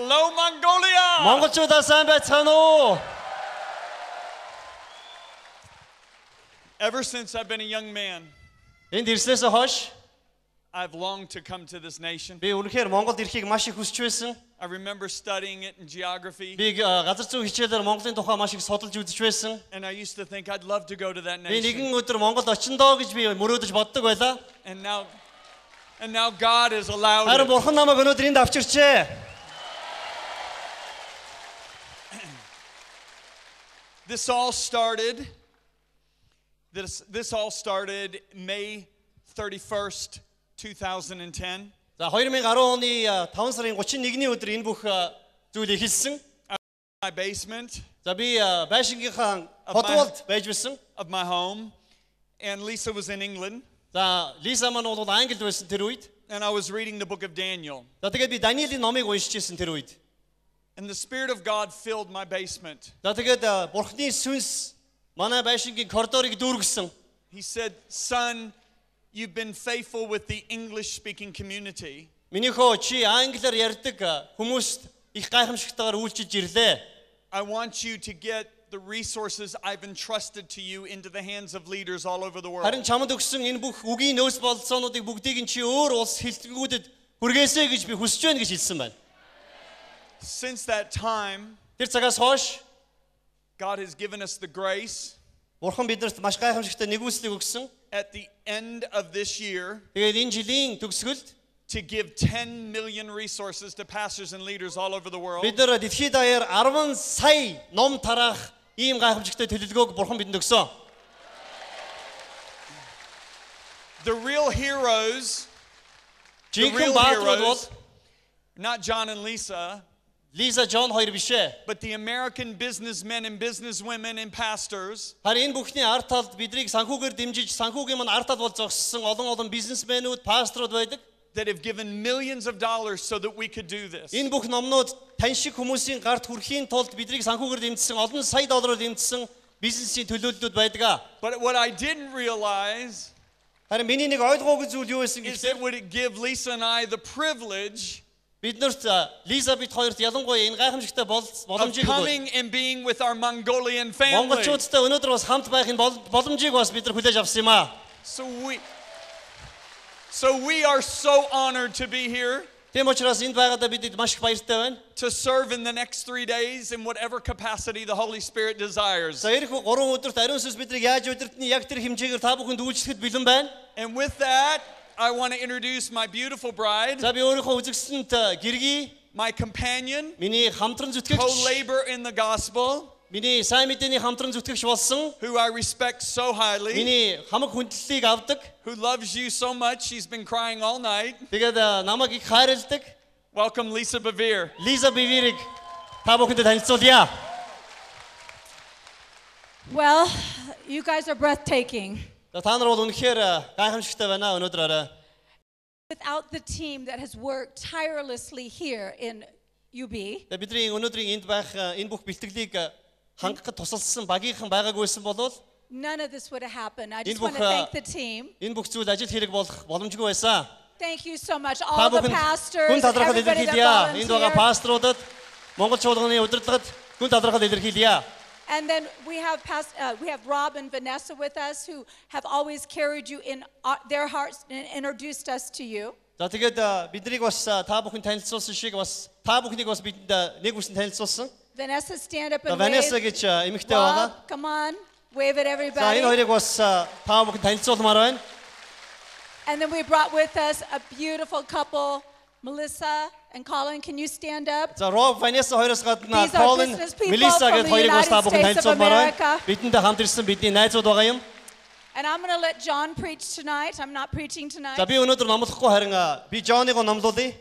Hello, Mongolia! Монголчуудаа сайн байцгаана уу? Ever since I've been a young man, Энд ирснээс хойш I've longed to come to this nation. би үнэхээр Монголд ирэхийг маш их хүсэж байсан. I remember studying it in geography, Би газар зүйн хичээлээр Монголын тухай маш их судалж үзэж байсан. and I used to think I'd love to go to that Би nation. нэгэн өдөр Монгол очиндоо гэж би мөрөөдөж боддог байлаа. And now God has allowed Харин it. Бурхан намайг өнөөдөр энд авчирчээ. This all started May 31st, 2010. За 2010 оны 5 сарын 31-ний өдөр энэ бүх зүйл эхэлсэн. My basement За би байшингийнхаа хотволд байж байсан. of my home, and Lisa was in England, За Лиса маань бол Англид байсан тэр үед. and I was reading the book of Daniel. За тэгээд би Даниэлийн номыг уншиж байсан тэр үед. And the Spirit of God filled my basement. За тэгээд Бурхны сүнс манай байшингийн коридорыг дүүргэсэн. He said, "Son, you've been faithful with the English-speaking community. Миний хөө чи англиар ярьдаг хүмүүст их гайхамшигтайгаар үйлчилж ирлээ. I want you to get the resources I've entrusted to you into the hands of leaders all over the world." Харин чамд өгсөн энэ бүх үгийн нөөц бололцоонуудыг бүгдийг нь чи өөр улс хэлтгүүдэд хүргээсэй гэж би хүсэж байна гэж хэлсэн байна. Since that time, Тэр цагаас хойш God has given us the grace Бурхан биднэрт маш гайхамшигтай нэгүслийг өгсөн. at the end of this year Тэгээд энэ жилийн төгсгөлд to give 10 million resources to pastors and leaders all over the world. бид нар дэлхийд даяар 10 сая ном тараах ийм гайхамшигтай төлөвлөгөөг Бурхан бидэнд өгсөн. The real heroes, Жинхэнэ бааtruуд бол not John and Lisa, Лиза, Джон хоёр биш ээ. but the American businessmen and businesswomen and pastors Харин энэ бүхний ард талд биднийг санхүүгээр дэмжиж, санхүүгийн маань ард тал бол зогссон олон бизнесмэнүүд, пасторууд байдаг. that have given millions of dollars so that we could do this. Энэ бүх номнууд тань шиг хүмүүсийн гарт хүрэхийн тулд биднийг санхүүгээр дэмжсэн олон сая доллараар дэмжсэн бизнесийн төлөөллүүд байдаг. But what I didn't realize Харин миний нэг ойлгоогүй зүйл юу байсан is that гэхээр would it give Lisa and I the privilege биднэрт Лиза бид хоёрт ялангуяа энэ гайхамшигтай of боломжийг өгөө. coming and being with our Mongolian family. Монголчуудтай өнөөдөр бас хамт байхын боломжийг бас бид нар хүлээж авсан юм аа. So we are so honored to be here Тийм учраас энд байгаадаа бид маш их баяртай байна. to serve in the next 3 days in whatever capacity the Holy Spirit desires. За ирэх 3 өдөрт ариун сүнс биднийг яаж өдөртний яг тэр хэмжээгээр та бүхэнд үйлчлэхэд бэлэн байна. And with that, I want to introduce my beautiful bride, За би өөрийнхөө үзэгсэнт гэргий, my companion, миний хамтран зүтгэгч, co-labor in the gospel, миний сайн мэдээний хамтран зүтгэгч болсон, who I respect so highly, миний хамаг хүндлэлийг авдаг. who loves you so much. She's been crying all night. Тэгээд намайг их хайрладаг. Welcome, Lisa Bevere. Лиза Бивирийг та бүхэнд танилцуулъя. Well, you guys are breathtaking. За та нар бол үнэхээр гайхамшигтай байна өнөөдөр арай. Without the team that has worked tirelessly here in UB, Тэгээд бидний өнөөдрийн энд байх энэ бүх бэлтгэлийг хангахад тусалсан багийнхан байгаагүйсэн болвол none of this would have happened. I just Энэ want to бүх, thank the team. энэ бүх зүйл ажил хэрэг болох боломжгүй байсан. Thank you so much, Та all the бүхэнд pastors, гүн талархал everybody илэрхийлье. that Энд байгаа volunteered. пасторудад Монгол чуулганы удирдлагад гүн талархал илэрхийлье. And then we have Rob and Vanessa with us who have always carried you in their hearts and introduced us to you. За тэгээд биднийг бас та бүхэн танилцуулсан шиг бас та бүхнийг бас бидэнд нэг үсэн танилцуулсан. Vanessa, stand up and Vanessa wave. гэж эмэгтэй байгаа. Rob, come on, wave at За энэ everybody. хоёрыг бас та бүхэн танилцуулмаар байна. And then we brought with us a beautiful couple, Melissa and Colin. Can you stand up? За Rob, Vanessa хоёроос гадна These are Colin, business people Melissa from гэж the хоёрыг бас та United бүхэн States of танилцуулмаар America. байна. Бидэнтэй хамт ирсэн бидний найзууд байгаа юм. And I'm going to let John preach tonight. I'm not preaching tonight. За би өнөөдөр номлохгүй харин би Джоныг номлуулъя.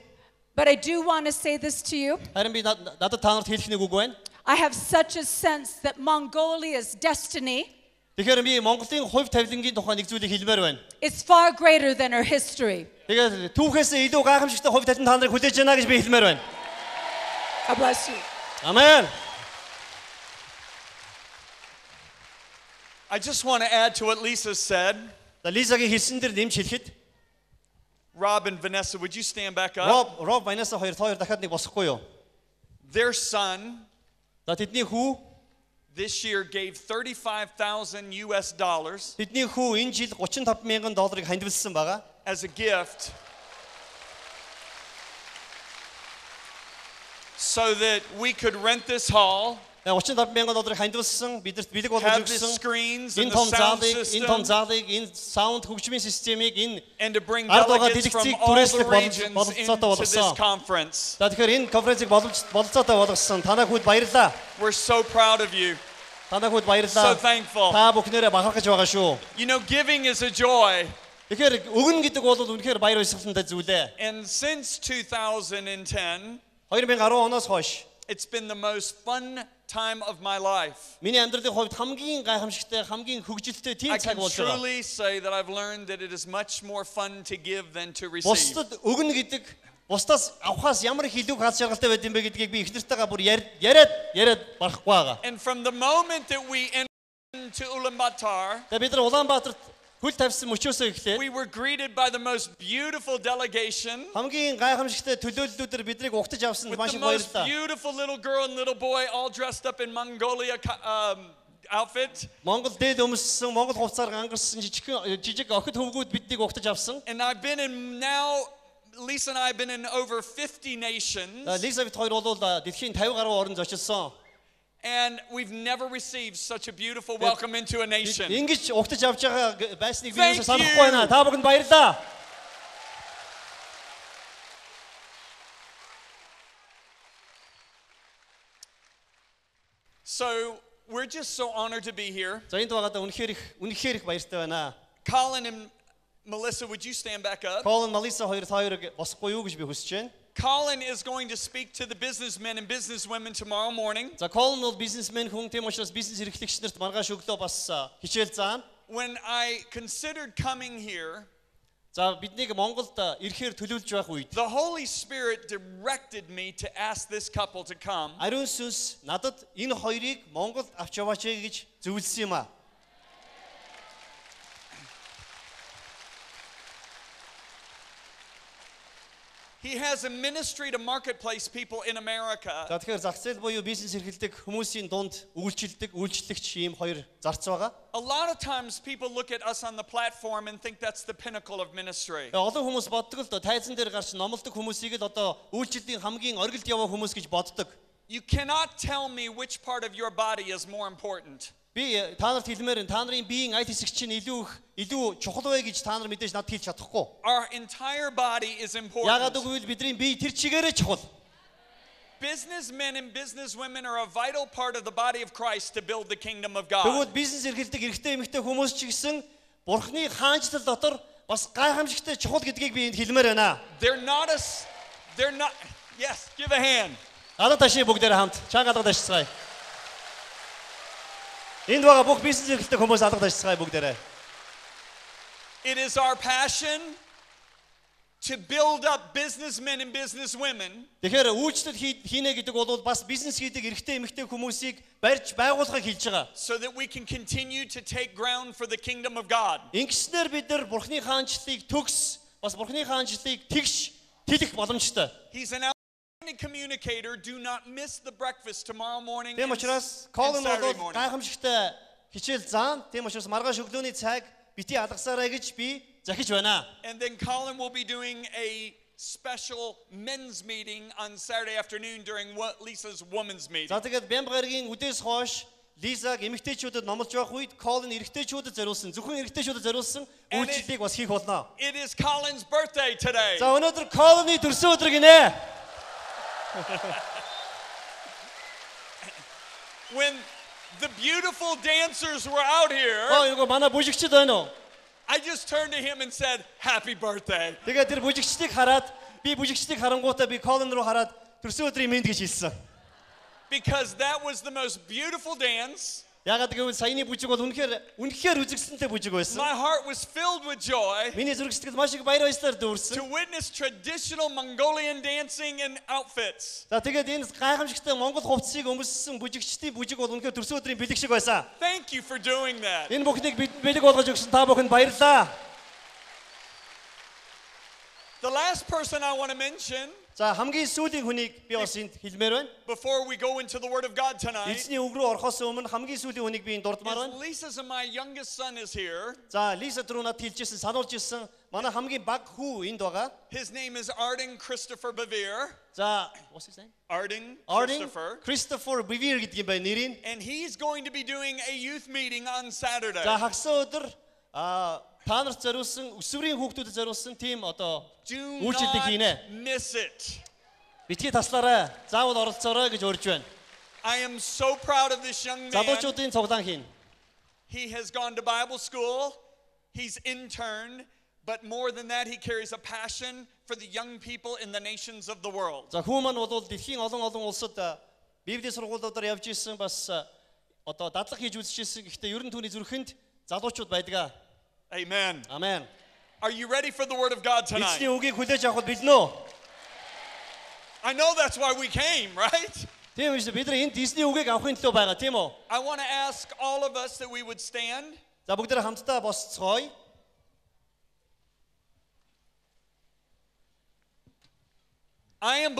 But I do want to say this to you. Харин би надад та нарт хэлэх нэг үг байна. I have such a sense that Mongolia's destiny Тэгэхээр би Монголын хувь тавилангийн тухай нэг зүйлийг хэлмээр байна. is far greater than her history. Тэгээд түүхээсээ илүү гайхамшигтай хувь тавилан та нарыг хүлээж байна гэж би хэлмээр байна. God bless you. Амен. I just want to add to what Lisa said. За Лизагийн хэлсэн дээр нэмж хэлэхэд Rob and Vanessa, would you stand back up? Rob, Vanessa хоёр дахиад нэг босохгүй юу? their son За тэдний хүү this year gave $35,000 US тэдний хүү энэ жил $35,000 хандивлсан байгаа. as a gift so that we could rent this hall, $35,000 хандивлсан бидэрт бэлэг болгож have the өгсөн. screens and Энэ the том sound залыг, энэ том system, залыг, энэ саунд хөгжмийн системийг энэ and to bring ард байгаа delegates from дэлгэцийг all the түрээслэх regions бололцоотой into this болгосон. conference. За тэгэхээр энэ конференцийг бололцоотой болгосон. Танай хүүд баярлалаа. We're so proud of you. Танай хүүд So баярлалаа. thankful. Та бүхнээрээ бахархаж байгаа шүү. You know, giving is a joy. Тэгэхээр өгнө гэдэг бол үнэхээр баяр баясгалантай зүйл ээ. And since 2010, 2010 оноос хойш it's been the most fun time of my life. миний амьдралын хувьд хамгийн гайхамшигтай, хамгийн хөгжилтэй тийм I цаг can болж байгаа. truly say that I've learned that it is much more fun to give than to receive. Бусдад өгнө гэдэг бусдаас авахаас ямар их илүү хаалт шаргалтай байд юм бэ гэдгийг би эхнэртэйгээ бүр яриад барахгүй байгаа. And from the moment that we entered into Ulaanbaatar, Тэгээ бид нар Улаанбаатарт хөл тавьсан мөчөөсөө эхлээд we were greeted by the most beautiful delegation хамгийн гайхамшигтай төлөөллүүдээр биднийг угтаж авсан with маш the их most баярлалаа. beautiful little girl and little boy all dressed up in Mongolia outfit. Монгол дээд өмссөн, Монгол хувцаар гангарсан жижиг охид хөвгүүд биднийг угтаж авсан. And I've been in now, Lisa and I have been in over 50 nations, Лиза бид хоёр бол дэлхийн 50 гаруй орнд зочилсон. and we've never received such a beautiful welcome into a nation. Ингэж угтаж авч байгаа байсныг би Thank юусаа санахгүй байна. Та бүхэнд баярлалаа. So we're just so honored to be here. За энд байгаадаа үнэхээр их баяртай байна. Colin and Melissa, would you stand back up? Колин, Малиса хоёр та хоёрыг босохгүй юу гэж би хүсэж байна. Colin is going to speak to the businessmen and businesswomen tomorrow morning. За Колин бол бизнесмен хүн, тийм учраас бизнес эрхлэгч нарт маргааш өглөө бас хичээл заана. When I considered coming here, За биднийг Монголд ирэхээр төлөвлөж байх үед the Holy Spirit directed me to ask this couple to come. ариун сүнс надад энэ хоёрыг Монголд авч яваач гэж зөвлөсөн юм аа. He has a ministry to marketplace people in America. За тэгэхээр зах зээл буюу бизнес эрхэлдэг хүмүүсийн дунд үйлчлэгч ийм хоёр зарц байгаа. A lot of times people look at us on the platform and think that's the pinnacle of ministry. Олон хүмүүс боддог л доо тайзан дээр гарч номлодог хүмүүсийг л одоо үйлчлэлийн хамгийн оргилд яваа хүмүүс гэж боддог. You cannot tell me which part of your body is more important. Би та нарт хэлмээр энэ та нарын биеийн аль хэсэг чинь илүү чухал вэ гэж та нар мэдээж надад хэлж чадахгүй. Our entire body is Яагаад important. гэвэл бидний бие тэр чигээрээ чухал. Businessmen and businesswomen are a vital part of the body of Christ to build the kingdom of God. Тэгвэл бизнес эрхэлдэг эрэгтэй эмэгтэй хүмүүс ч гэсэн Бурхны хаанчлал дотор бас гайхамшигтай чухал гэдгийг би энд хэлмээр байна. They're not, yes, give a hand. Гадаад ташаа бүгдээрээ хамт чаа гадаад ташцгаая. Энд байгаа бүх бизнес эрхэлдэг хүмүүс алга ташцгаая бүгдээрээ. It is our passion to build up businessmen and businesswomen Тэгэхээр үйлчлэл хийнэ гэдэг бол бас бизнес хийдэг эрэгтэй эмэгтэй хүмүүсийг барьж байгуулахыг хэлж байгаа. so that we can continue to take ground for the kingdom of God. Ингэснээр бид нар Бурхны хаанчлалыг төгс, бас Бурхны хаанчлалыг тэгш тэлэх боломжтой. He's an outstanding communicator. Do not miss the breakfast tomorrow morning Тийм and учраас and Колин Saturday бол morning. гайхамшигтай хичээл заан. Тийм учраас маргааш өглөөний цаг бити алгасаарай гэж би захиж байна. And then Colin will be doing a special men's meeting on Saturday afternoon during Lisa's women's meeting. За тэгээд Бямба гарагийн үдээс хойш Лизаг эмэгтэйчүүдэд номлож явах үед Колин эрэгтэйчүүдэд зориулсан, зөвхөн эрэгтэйчүүдэд зориулсан үйлчлэлийг бас хийх болно. It is Colin's birthday today. За өнөөдөр Колины төрсөн өдөр гинэ. When the beautiful dancers were out here, Нөгөө манай бүжигчд байна уу? I just turned to him and said, "Happy birthday." Тэгээд тэр бүжигчдийг хараад би бүжигчдийг харангуутаа би Колин руу хараад төрсөн өдрийн мэнд гэж хэлсэн. Because that was the most beautiful dance. Ягаад гэвэл саяны бүжиг бол үнэхээр үзэгсэнтэй бүжиг байсан. My heart was filled with joy Миний зүрх сэтгэл маш их баяр баясгалаар to дүүрсэн. witness traditional Mongolian dancing and outfits. За тэгээд энэ гайхамшигтай Монгол хувцсыг өмссөн бүжигчдийн бүжиг бол үнэхээр төрсөн өдрийн бэлэг шиг байсан. Thank you for doing that. Энэ бүхнийг бэлэг болгож өгсөн та бүхэнд баярлалаа. The last person I want to mention За хамгийн сүүлийн хүнийг би бас энд хэлмээр байна. before we go into the Word of God tonight, Эзний үг рүү орохоос өмнө хамгийн сүүлийн хүнийг би энд дурдмаар is байна. Lisa's and my youngest son is here. За Лиса түрүү надад хэлжсэн, сануулж ирсэн. Манай хамгийн баг хүү энд байгаа. His name is Arden Christopher Bevere. За what's his name? Arden Arden Christopher. Christopher Bevere гэдэг юм байна нэрийн. And he's going to be doing a youth meeting on Saturday. За хагас өдөр та нарт зориулсан өсвөрийн хүүхдүүдэд зориулсан тийм одоо Do үйлчлэлийг хийнэ. not miss it. Битгий таслаарай. Заавал оролцоорой гэж урьж байна. I am so proud of this young man. Залуучуудын цуглаан хийн. He has gone to Bible school. He's interned. But more than that, he carries a passion for the young people in the nations of the world. За хүмүүс маань бол дэлхийн олон улсад Библийн сургуулиудаар явж исэн бас одоо дадлаг хийж үзчихсэн. Гэхдээ ерөн түүний зүрхэнд залуучууд байдаг. Amen. Амен. Are you ready for the Word of God tonight? Эзний үгийг хүлээж авах билнэ үү? I know that's why we came, right? Тийм үү? Бид нар энд эзний үгийг авахын төлөө байгаа, тийм үү? I want to ask all of us that we would stand. За бүгдээ хамтдаа босцгоё. I am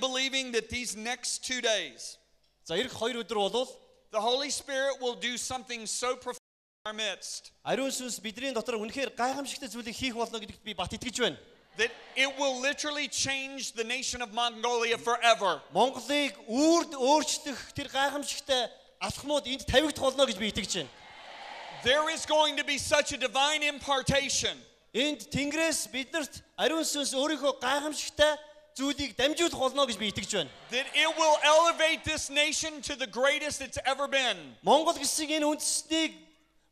believing that these next 2 days, За эх 2 өдөр бол the Holy Spirit will do something so profound in our midst ариун сүнс бидний дотор үнэхээр гайхамшигтай зүйлийг хийх болно гэдэгт би бат итгэж байна. that it will literally change the nation of Mongolia forever. Монголыг өөрчлөх тэр гайхамшигтай алхмууд энд тавигдах болно гэж би итгэж байна. There is going to be such a divine impartation Энд Тэнгэрээс биднэрт ариун сүнс өөрийнхөө гайхамшигтай зүйлийг дамжуулах болно гэж би итгэж байна. that it will elevate this nation to the greatest it's ever been. Монгол гэсэн энэ үндэстнийг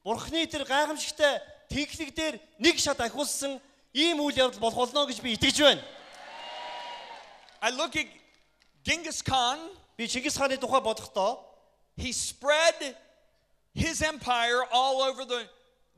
Бурхны тэр гайхамшигтай тэнхлэг дээр нэг шат ахиулсан ийм үйл явдал болох болно гэж би итгэж байна. I look at Genghis Khan. Би Чингис хааны тухай бодохдоо He spread his empire all over the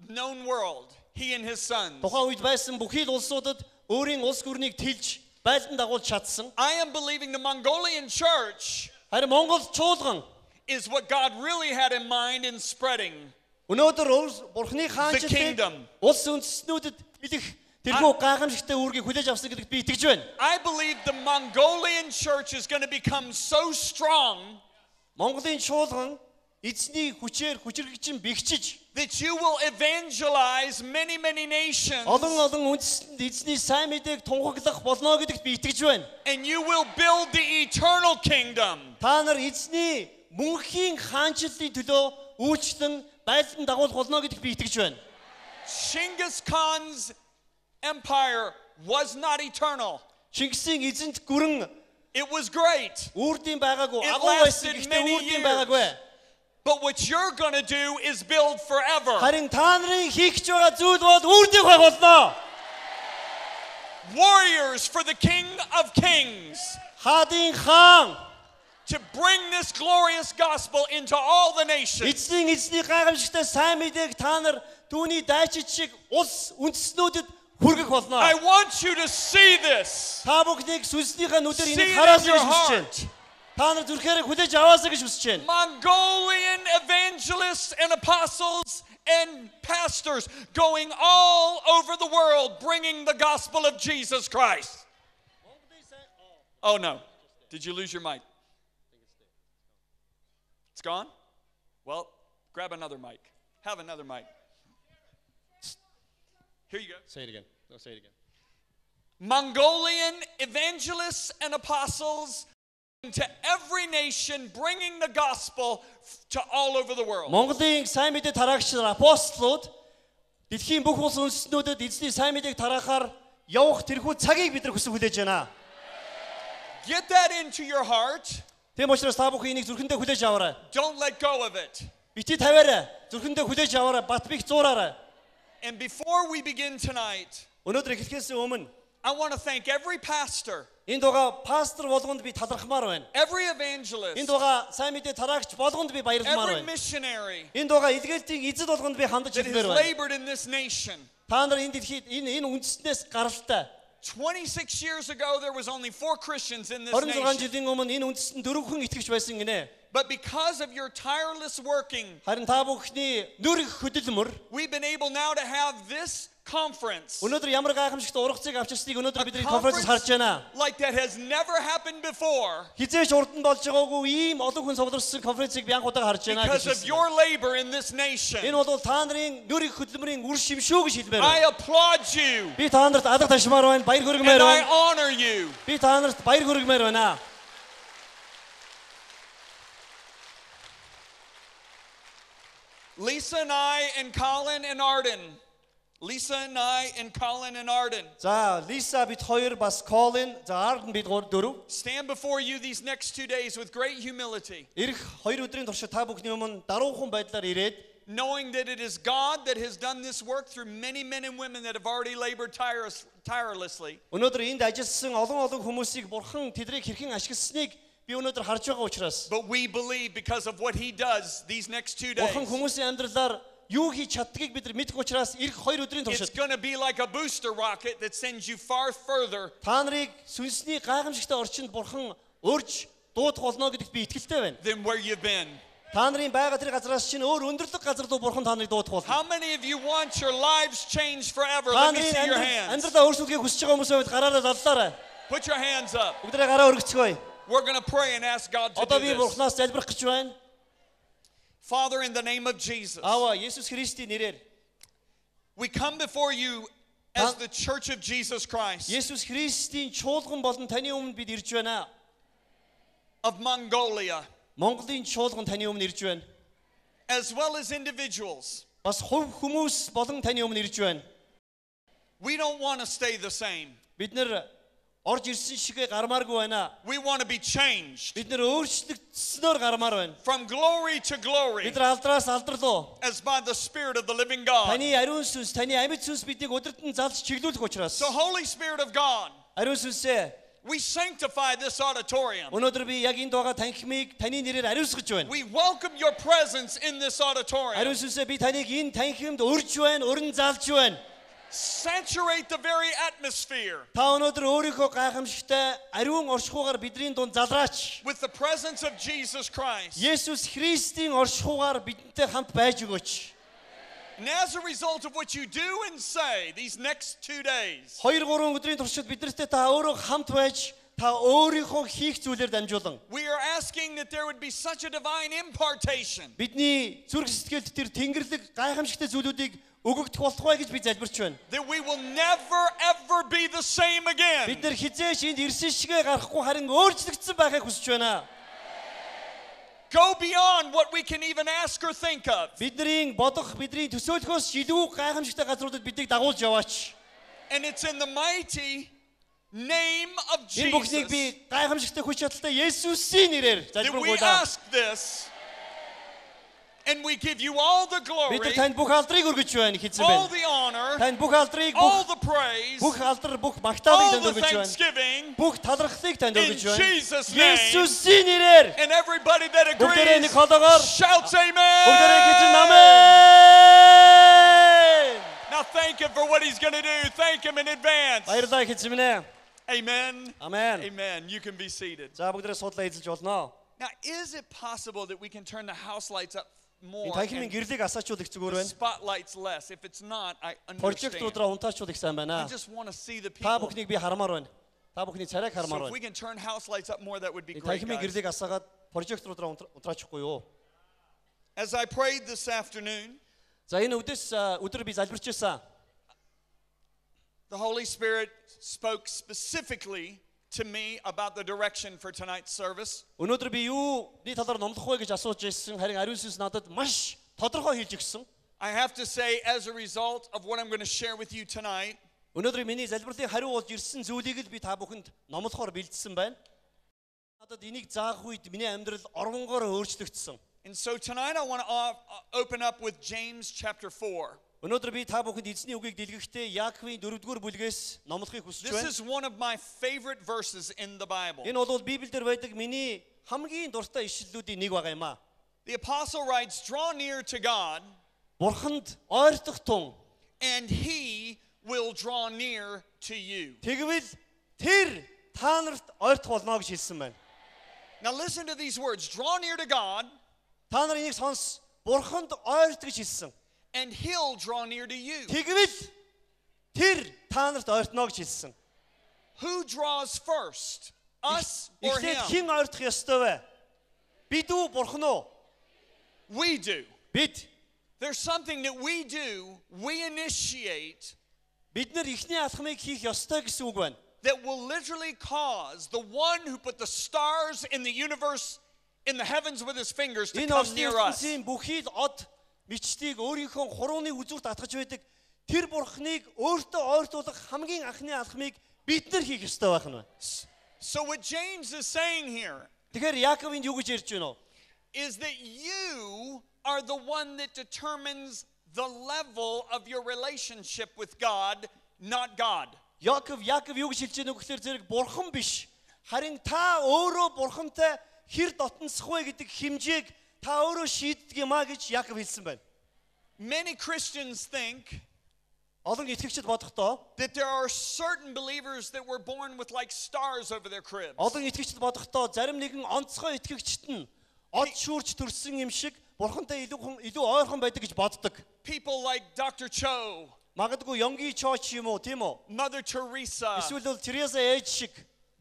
known world. He and his sons. тухайн үед байсан бүхий л улсуудад өөрийн улс гүрнийг тэлж байлдан дагуулж чадсан. I am believing the Mongolian church Харин Монгол чуулган is what God really had in mind in spreading. өнөөдөр Бурхны The хаанчлалыг kingdom. улс үндэстнүүдэд бэлэх тэрхүү гайхамшигтай үүргийг хүлээж авсан гэдэгт би итгэж байна. I believe the Mongolian church is going to become so strong Монголын чуулган эзний хүчээр хүчрэгчин бэхжиж that you will evangelize many nations олон үндэстэнд эзний сайн мэдээг тунхаглах болно гэдэгт би итгэж байна. and you will build the eternal kingdom. Та нар эзний мөнхийн хаанчлалын төлөө үйлчлэн байлдан дагуулах болно гэдэгт би итгэж байна. Genghis Khan's empire was not eternal. Чингисийн эзэнт гүрэн It was great. үрдийн байгаагүй, It агуу байсан lasted гэхдээ many үрдийн years. байгаагүй. But what you're going to do is build forever. Харин та нарын хийх гэж байгаа зүйл бол үрдийн байх болно. Warriors for the King of Kings Хаадын хаан to bring this glorious gospel into all the nations. эзний гайхамшигтай сайн мэдээг та нар түүний дайчид шиг улс үндэстнүүдэд хүргэх болно. I want you to see this. Та бүхнийг сүнслийнхээ нүдээр See энийг it хараасаа in your гэж хүсэж байна. heart. Та нар зүрхээрээ хүлээж аваасаа гэж хүсэж байна. Mongolian evangelists and apostles and pastors going all over the world bringing the gospel of Jesus Christ. Oh no. Did you lose your mic? It's gone? Well, grab another mic. Have another mic. Here you go. Say it again. No, say it again. Mongolian evangelists and apostles to every nation bringing the gospel to all over the world. Монголын сайн мэдээ тараагч апостолууд дэлхийн бүх улс үндэстнүүдэд эзний сайн мэдээг тараахаар явах тэрхүү цагийг бид нар хүсэж хүлээж байна. Get that into your heart. Тэм учраас та бүхэн энийг зүрхэндээ хүлээж аваарай. Don't let go of it. Бити тавиарай. Зүрхэндээ хүлээж аваарай. Бат бих зуураарай. And before we begin tonight, Өнөөдөр эхлэхээс өмнө I want to thank every pastor, энд байгаа пастор болгонд би талархмаар байна. every evangelist, Энд байгаа сайн мэдээ тараагч болгонд би баярлмаар every байна. missionary Энд байгаа илгээлтийн эзэд болгонд би хандаж that has хэлмээр байна. labored in this nation. Та нар энэ дэлхийд энэ үндэснээс гаралтай 26 years ago, there was only 4 Christians in this 26 nation. жилийн өмнө энэ үндэстэн 4 хүн итгэж байсан гинэ. But because of your tireless working, Харин та бүхний нүрх хөдөлмөр we've been able now to have this conference. Өнөөдөр ямар гайхамшигтай ургацыг авчирсныг өнөөдөр A бидний конференцээс харж байна. like that has never happened before Хизээч урд нь болж байгаагүй ийм олон хүн сувларсан конференцийг би анх удаа харж байна because of гэж. your labor in this nation. Энэ бол та нарын нөрийг хөдөлмөрийн үр шим шүү гэж хэлмээр I байна. applaud you Би та нарт алга ташмаар байна, баяр and хүргэмээр I байна. honor you. Би та нарт баяр хүргэмээр байна. Lisa and I and Colin and Arden. Lisa and I and Colin and Arden. За, Лиса бид хоёр бас Колин, за Арден бид дөрөв. Stand before you these next 2 days with great humility, Ирэх 2 өдрийн туршид та бүхний өмнө даруухан байдлаар ирээд knowing that it is God that has done this work through many men and women that have already labored tirelessly. өнөөдөр энд ажилласан олон хүмүүсийг Бурхан тэдрийг хэрхэн ашигласныг би өнөөдөр харж байгаа учраас But we believe because of what he does these next 2 Бурхан days. хүмүүсийн амьдралаар юу хийж чаддгийг бид нар мэдэх учраас ирэх 2 өдрийн It's туршид going to be like a booster rocket that sends you far further та нарыг сүнсний гайхамшигтай орчинд Бурхан урьж дуудах болно гэдэгт би итгэлтэй байна. than where you've been. Та нарын байгаа тэр газраас чинь өөр өндөрлөг газар руу Бурхан та нарыг дуудах болно. How many of you want your lives changed forever? Та Let me нарын see your hands. амьдралаа өөрчлөхийг хүсэж байгаа хүмүүс байвал гараараа заллаарай. Put your hands up. Бүгдээ гараа өргөцгөөе. We're going to pray and ask God to Одоо do би this. Бурханаас залбирах гэж байна. Father, in the name of Jesus, Аава, Есүс Христийн нэрээр we come before you as the Church of Jesus Christ Есүс Христийн чуулган болон таны өмнө бид ирж байна. of Mongolia, Монголын чуулган таны өмнө ирж байна. as well as individuals. Бас хувь хүмүүс болон таны өмнө ирж байна. We don't want to stay the same. Бид нэр орж ирсэн шигэ гармааргүй байна. We want to be changed Бид нэр өөрчлөгдснөөр гармаар байна. from glory to glory Бид нар алдраас алдар руу as by the Spirit of the living God. таны ариун сүнс, таны амьд сүнс биднийг өдөртөн залж чиглүүлэх учраас. So, Holy Spirit of God, Ариун сүнсээ we sanctify this auditorium. өнөөдөр би яг энд байгаа танхимыг таны нэрээр ариусгаж байна. We welcome your presence in this auditorium. Ариун сүнсээ би таныг энэ танхимд урьж байна, уран залж байна. Saturate the very atmosphere Та өнөөдөр өөрийнхөө гайхамшигтай ариун оршихуугаар бидний дунд залраач. with the presence of Jesus Christ. Есүс Христийн оршихуугаар бидэнтэй хамт байж өгөөч. And as a result of what you do and say these next 2 days, 2-3 өдрийн туршид биднэртэй та өөрөө хамт байж та өөрийнхөө хийх зүйлээр дамжуулан we are asking that there would be such a divine impartation бидний зүрх сэтгэлд тэр тэнгэрлэг гайхамшигтай зүйлүүдийг өгөгдөх болтугай гэж би залбирч байна. that we will never ever be the same Бид again. нэр хизээш энд ирсэн шигэ гарахгүй харин өөрчлөгдсөн байхыг хүсэж байна. Go beyond what we can even ask or think of. Бидний бодох, бидний төсөөлөхөөс илүү гайхамшигтай газруудад биднийг дагуулж яваач. And it's in the mighty name of Энэ бүхнийг Jesus би гайхамшигтай хүч чадалтай Есүсийн нэрээр that we залбиргуулаа. ask this. And we give you all the glory, Бид нар танд бүх алдрыг өргөж байна хэзээ all байна. the honor, Танд бүх алдрыг all the praise, бүх алдар бүх магтаалыг all танд the өргөж байна. thanksgiving, Бүх талархлыг танд in өргөж байна. Jesus' name. Есүсийн нэрээр And everybody that бүгдээрээ agrees нэг холоогоор shouts бүгдээрээ хэлж amen. намээ. Now thank him for what he's going to do. Thank him in advance. Баярлалаа хэлж минь. Amen. Амен. Amen. You can be seated. За бүгдээрээ суудлаа эзэлж болно. Now, is it possible that we can turn the house lights up more Энэ танхимын and гэрлийг асаачуулах зүгээр the байна. spotlights less? If it's not, I understand. Прожекторуудаа унтаачуулах сайн I байна. just want to see the Та people. бүхнийг би харамаар байна. Та бүхний царайг So харамаар if we байна. can turn house lights up more, that would be Энэ great, танхимын guys. гэрлийг асаагаад прожекторуудаа унтраачихгүй юу? As I prayed this afternoon, За энэ өдөр би залбирч байсан. the Holy Spirit spoke specifically to me about the direction for tonight's service. Өнөөдөр би юуны талаар номлох вэ гэж асууж ирсэн. Харин ариун сүнс надад маш тодорхой хэлж өгсөн. I have to say, as a result of what I'm going to share with you tonight, Өнөөдөр миний залбирлын хариу болж ирсэн зүйлийг л би та бүхэнд номлохоор бэлдсэн байна. Надад энийг заах үед миний амьдрал оронгоор өөрчлөгдсөн. and so tonight I want to open up with James chapter 4. Өнөөдөр би та бүхэнд эзний үгийг дэлгэхдээ Яаковын 4-р бүлгээс номлохыг хүсэж This байна. is one of my favorite verses in the Bible. Энэ бол Библиэлд байдаг миний хамгийн дуртай ишлэлүүдийн нэг байгаа юм аа. The apostle writes, "Draw near to God, Бурханд ойртох тун. and he will draw near to you." Тэгвэл тэр та нарт ойртох болно гэж хэлсэн байна. Now listen to these words. Draw near to God, Та нар энийг сонс. Бурханд ойрт гэж хэлсэн. and he'll draw near to you. Тэгвэл тэр та нарт ойртно гэж хэлсэн. Who draws first? Us or Эхлээд him? хэн ойртох ёстой вэ? Бид үү, бурхан уу? We do. Бид. There's something that we do, we initiate, Бид нар ихний алхмыг хийх ёстой гэсэн үг байна. that will literally cause the one who put the stars in the universe in the heavens with his fingers to Энэ come орчны near us. ертөнцийн бүхий л од мичтийг өөрийнхөө хурууны үзүүрт атгаж байдаг тэр бурхныг өөртөө ойртуулах хамгийн анхны алхмыг бид нар хийх ёстой байх нь байна. So what James is saying here Тэгэхээр Яаковын юу гэж ярьж байна вэ? is that you are the one that determines the level of your relationship with God, not God. Яаков юу гэж хэлж байна вэ гэхээр зэрэг бурхан биш. Харин та өөрөө бурхантай хэр дотносох вэ гэдэг хэмжээг та өөрөө шийддэг юм а гэж Яаков хэлсэн байна. Many Christians think Олон итгэгчид бодохдоо that there are certain believers that were born with like stars over their cribs. олон итгэгчид бодохдоо зарим нэгэн онцгой итгэгчид нь од шүүрч төрсөн юм шиг бурхантай илүү ойрхон байдаг гэж боддог. People like Dr. Cho, Магадгүй Йонги Чоч юм уу, тийм үү? Mother Teresa, Эсвэл бол Тереза ээж шиг,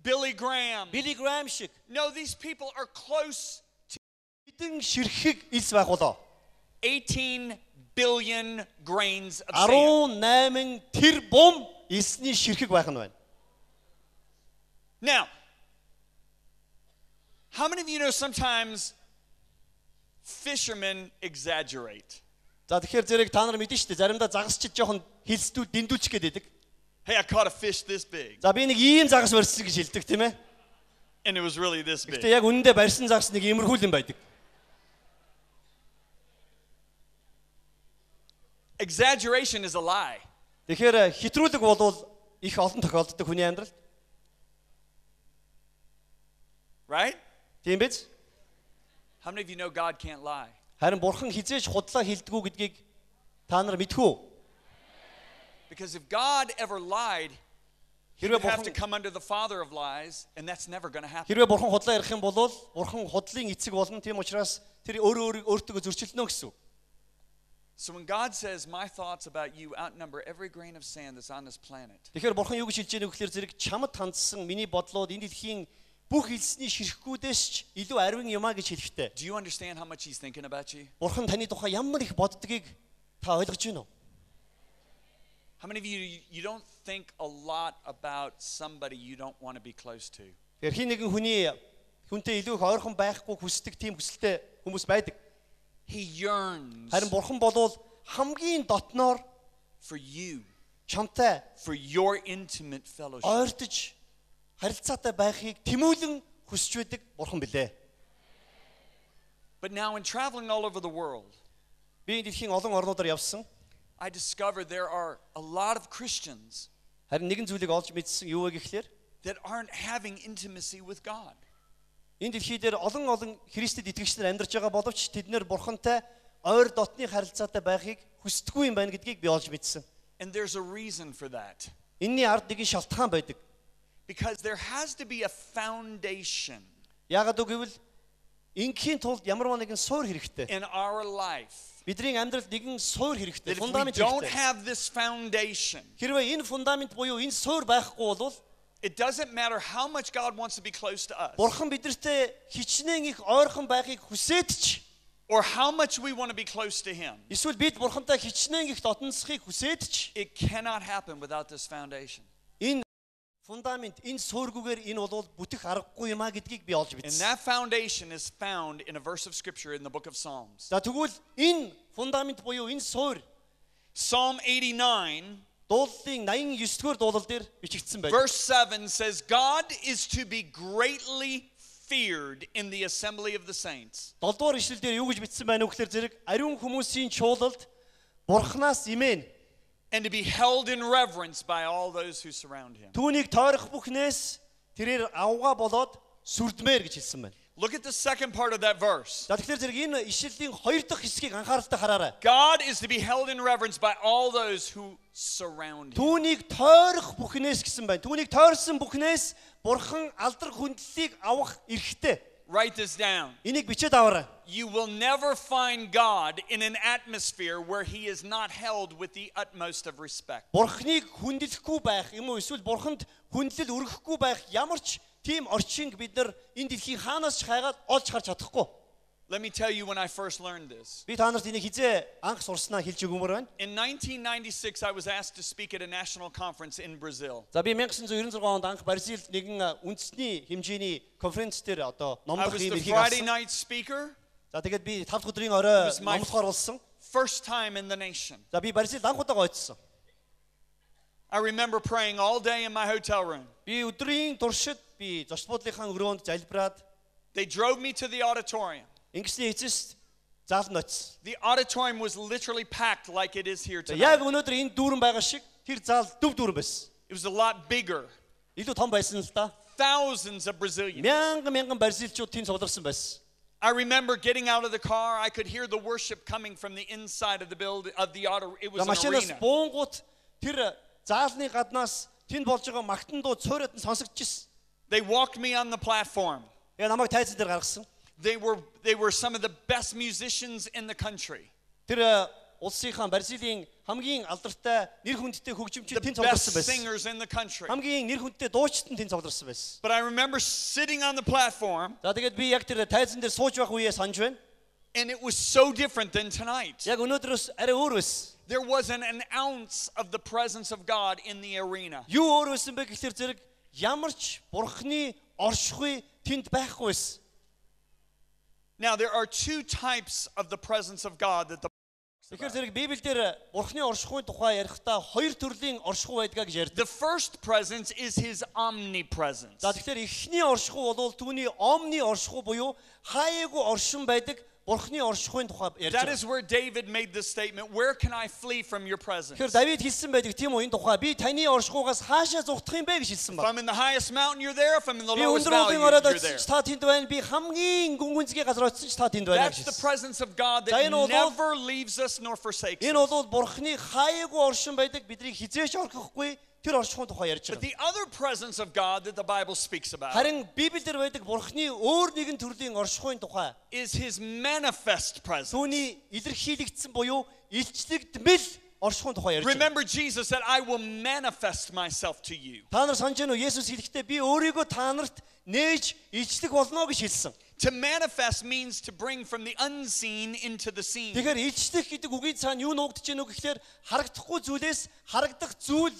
Billy Graham. Билли Грэм шиг No, these people are close to бидэн ширхэг илс байх болоо. 18 billion grains of sand. 18 тэрбум илсний ширхэг байх нь байна. Now, how many of you know sometimes fishermen exaggerate? За тэгэхээр зэрэг та нар мэдэн шүү дээ. Заримдаа загасчид жоохон хилсдүү дэндүүлчих гээд байдаг. Hey, I caught a fish this big, За би нэг ийм загас барьсан гэж хэлдэг тийм ээ. and it was really this big. Гэтэ яг үнэндээ барьсан загас нэг иймэрхүү юм байдаг. Exaggeration is a lie. Тэгэхээр хитрүүлэг болвол их олон тохиолддог хүний амьдралд. Right? Тийм биз? How many of you know God can't lie? Харин бурхан хизээж худлаа хэлдэггүй гэдгийг та нар мэдэх үү? Because if God ever lied, he Хэрвээ would have to бурхан come under the father of lies, and that's never going to happen. хэрвээ бурхан худлаа ярих юм бол бурхан худлын эцэг болно. Тийм учраас тэр өөртөө зөрчилдөнө гэсэн. So when God says, my thoughts about you outnumber every grain of sand that's on this planet, Тэгэхээр бурхан юу гэж хэлж байгааг гэхээр зэрэг чамд хандсан миний бодлоод энэ дэлхийн бүх элсний ширхгүүдээс ч илүү ариун юмаа гэж хэлэхтэй. do you understand how much he's thinking about you? Бурхан таны тухай ямар их боддгийг та ойлгож байна уу? How many of you don't think a lot about somebody you don't want to be close to? Тэгэхээр хин нэгэн хүнтэй илүү их ойрхон байхгүй хүсдэг тийм хүсэлтэй хүмүүс байдаг. He yearns Харин бурхан болвол хамгийн дотноор for you, чамтай for your intimate fellowship. ойртож харилцаатай байхыг тэмүүлэн хүсэж байдаг бурхан билээ. But now in traveling all over the world, Би энэ дэлхийн олон орнуудаар явсан. I discovered there are a lot of Christians Харин нэгэн зүйлийг олж мэдсэн юу вэ гэхээр that aren't having intimacy with God. энэ дэлхий дээр олон Христэд итгэгч нар амьдарч байгаа боловч тэд нэр бурхантай ойр дотны харилцаатай байхыг хүсдэггүй юм байна гэдгийг би олж мэдсэн. And there's a reason for that. Энийний ард нэгэн шалтгаан байдаг. Because there has to be a foundation Яагаад гэвэл ингийн тулд ямарваа нэгэн суур хэрэгтэй. in our life. Бидний амьдралд нэгэн суур хэрэгтэй. That if we Фундамент don't хэрэгтэй. have this foundation, Хэрвээ энэ фундамент буюу энэ суур байхгүй бол it doesn't matter how much God wants to be close to us бурхан бидэртэй хичнээн их ойрхон байхыг хүсээд ч or how much we want to be close to Him. эсвэл бид бурхантай хичнээн их дотносхийг хүсээд ч It cannot happen without this foundation. энэ фундамент энэ суургүйгээр энэ бол бүтэх аргагүй юм а гэдгийг би олж And мэдсэн. that foundation is found in a verse of Scripture in the book of Psalms. За тэгвэл энэ фундамент буюу энэ суур Psalm 89, дуулалын 89-р дуулал дээр бичигдсэн байна. verse 7 says, God is to be greatly feared in the assembly of the saints. 7-р ишлэл дээр юу гэж бичсэн байна вэ гэхээр зэрэг ариун хүмүүсийн чуулалд бурхнаас имэн And to be held in reverence by all those who surround him. түүнийг тойрох бүхнээс тэрээр авгаа болоод сүрдмээр гэж хэлсэн байна. Look at the second part of that verse. За тэгэхээр зэрэг энэ ишлэлийн 2 дахь хэсгийг анхааралтай хараарай. God is to be held in reverence by all those who surround him. Түүнийг тойрох бүхнээс гэсэн байна. Түүнийг тойрсон бүхнээс бурхан алдар хүндлэлийг авах эрхтэй. Write this down. Энийг бичээд аваарай. You will never find God in an atmosphere where he is not held with the utmost of respect. Бурхныг хүндлэхгүй байх юм уу эсвэл бурханд хүндлэл өргөхгүй байх ямар ч тийм орчинг бид нар энэ дэлхийн хаанаас ч хайгаад олж харж чадахгүй. Let me tell you when I first learned this. Би та нарт энийг хизээ анх сурснаа хэлж өгмөр байна. In 1996, I was asked to speak at a national conference in Brazil. За би 1996 онд анх Бразилд нэгэн үндэсний хэмжээний конференц дээр одоо I номлох was ийм the эрхийг Friday авсан. night speaker, За тэгээд би 5 дахь өдрийн орой was my- номлохоор болсон. first time in the nation. За би Бразилд анх удаа очсон. I remember praying all day in my hotel room. Би өдрийн туршид би зочд буудлынхаа өрөөнд залбираад They drove me to the auditorium. ингэсний эцэст заалд ноцсон. The auditorium was literally packed like it is here За tonight. яг өнөөдөр энэ дүүрэн байгаа шиг тэр заал дүв дүүрэн байсан. It was a lot bigger. Илүү том байсан л да. Thousands of Brazilians. Мянган бразилчууд тэнд суларсан байсан. I remember getting out of the car. I could hear the worship coming from the inside of the building of the auditorium. It was За an машинаас arena. буунгууд тэр заалны гаднаас тэнд болж байгаа магтан дуу цоорот нь сонсогдчихсэн. They walked me on the platform. Яг намайг тайзан дээр гаргасан. They were some of the best musicians in the country. Тэр улсынхаа Бразилийн хамгийн алдартай нэр хүндтэй хөгжимчид The тэнд best цугларсан байсан. singers in the country. Хамгийн нэр хүндтэй дуучид нь тэнд цугларсан байсан. But I remember sitting on the platform, За тэгээд би яг тэр тайзан дээр сууж байх үеэ санаж байна. and it was so different than tonight. Яг өнөөдрөөс арай өөр байсан. There wasn't an ounce of the presence of God in the arena. Юу өөр байсан бэ гэхээр зэрэг ямар ч бурхны оршихуй тэнд байхгүй байсан. Now, there are two types of the presence of God that the Тэгэхээр зэрэг Библиэлд бурхны оршихуйн тухай ярихдаа хоёр төрлийн оршихуй байдгаа гэж ярьдаг. The first presence is his omnipresence. За тэгэхээр эхний оршихуй бол түүний омны оршихуй буюу хаяагүй оршин байдаг бурхны оршихуйн тухай ярьж That байгаа. is where David made the statement, where can I flee from your presence? Тэгэхээр Давид хэлсэн байдаг тийм үү энэ тухай би таны оршихуйгаас хаашаа зугтах юм бэ гэж хэлсэн If байна. I'm in the highest mountain, you're there. If I'm in the Би lowest өндөр valley, уулын ороод you're очиж there. та тэнд байна. Би хамгийн гүнгүнзгий газар очиж та тэнд байна That's гэж the хэлсэн. presence of God За, that энэ бол- never leaves us nor forsakes us. Энэ бол бурхны хаяагүй оршин байдаг бидний хизээч орхихгүй тэр оршихуйн тухай ярьж But байгаа. the other presence of God that the Bible speaks about Харин Библиэлд байдаг бурхны өөр нэгэн төрлийн оршихуйн тухай is his manifest presence. түүний илэрхийлэгдсэн буюу илчлэгдмэл оршихуйн тухай ярьж байгаа. Remember, Jesus said, I will manifest myself to you. Та нар санаж байна уу? Есүс хэлэхдээ би өөрийгөө та нарт нээж илчлэх болно гэж хэлсэн. To manifest means to bring from the unseen into the seen. Тэгэхээр илчлэх гэдэг үгийн цаана юу нуугдж гэнэ үү гэхээр харагдахгүй зүйлээс харагдах зүйл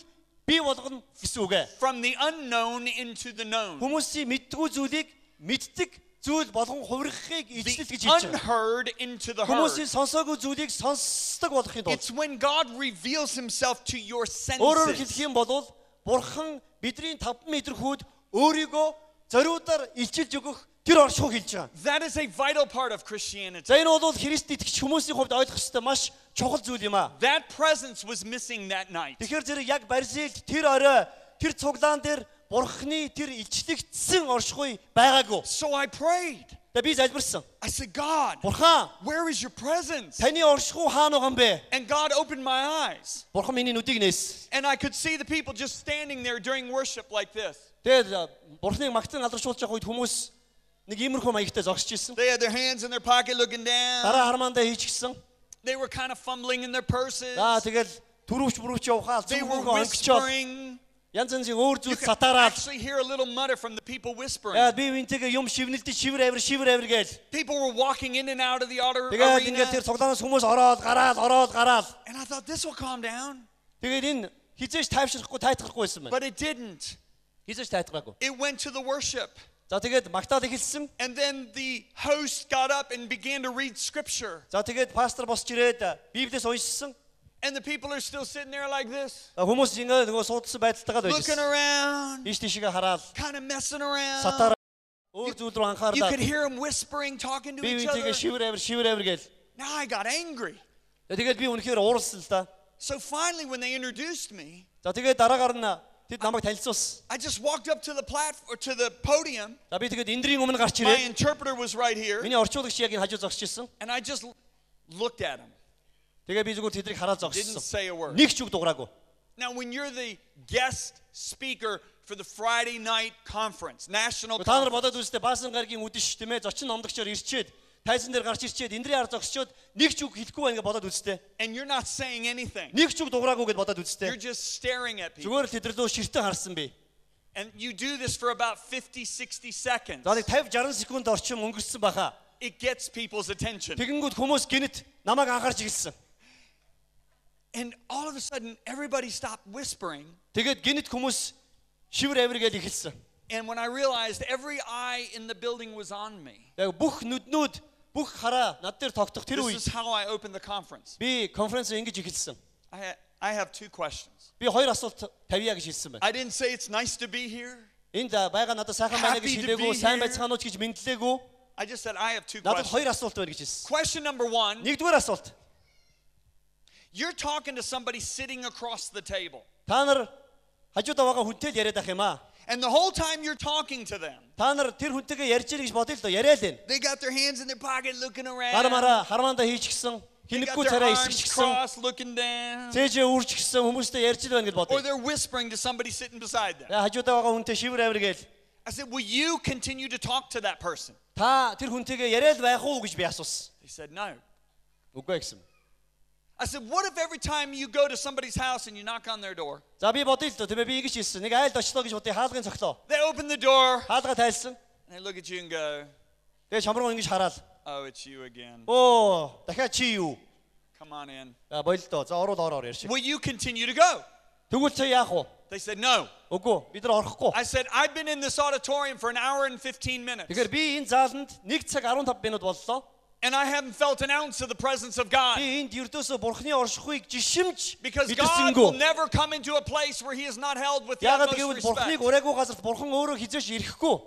бий болгоно гэсэн үг ээ. From the unknown into the known. Хүмүүсийн мэддгүй зүйлийг мэддэг зүйл болгон хувирахыг илчлэл гэж The хэлж байгаа. unheard into the heard. Хүмүүсийн сонсоогүй зүйлийг сонсдог болохын тулд It's when God reveals himself to your өөрөөр senses. хэлэх юм бол бурхан бидний 5 мэдрхүүд өөрийгөө зориудаар илчилж өгөх тэр оршихуй хэлж байгаа. That is a vital part of Christianity. За энэ бол Христ итгэж хүмүүсийн хувьд ойлгох ёстой маш чухал зүйл юм аа. That presence was missing that night. Тэгэхээр зэрэг яг Бразилд тэр орой тэр цуглаан дээр бурхны тэр илчлэгдсэн оршихуй байгаагүй. So I prayed. Тэгээ би залбирсан. I said, God, Бурхан, where is your presence? таны оршихуй хаана байгаа юм бэ? And God opened my eyes. Бурхан миний нүдийг нээсэн. And I could see the people just standing there during worship like this. Тэгээд бурхныг магтан алдаршуулж байгаа үед хүмүүс нэг иймэрхүү маягтай зогсож ирсэн. They had their hands in their pocket looking down. Дараа хармаандаа хийчихсэн. They were kind of fumbling in their purses. За тэгэл түрүүч явахаа They were зүгөөгөө өнгөчөөд whispering. янз янзын өөр You зүйл could сатаараад actually hear a little mutter from the people whispering. яа би винтэйгээ юм шивнэлдэж шивэр авир гээл. People were walking in and out of the Тэгээд ингээд тэр arena. цуглаанаас хүмүүс ороод гараад. And I thought, this will calm down. Тэгээд энэ хизээш тайвшрахгүй тайтгарахгүй байсан байна. But it didn't. Хизээш тайтгараагүй. It went to the worship. За тэгээд магтаал эхэлсэн. And then the host got up and began to read scripture. За тэгээд пастор босч ирээд Библиэс уншсан. And the people are still sitting there like this, Хүмүүс ингээд нөгөө суудсан байдалтайгаа looking байсан. around, Ийш тийшээ хараад kind of messing around. сатаараа өөр зүйл рүү You анхаардаа could hear them whispering, talking to би each винтэйгээ other. шивэр авир гээл. Now I got angry. Тэгээд би үнэхээр ууралсан л да. So finally, when they introduced me, За тэгээд дараагаар нь тэд намайг танилцуулсан. I just walked up to the platform, to the podium. За би тэгээд эндрийн өмнө гарч My ирээд interpreter was right here, миний орчуулагч яг энэ хажуу зогсож ирсэн. and I just looked at him. Тэгээ би зүгээр тэдрийг хараад Didn't зогссон. say a word. Нэг ч үг дуграагүй. Now, when you're the guest speaker for the Friday night conference, national Та нар conference. бодоод үзтээ баасан гаргийн үдэш тийм ээ зочин номлогчоор ирчээд тайзан дээр гарч ирчээд эндрийн ард зогсчоод нэг ч үг хэлэхгүй байна гэж бодоод үзтээ. And you're not saying anything. Нэг ч үг дуураагүй гэж бодоод үзтээ. You're just staring at people. Зүгээр л тэдэрлөө ширтэн харсан би. And you do this for about 50, 60 seconds. За нэг 50 60 секунд орчим өнгөрсөн баха. It gets people's attention. Тэгэнгүүт хүмүүс гинэт намайг анхаарч эхэлсэн. And all of a sudden, everybody stopped whispering. Тэгээд гинэт хүмүүс шивэр авиргээл эхэлсэн. And when I realized every eye in the building was on me, Яг бүх нүднүүд бүх хараа над дээр тогтох тэр this үед is how I opened the conference. би конференц ингэж эхэлсэн. I have two questions. Би хоёр асуулт тавья гэж хэлсэн байна. I didn't say it's nice to be here. Энд байгаа надад сайхан байна гэж Happy to хэлээгүй, be сайн here. байцгаана уу гэж мэдлээгүй. I just said I have two Надад questions. хоёр асуулт байна гэж хэлсэн. Question number one, Нэгдүгээр асуулт. you're talking to somebody sitting across the table. Та нар хажуудаа байгаа хүнтэй л яриад ах юм аа. And the whole time you're talking to them, Та нар тэр хүнтэйгээ ярьж ийн гэж бодъё л доо, яриа л энэ. they got their hands in their pocket looking Гар around. мараа хармаандаа хийчихсэн, They got хинэггүй their царай arms исгчихсэн, crossed looking down. цээжээ үржчихсэн хүмүүстэй ярьж л байна гэж Or бодъё. they're whispering to somebody sitting beside them. Хажуудаа байгаа хүнтэй шивэр авиргээл I said, will you continue to talk to that person? та тэр хүнтэйгээ яриад байх уу гэж би асуусан. They said, no. Үгүй гэсэн. I said, what if every time you go to somebody's house and you knock on their door, За би бодъё л доо, тийм ээ би ингэж хэлсэн. Нэг айлд очлоо гэж бодъё, хаалгын цогтлоо. they open the door Хаалга тайлсан. and they look at you and go, Тэгээ шамруу ингэж хараал. oh, it's you again. Оо, дахиад чи юу? Come on in. За боёл доо. За ороор ярьж. Will you continue to go? Тэгвэл чи яах вэ? They said, no. Үгүй, бид нар орохгүй. I said, I've been in this auditorium for an hour and 15 minutes. Тэгэхээр би энэ зааланд 1 цаг 15 минут боллоо. And I haven't felt an ounce of the presence of God. Би энд ердөөсөө бурхны оршихуйг жишимч Because God will мэдэрсэнгүү. never come into a place where he is not held with the Яагаад utmost гэвэл бурхныг respect. ураагүй газарт бурхан өөрөө хизээш ирэхгүй.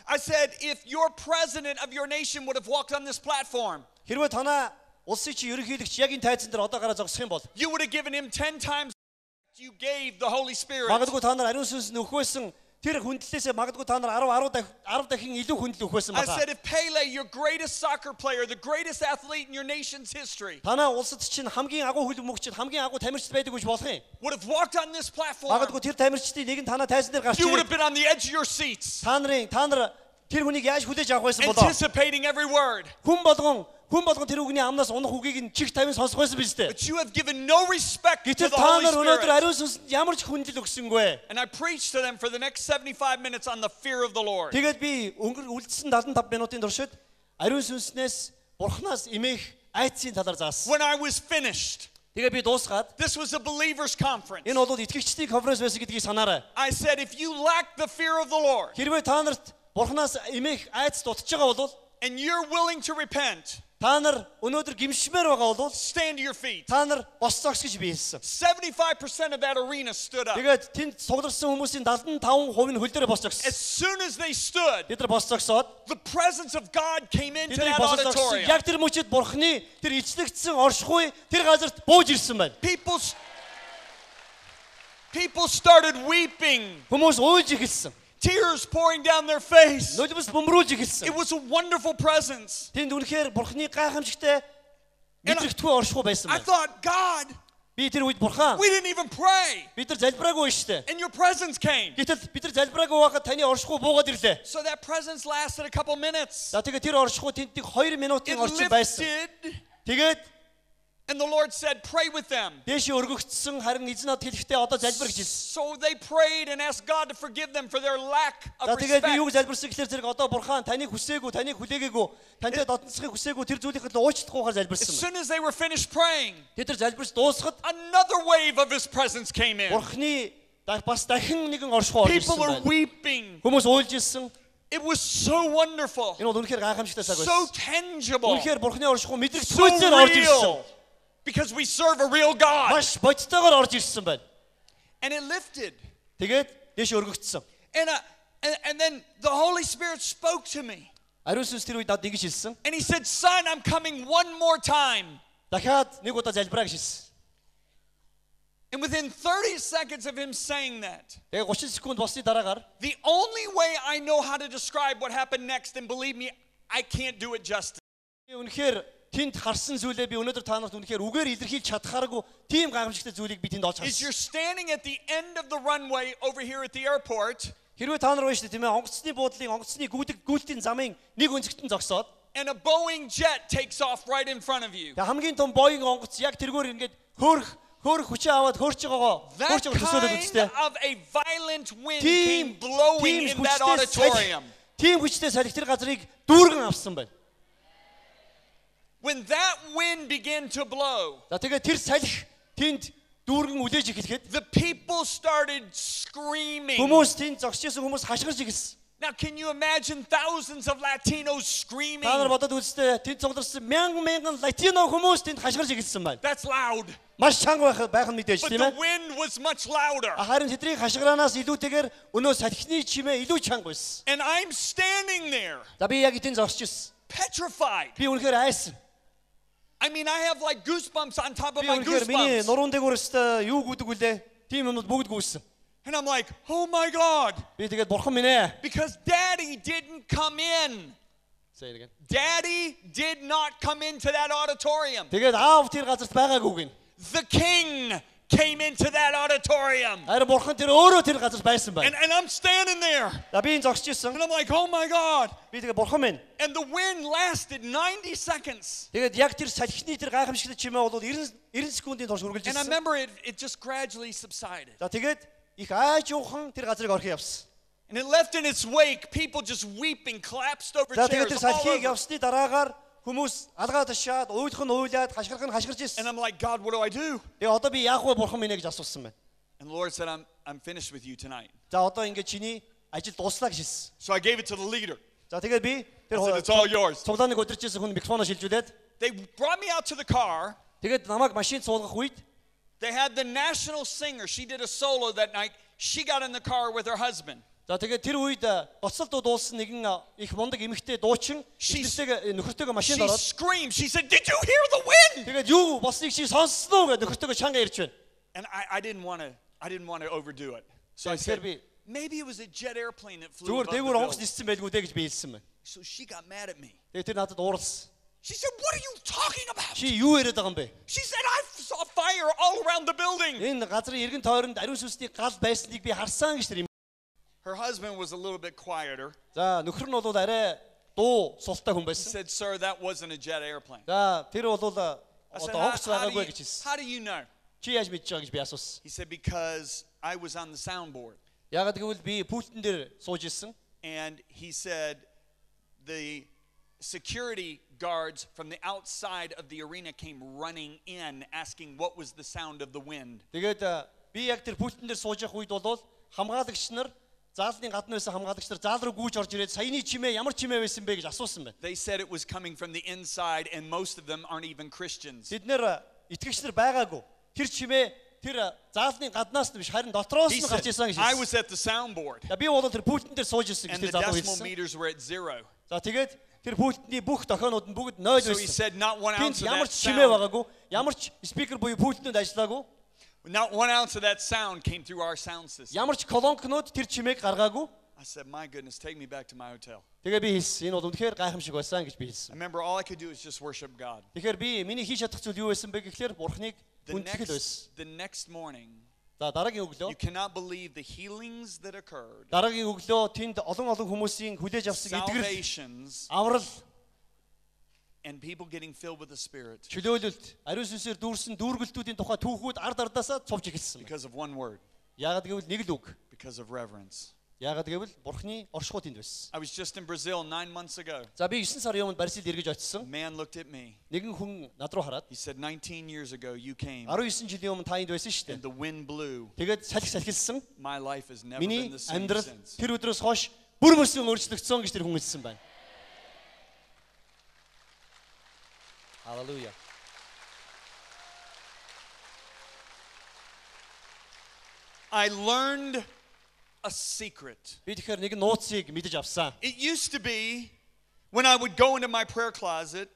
I said, if your president of your nation would have walked on this platform, Хэрвээ танаа улсын чи ерөнхийлөгч яг энэ тайзан дээр одоо гараа зогсох юм бол you would have given him 10 times you gave the Holy Spirit. магадгүй та нар ариун сүнс нөхөөсөн тэр хүндлэлээсээ магадгүй та нар 10 дахин илүү хүндэл өгөхөөсөн I байна. said, if Pele, your greatest soccer player, the greatest athlete in your nation's history, Танаа улсад чинь хамгийн агуу хөлбөмбөгчд хамгийн агуу тамирчид байдаг гэж болох юм. would have walked on this platform, Магадгүй тэр тамирчдын нэг нь танаа тайзан дээр гарч you would have ирээд been on the edge of your seats, та нар тэр хүнийг яаж хүлээж авах байсан болоо? anticipating every word. Хүн болгон тэр үгний амнаас унах үгийг нь чих тавин сонсох байсан биз дээ. But you have given no respect to Гэтэл the та Holy нар өнөөдөр Spirit. ариун сүнсэнд ямар ч хүндэл өгсөнгүй. And I preached to them for the next 75 minutes on the fear of the Lord. Тэгээд би үлдсэн 75 минутын туршид ариун сүнснээс бурхнаас имэх айцын талаар заасан. When I was finished, Тэгээд би дуусгаад this was a believers conference. энэ бол итгэгчдийн конференц байсан гэдгийг санаарай. I said, if you lack the fear of the Lord Хэрвээ та нарт бурхнаас имэх айц дутж байгаа бол and you're willing to repent, та нар өнөөдөр гимшмээр байгаа бол stand to your feet. та нар бос зогс гэж би хэлсэн. 75% of that arena stood up. Тэгээд тэнд цугларсан хүмүүсийн 75% нь хөл дээрээ бос зогссон. As soon as they stood, Бид нар бос зогсоод the presence of God came into тэдний that бос зогссон. auditorium. Яг тэр мөчид бурхны тэр ичлэгдсэн оршихуй тэр газарт бууж ирсэн байна. People started weeping, Хүмүүс уйлж эхэлсэн. tears pouring down their face. Нулимс бөмрүүлж It эхэлсэн. was a wonderful presence. Тэнд үнэхээр бурхны гайхамшигтай мэдрэгдэхүй оршихуй байсан I байна. thought, God, Би тэр үед бурхан we didn't even pray, бид нар залбираагүй шүү дээ. and your presence came. Гэтэл бид нар залбираагүй байхад таны оршихуй буугаад ирлээ. So that presence lasted a couple minutes. За тэгээд тэр оршихуй тэнд нэг 2 минутын It орчим байсан. lifted, Тэгээд and the Lord said, pray with them. дээшээ өргөгдсөн харин эзэн над хэлэхдээ одоо залбир гэж хэлсэн. So they prayed and asked God to forgive them for their lack За of тэгээд би юу respect. залбирсан гэхээр зэрэг одоо бурхан таныг хүсээгүй, таныг хүлээгээгүй, тантай дотносхийг хүсээгүй тэр зүйлийг л уучлахгүйгээр As залбирсан. soon as they were finished praying, Тэд тэр залбирч дуусахад another wave of his presence came in. бурхны бас дахин нэгэн оршихуй орж People ирсэн are байна. weeping. Хүмүүс уйлж ирсэн. It was so wonderful, Энэ бол үнэхээр гайхамшигтай цаг so байсан. tangible, Үнэхээр бурхны оршихуй so мэдрэгдэхүйцээр орж ирсэн. real, because we serve a real God. Маш бодтойгоор орж ирсэн байна. And it lifted. Тэгээд дээш өргөгдсөн. And then the Holy Spirit spoke to me. Ариун сүнс тэр үед надад ингэж хэлсэн. And he said, son, I'm coming one more time. Дахиад нэг удаа залбираа гэж хэлсэн. And within 30 seconds of him saying that, Тэгээ 30 секунд болсны дараагаар the only way I know how to describe what happened next, and believe me, I can't do it justice. үнэхээр тэнд харсан зүйлээ би өнөөдөр та нарт үнэхээр үгээр илэрхийлж чадхааргүй тийм гайхамшигтай зүйлийг би тэнд олж is you're харсан. standing at the end of the runway over here at the airport, Хэрвээ та нар байна шүү дээ тийм ээ онгоцны буудлын онгоцны гүйлтийн замын нэг өнцгтэн зогсоод and a Boeing jet takes off right in front of you. тэгээ хамгийн том Boeing онгоц яг тэргээр ингээд хөөх хүчээ аваад хөөрч байгаагаа That хөөрч төсөөлөд kind үзтээ. of a violent wind Тийм came blowing in that auditorium. Тийм хүчтэй салхи тэр газрыг дүүргэн авсан байна. When that wind began to blow, За тэгээ тэр салхи тэнд дүүргэн үлээж эхлэхэд the people started screaming. хүмүүс тэнд зогсож исэн хүмүүс хашгирч эхэлсэн. Now, can you imagine thousands of Latinos screaming? Та нар бодоод үзтээ тэнд цугларсан мянган латино хүмүүс тэнд хашгирч эхэлсэн байна. That's loud. Маш чанга байх нь мэдээж But тийм the ээ. wind was much louder. Харин тэдний хашгираанаас илүүтэйгээр өнөө салхины чимээ илүү чанга байсан. And I'm standing there, За би яг тэнд зогсож исэн. petrified. Би үнэхээр айсан. I mean, I have like goosebumps on top of Би my үнэхээр миний goosebumps. нуруунд дээгүүр өстө юу гүдэг үлээ. Тийм юмнууд бүгд гүйсэн. And I'm like, oh my God. Би тэгээд бурхан минь ээ. Because daddy didn't come in. Say it again. Daddy did not come into that auditorium. Тэгээд аав тэр газарт байгаагүй гин. The king came into that auditorium. Харин бурхан тэр өөрөө тэр газарт байсан байна. And I'm standing there. За би энэ зогсож исэн. And I'm like, oh my God. Би тэгээд бурхан минь. And the wind lasted 90 seconds. Тэгээд яг тэр салхины тэр гайхамшигтай чимээ бол 90 секундын турш үргэлжилсэн. And I remember it just gradually subsided. За тэгээд их аажуухан тэр газрыг орхин явсан. And it left in its wake people just weeping, collapsed over За тэгээд chairs тэр all салхийг over. явсны дараагаар хүмүүс алгаа ташаад, уйлах нь уйлаад, хашгирах нь хашгирч And ирсэн. I'm like, God, what do I do? Тэгээ одоо би яах вэ бурхан минь гэж асуусан байна. And the Lord said, I'm finished with you tonight. За одоо ингээд чиний ажил дууслаа гэж хэлсэн. So I gave it to the leader. За тэгээд би I said, it's all yours. цуглааныг өдөрч ирсэн хүн микрофоноо шилжүүлээд They brought me out to the car. тэгээд намайг машин суулгах үед They had the national singer. She did a solo that night. She got in the car with her husband. за тэгээд тэр үед гоцолдоо дуулсан нэгэн их мундаг эмэгтэй дуучин нөхөртэйгээ She машинд ороод screamed. She said, did you hear the wind? тэгээд юу болсныг чи сонссноо гэдэг нөхөртэйгээ чанга ирж байна. And I didn't want to overdo it. So I Тэгэхээр said, би maybe it was a jet airplane that flew зүгээр above the дээгүүр онгоц building. ниссэн байлгүй дээ гэж би хэлсэн байна. So she got mad at me. Тэгээд тэр надад ууралсан. She said, what are you talking about? Чи юу яриад байгаа юм бэ? She said, I saw fire all around the building. Энэ газрын эргэн тойронд ариун сүнсний гал байсныг би харсан гэж тэр юм. Her husband was a little bit quieter. За нөхөр нь бол арай дуу султай хүн He байсан. said, sir, that wasn't a jet airplane. За тэр бол I said, одоо онгоц байгаагүй гэж хэлсэн. how do you know? Чи яаж мэдж байгаа гэж би асуусан. He said, because I was on the soundboard. Ягаад гэвэл би пультэн дээр сууж ирсэн. And he said, the security guards from the outside of the arena came running in asking what was the sound of the wind. Тэгээд би яг тэр пультэн дээр сууж явах үед бол хамгаалагч нар заалны гадна байсан хамгаалагч нар заал руу гүйж орж ирээд саяны чимээ ямар чимээ байсан бэ гэж асуусан байна. They said it was coming from the inside, and most of them aren't even Christians. Бид нэр итгэгч нар байгаагүй. Тэр чимээ тэр заалны гаднаас нь биш харин дотроос He нь гарч said, ирсэн гэж I хэлсэн. was at the soundboard, За би бол тэр пультэн дээр сууж ирсэн гэж and the тэр залуу decimal хэлсэн. meters were at 0. За тэгээд тэр пультний бүх тохионууд нь бүгд 0 So he байсан. said, not 1 ounce Тэнд of ямар that ч чимээ sound, байгаагүй, ямар ч спикер буюу пультнүүд ажиллаагүй, not 1 ounce of that sound came through our sound system. ямар ч колонкнууд тэр чимээг гаргаагүй. I said, my goodness, take me back to my hotel. Тэгээ би хэлсэн. Энэ бол үнэхээр гайхамшиг байсан гэж би I хэлсэн. remember all I could do was just worship God. Тэгэхээр би миний хийж чадах зүйл юу байсан бэ гэхлээр Бурхныг хүндэтгэл байсан. The next morning, За дараагийн өглөө you cannot believe the healings that occurred. дараагийн өглөө тэнд олон хүмүүсийн хүлээж авсан эдгэрэл, Salvations аврал, and people getting filled with the Spirit чөлөөлөлт, ариун сүнсээр дүүрсэн дүүргэлтүүдийн тухай түүхүүд ард ардаасаа цовж эхэлсэн. because of one word, Яагаад гэвэл нэг л үг. because of reverence. Яагаад гэвэл Бурхны оршихуй тэнд байсан. I was just in Brazil 9 months ago. За би 9 сарын өмнө Барселд эргэж очсон. A man looked at me. Нэгэн хүн над руу хараад He said, 19 years ago you came 19 жилийн өмнө та энд байсан шүү and дээ. the wind blew. Тэгээд салхилсан. My life has never Миний been the same амьдрал since. тэр өдрөөс хойш бүр мөсөн өөрчлөгдсөн гэж тэр хүн хэлсэн байна. Халелуя. I learned a secret. Би тэгэхээр нэг нууцыг мэдэж авсан. It used to be when I would go into my prayer closet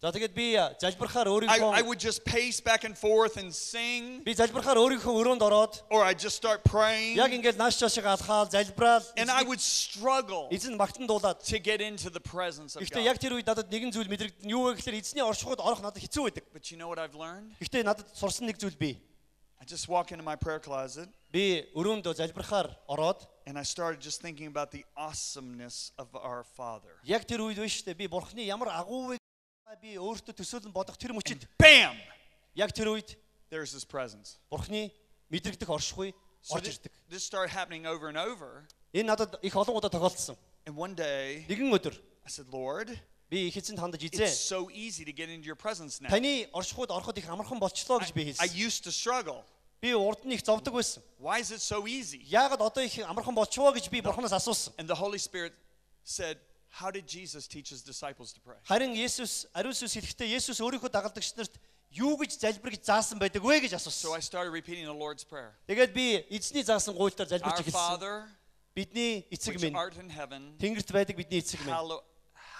За тэгээд би залбирахаар I өөрийнхөө would just pace back and forth and sing, би залбирахаар өөрийнхөө өрөөнд ороод or I'd just start praying, яг ингээд нааш чаашиг алхаал залбираал and I would struggle эзэн магтан дуулаад to get into the presence of гэхдээ God. яг тэр үед надад нэгэн зүйл мэдрэгдэн юу вэ гэхээр эзний оршихуйд орох надад хэцүү байдаг. But you know what I've learned? Гэхдээ надад сурсан нэг зүйл бий. I just walk into my prayer closet, Би өрөөнд залбирахаар ороод and I started just thinking about the awesomeness of our Father. яг тэр үед биш үү би бурхны ямар агуу вэ би өөртөө төсөөлөн бодох тэр мөчид Bam! яг тэр үед There's His presence. бурхны мэдрэгдэх оршихуй So орж ирдэг. this started happening over and over. Энэ надад их олон удаа тохиолдсон. And one day, Нэгэн өдөр I said, Lord, би их эзэнд хандаж it's изээ. so easy to get into your presence now. Таны оршихуйд ороход их амархан болчлоо гэж би I хэлсэн. used to struggle. Би урд нь их зовдөг байсан. Why is it so easy? Яагаад одоо их амархан болчихвоо гэж би бурхнаас асуусан. And the Holy Spirit said, how did Jesus teach His disciples to pray? Харин Есүс ариун сүнс хэлэхдээ Есүс өөрийнхөө дагалдагч нарт юу гэж залбир гэж заасан байдаг вэ гэж So I асуусан. started repeating the Lord's Prayer. Тэгээд би эзний заасан гуйлтаар Our залбирч эхэлсэн. Father, Бидний эцэг which минь, art in heaven, Тэнгэрт байдаг бидний эцэг минь.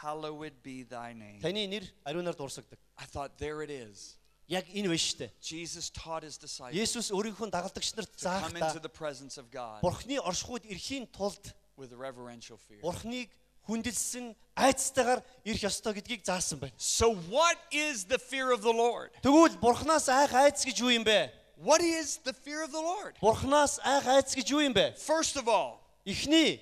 hallowed be thy name. Таны нэр ариунаар дурсагдаг. I thought, there it is. Яг энэ биш үү? Jesus taught His disciples Есүс өөрийнхөө дагалдагч нарт to come into заахта the presence of God бурхны оршихуйд ирэхийн тулд with reverential fear. бурхныг хүндэлсэн айцтайгаар ирэх ёстой гэдгийг заасан байна. So what is the fear of the Lord? Тэгвэл бурхнаас айх айц гэж юу юм бэ? What is the fear of the Lord? Бурхнаас айх айц гэж юу юм бэ? First of all, Эхний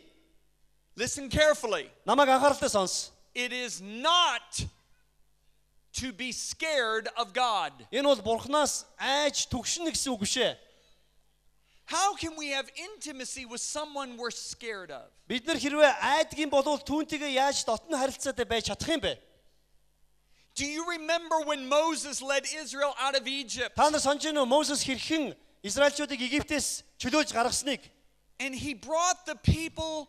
listen carefully. намайг анхааралтай сонс. It is not to be scared of God. Энэ бол бурхнаас айж түгшинэ гэсэн үг биш ээ. How can we have intimacy with someone we're scared of? Бид нар хэрвээ айдгийн болвол түүнтэйгээ яаж дотн харилцаатай байж чадах юм бэ? Do you remember when Moses led Israel out of Egypt? Та нар санаж байна уу Мoses хэрхэн Израильчуудыг Египтээс чөлөөлж гаргасныг? And he brought the people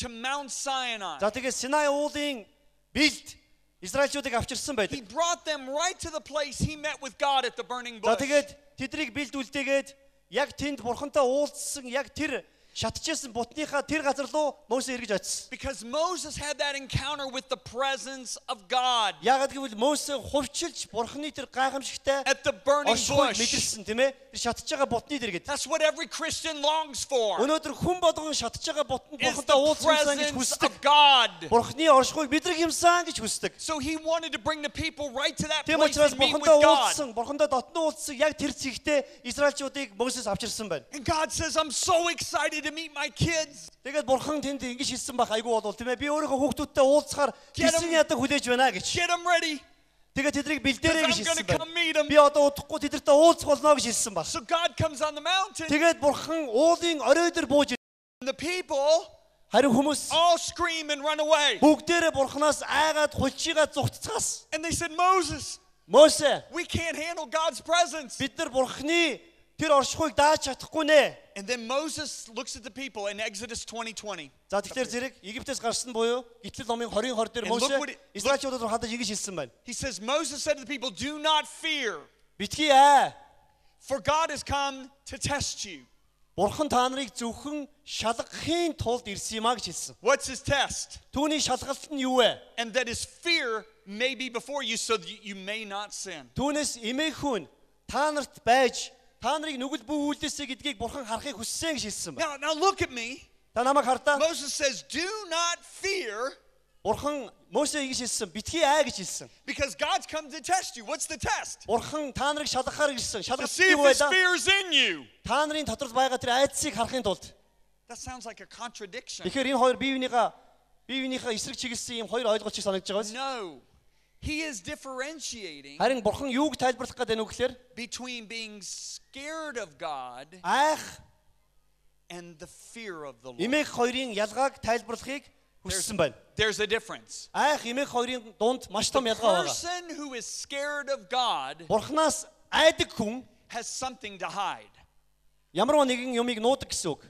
to Mount Sinai. За тэгээд Синай уулын бэлд Израильчуудыг авчирсан байдаг. He brought them right to the place he met with God at the burning За bush. тэгээд тэдрийг бэлд үлдээгээд яг тэнд бурхантай уулзсан яг тэр шатчихсан бутныхаа тэр газар руу Мосе эргэж очив. Because Moses had that encounter with the presence of God Яагаад гэвэл Мосе хувьчилж бурхны тэр гайхамшигтай at the burning оршихуйг bush. мэдэрсэн тийм ээ. Тэр шатж байгаа бутны дэргэд. That's what every Christian longs for. Өнөөдөр хүн болгон шатж байгаа бутанд Is бурхантай the уулзсан гэж presence хүсдэг. of God. Бурхны оршихуйг мэдрэх юмсан гэж хүсдэг. So he wanted to bring the people right to that Тийм place учраас and meet with бурхантай God. уулзсан, бурхантай дотн уулзсан яг тэр зэгтээ Израильчуудыг Мосес авчирсан байна. And God says, I'm so excited to meet my kids. Тэгээд бурхан тэнд ингэж хэлсэн байх айгүй болвол тийм ээ. Би өөрийнхөө хүүхдүүдтэй уулзахаар гисэн ядаг хүлээж байна гэж. Get them ready. Тэгээд тэдрийг бэлдээрэй гэж I'm going to хэлсэн come байна. meet them. Би одоо удахгүй тэдэртэй уулзах болно гэж хэлсэн баг. So God comes on the mountain. Тэгээд бурхан уулын орой дээр бууж And the people харин хүмүүс all scream and run away. бүгдээрээ бурханаас айгаад хулчигаа зүгтцгаас. And they said, Moses, Мосе we can't handle God's presence. бид нар бурхны тэр оршихуйг дааж чадахгүй нэ. And then Moses looks at the people in Exodus 20:20. За тэгэхээр зэрэг Египтээс гарсан буюу Гитлэл номын 20 дээр And look Мосе what it- Израильчуудад хандаж ингэж хэлсэн байна. He says, Moses said to the people, do not fear, Битгий аа. for God has come to test you. Бурхан та нарыг зөвхөн шалгахын тулд ирсэн юм а гэж хэлсэн. What's his test? Түүний шалгалт нь юу вэ? And that his fear may be before you so that you may not sin. Түүнээс эмээхүүн та нарт байж та нарыг нүгэл бүү үйлдээсэй гэдгийг бурхан харахыг хүссэн гэж хэлсэн байна. Now look at me. Та намайг хартаа. Moses says, do not fear Бурхан Мосе ингэж хэлсэн. Битгий аа гэж хэлсэн. because God's come to test you. What's the test? Бурхан та нарыг шалгахаар ирсэн. To Шалгалт see if юу вэ his да? fear's in you. Та нарын дотор байгаа тэр айдсыг харахын тулд. That sounds like a contradiction. Тэгэхээр энэ хоёр биевийнхээ эсрэг чиглэсэн юм хоёр ойлголт шиг санагдаж байгаа биз? No. He is differentiating Харин бурхан юуг тайлбарлах гэдэг нь вэ гэхээр between being scared of God айх, and the fear of the Lord. эмээх хоёрын ялгааг тайлбарлахыг хүссэн байна. There's a difference. Айх, эмээх хоёрын дунд маш The том ялгаа байгаа. person who is scared of God Бурханаас айдаг хүн has something to hide. ямарваа нэгэн юмыг нуудаг гэсэн үг.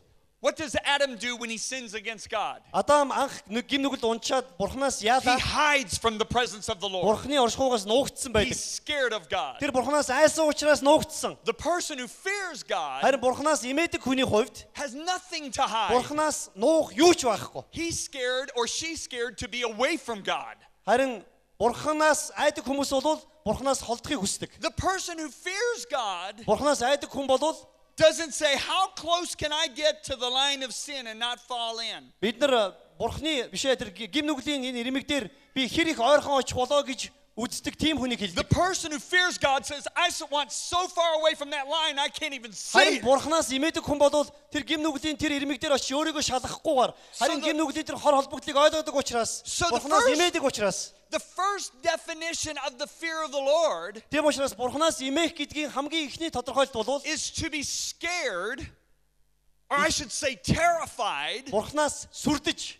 What does Adam do when he sins against God? Адам анх гим нүгэл унчаад бурханаас He яалаа hides from the presence of the Lord. бурхны оршихуйгаас нуугдсан байдаг. He's scared of God. Тэр бурханаас айсан учраас нуугдсан. The person who fears God Харин бурханаас имээдэг хүний хувьд has nothing to hide. бурханаас нуух юу ч байхгүй. He's scared or she's scared to be away from God. Харин Бурханаас айдаг хүмүүс бол Бурханаас холдохыг хүсдэг. The person who fears God Бурханаас айдаг хүн бол doesn't say, how close can I get to the line of sin and not fall in? бид нар Бурханы бишээ тэр гим нүглийн энэ ирмэг дээр би хэр их ойрхон очих болоо гэж үздэг тийм хүнийг The хэлдэг. person who fears God says, I want so far away from that line, I can't even see Харин it. Бурханаас имээдэг хүн бол тэр гим нүглийн тэр ирмэг дээр очиж өөрийгөө шалгахгүйгээр харин гим нүглийн тэр хор холбогдлыг ойлгодог учраас Бурханаас имээдэг учраас The first definition of the fear of the Lord тийм учраас Бурханаас имэх гэдгийн хамгийн ихний тодорхойлолт бол is to be scared, or I should say terrified, Бурханаас сүрдэж,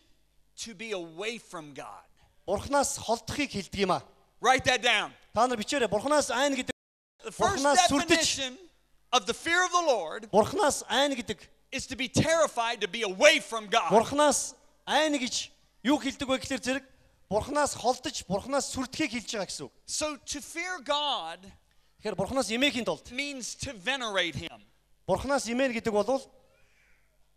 to be away from God. Бурханаас холдохыг хэлдэг юм а. Write that down. Та нар бичээрэй. Бурханаас айна гэдэг. The first Бурханаас сүрдэж, definition of the fear of the Lord Бурханаас айна гэдэг. is to be terrified, to be away from God. Бурханаас айна гэж юу хэлдэг вэ гэхээр зэрэг Бурханаас холдож, Бурханаас сүрдэхийг хэлж байгаа гэсэн үг. So to fear God Тэгэхээр Бурханаас имээхийн тулд means to venerate Him. Бурханаас имээн гэдэг бол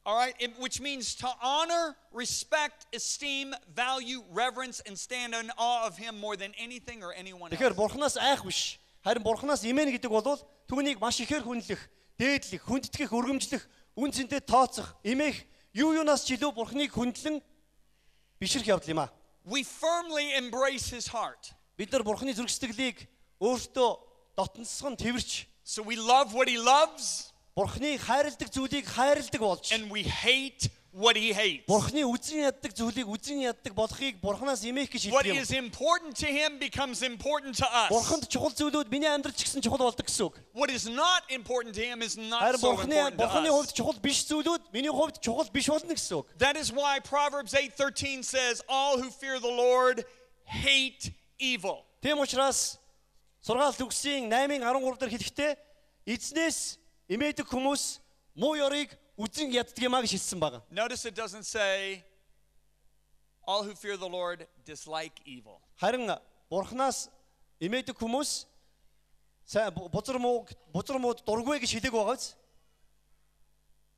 All right, which means to honor, respect, esteem, value, reverence, and stand in awe of Him more than anything or anyone else. тэгэхээр Бурханаас айх биш. Харин Бурханаас имээн гэдэг бол түүнийг маш ихээр хүнлэх, дээдлэх, хүндэтгэх, өргөмжлөх, үн цэнтэй тооцох, имэх, юу юунаас ч илүү Бурханыг хүндлэн бишрэх явдал юм а. We firmly embrace His heart. Бид нар Бурханы зүрх сэтгэлийг өөртөө дотносгон тэрвэрч, So we love what He loves, Бурханы хайрладаг зүйлийг хайрладаг болж, and we hate what He hates. Бурханы үзэн яддаг зүйлийг үзэн яддаг болохыг Бурханаас имэх гэж What хэлдэг юм. is important to Him becomes important to us. Бурханд чухал зүйлүүд миний амьдрал ч гэсэн чухал болдог гэсэн үг. What is not important to Him is not Харин so important to Бурханы хувьд us. чухал биш зүйлүүд миний хувьд чухал биш болно гэсэн үг. That is why Proverbs 8:13 says, all who fear the Lord hate evil. Тийм учраас сургаалт үгсийн 8:13 дээр хэлэхдээ эзнээс имээдэг хүмүүс муу ёрыг үзэн яддаг юмаа гэж хэлсэн байгаа. Notice it doesn't say, all who fear the Lord dislike evil. Харин Бурханаас имээдэг хүмүүс бузар мууд дургүй гэж хэлээг байгааз.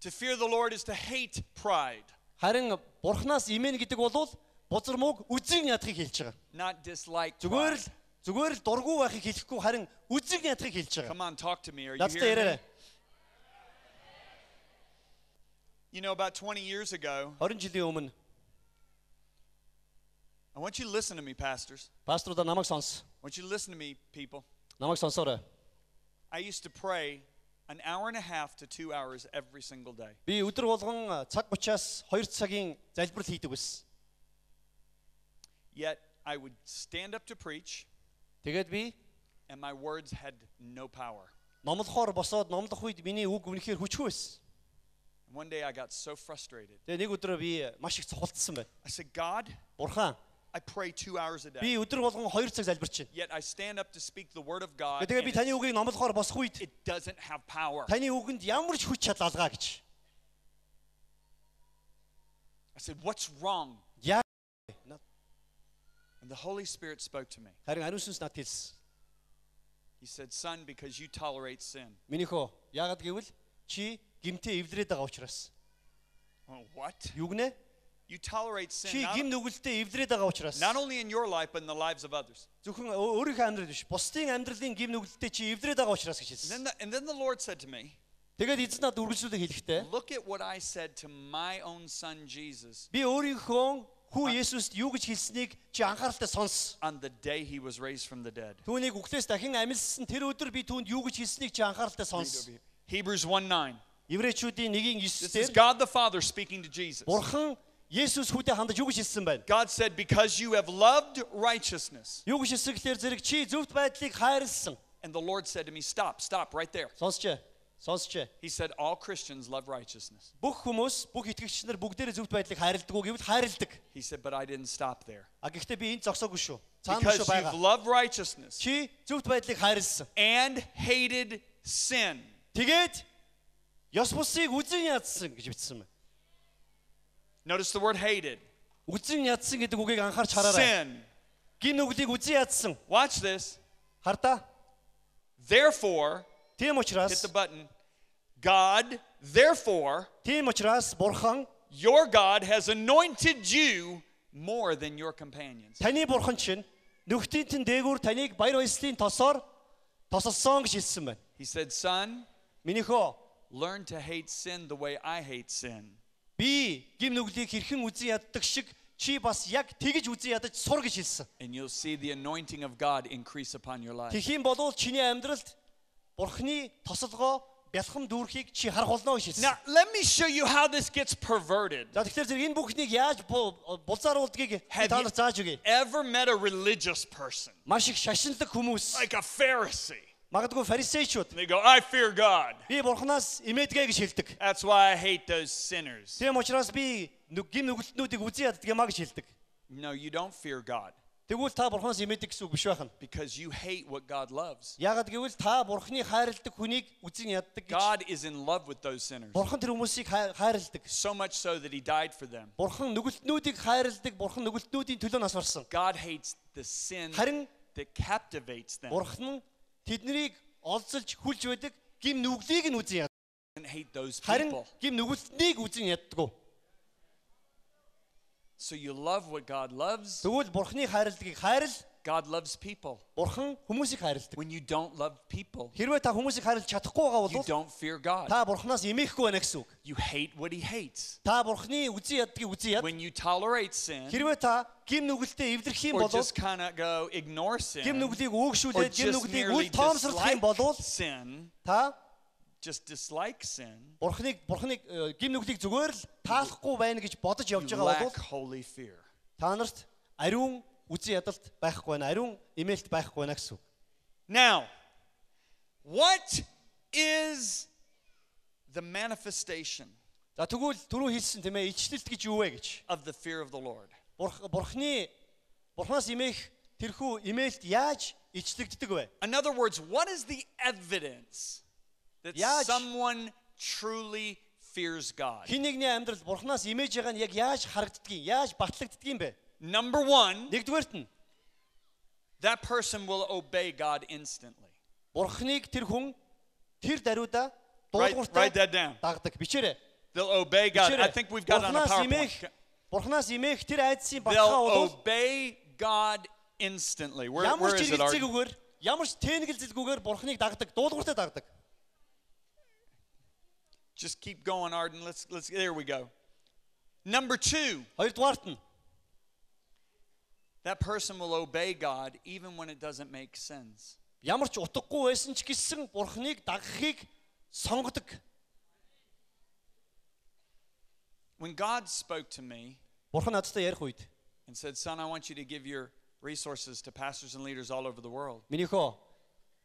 To fear the Lord is to hate pride, Харин Бурханаас имэн гэдэг бол бузар мууг үзэн ядахыг хэлж байгаа. not dislike Зүгээр pride. л дургүй байхыг хэлэхгүй харин үзэн ядахыг хэлж байгаа. Come on, talk to me. Are you Надтай hearing яриарай. me? You know, about 20 years ago, 20 жилийн өмнө I want you to listen to me, pastors. пасторудаа намайг сонс. I want you to listen to me, people. Намайг сонсоорой. I used to pray an hour and a half to 2 hours every single day. Би өдөр болгон цаг мөчөөс 2 цагийн залбирал хийдэг байсан. Yet I would stand up to preach, Тэгээд би and my words had no power. номлохоор босоод номлох үед миний үг үнэхээр хүчгүй байсан. And one day I got so frustrated. Тэгээд нэг өдөр би маш их цохолдсон байна. I said, God, Бурхан, I pray 2 hours a day. би өдөр болгон 2 цаг залбирч байна. Yet I stand up to speak the word of God. Тэгээд би and таны үгийг номлохоор босох үед it doesn't have power. таны үгэнд ямар ч хүч чадлалгаа гэж. I said, what's wrong? Яа. And the Holy Spirit spoke to me. Харин ариун сүнс надад хэлсэн. He said, son, because you tolerate sin. Минийхөө яагаад гэвэл чи гимтээ эвлэрээд байгаа учраас. Oh, what? Юу гинэ? You tolerate Чи sin гим нүгэлтэд эвлэрээд байгаа учраас. not only in your life, but in the lives of others. Зөвхөн өөрийнхөө амьдрал биш, бусдын амьдралын гим нүгэлтэд чи эвлэрээд байгаа учраас гэж хэлсэн. And then the Lord said to me, Тэгээд эзэн надад үргэлжлүүлээ хэлэхдээ look at what I said to my own son Jesus би өөрийнхөө хүү Есүст юу гэж хэлснийг чи анхааралтай сонс. on the day he was raised from the dead. Түүнийг үхлээс дахин амилсан тэр өдөр би түүнд юу гэж хэлснийг чи анхааралтай сонс. Hebrews 1:9. Еврейчүүдийн 1:9 This is дээр God the Father speaking to Jesus. Бурхан Есүс хүүдэд хандаж юу гэж хэлсэн байна? God said, because you have loved righteousness. Юу гэж хэлсэн гэхээр зэрэг чи зөвхт байдлыг хайрлсан. And the Lord said to me, stop right there. Сонсч. He said, all Christians love righteousness. Бүх хүмүүс, бүх итгэгч нар бүгдээрээ зөвхт байдлыг хайрладаг уу гэвэл хайрладаг. He said, but I didn't stop there. А гэхдээ би энд зогсоогүй шүү. Цаана Because шүү байгаа. you've loved righteousness Чи зөвхт байдлыг хайрлсан. and hated sin. Тэгээд ёс бусыг үзэн ядсан гэж бичсэн байна. Notice the word hated. Үзэн ядсан гэдэг үгийг анхаарч хараарай. Sin. Гин нүглийг үзэн ядсан. Watch this. Хардаа. Therefore, Тийм hit учраас the button. God, therefore, тийм учраас Бурхан your God has anointed you more than your companions. таны Бурхан чинь нөхдийн дээгүүр таныг баяр баясгалын тосоор тосолсон гэж хэлсэн байна. He said, son, Минийхөө learn to hate sin the way I hate sin. би гим нүглийг хэрхэн үзэн яддаг шиг чи бас яг тэгж үзэн ядаж сур гэж хэлсэн. And you'll see the anointing of God increase upon your life. Тэгхийн болвол чиний амьдралд Бурхны тосолгоо бялхам дүүрхийг чи харах болно гэж хэлсэн. Now, let me show you how this gets perverted. За тэгэхээр зэрэг энэ бүхнийг яаж булзааруулдгийг Have та you нар зааж өгье. ever met a religious person, Маш их шашинлаг хүмүүс, like a Pharisee? магадгүй фарисеучуд They go, I fear God. би Бурханаас имээдгээ гэж хэлдэг. That's why I hate those sinners. Тийм учраас би гим нүгэлтнүүдийг үзэн яддаг юмаа гэж хэлдэг. No, you don't fear God Тэгвэл та Бурханаас имээдэг гэсэн үг биш байна. because you hate what God loves. Яагаад гэвэл та Бурханы хайрладаг хүнийг үзэн яддаг гэж. God is in love with those sinners. Бурхан тэр хүмүүсийг хайрладаг. So much so that he died for them. Бурхан нүгэлтнүүдийг хайрладаг. Бурхан нүгэлтнүүдийн төлөө нас барсан. God hates the sin Харин that captivates them. Бурхан тэднийг олзолж хүлж байдаг гим нүглийг нь үзэн яддаг. And hate those Харин people. гим нүгэлтнийг үзэн яддаг. So you love what God loves. Тэгвэл Бурханы хайрладгийг хайрл, God loves people. Бурхан хүмүүсийг хайрладаг. When you don't love people, Хэрвээ та хүмүүсийг хайрлаж чадахгүй байгаа you бол don't fear God. та Бурханаас имээхгүй байна гэсэн үг. You hate what he hates. Та Бурханы үзэн яддгийг үзэн яд. When you tolerate sin, Хэрвээ та гим нүгэлтэд эвлэрэх юм or бол just kind of go ignore sin, гим нүглийг or өөгшүүлээд гим just нүглийг merely үл тоомсорлох юм бол dislike sin, та just dislike sin, Бурханыг гим нүглийг зүгээр л таалахгүй байна гэж бодож явж you байгаа бол lack holy fear. та нарт ариун үзэн ядалт байхгүй байна, ариун имээлт байхгүй байна гэсэн үг. Now, what is the manifestation За тэгвэл түрүү хэлсэн тийм ээ, ичгэлт гэж юу вэ гэж. of the fear of the Lord? Бурханаас имэх тэрхүү имээлт яаж ичлэгддэг вэ? In other words, what is the evidence that Яаж- someone truly fears God? Хин нэгний амьдрал Бурханаас имэж байгаа нь яг яаж харагддгийг, яаж батлагддгийг бэ? Number one, Нэгдүгээрт нь that person will obey God instantly. Бурханыг тэр хүн тэр даруйда Write дуулууртай that down. дагдаг. Бичээрэй. They'll obey God. I think we've got it on a PowerPoint. Бурханаас имэх тэр айдсын баталгаа They'll бол obey God instantly. Where ямар ч is it? Arden? хэрэгэлцээгүйгээр, ямар ч тэнэгэлзэлгүйгээр Бурханыг дагдаг, дуулууртай дагдаг. Just keep going, Arden. Let's there we go. Number two, Хоёрдугаарт нь that person will obey God even when it doesn't make sense. ямар ч утгагүй байсан ч гэсэн Бурханыг дагахыг сонгодог. When God spoke to me Бурхан надтай ярих үед and said, "Son, I want you to give your resources to pastors and leaders all over the world." минийхөө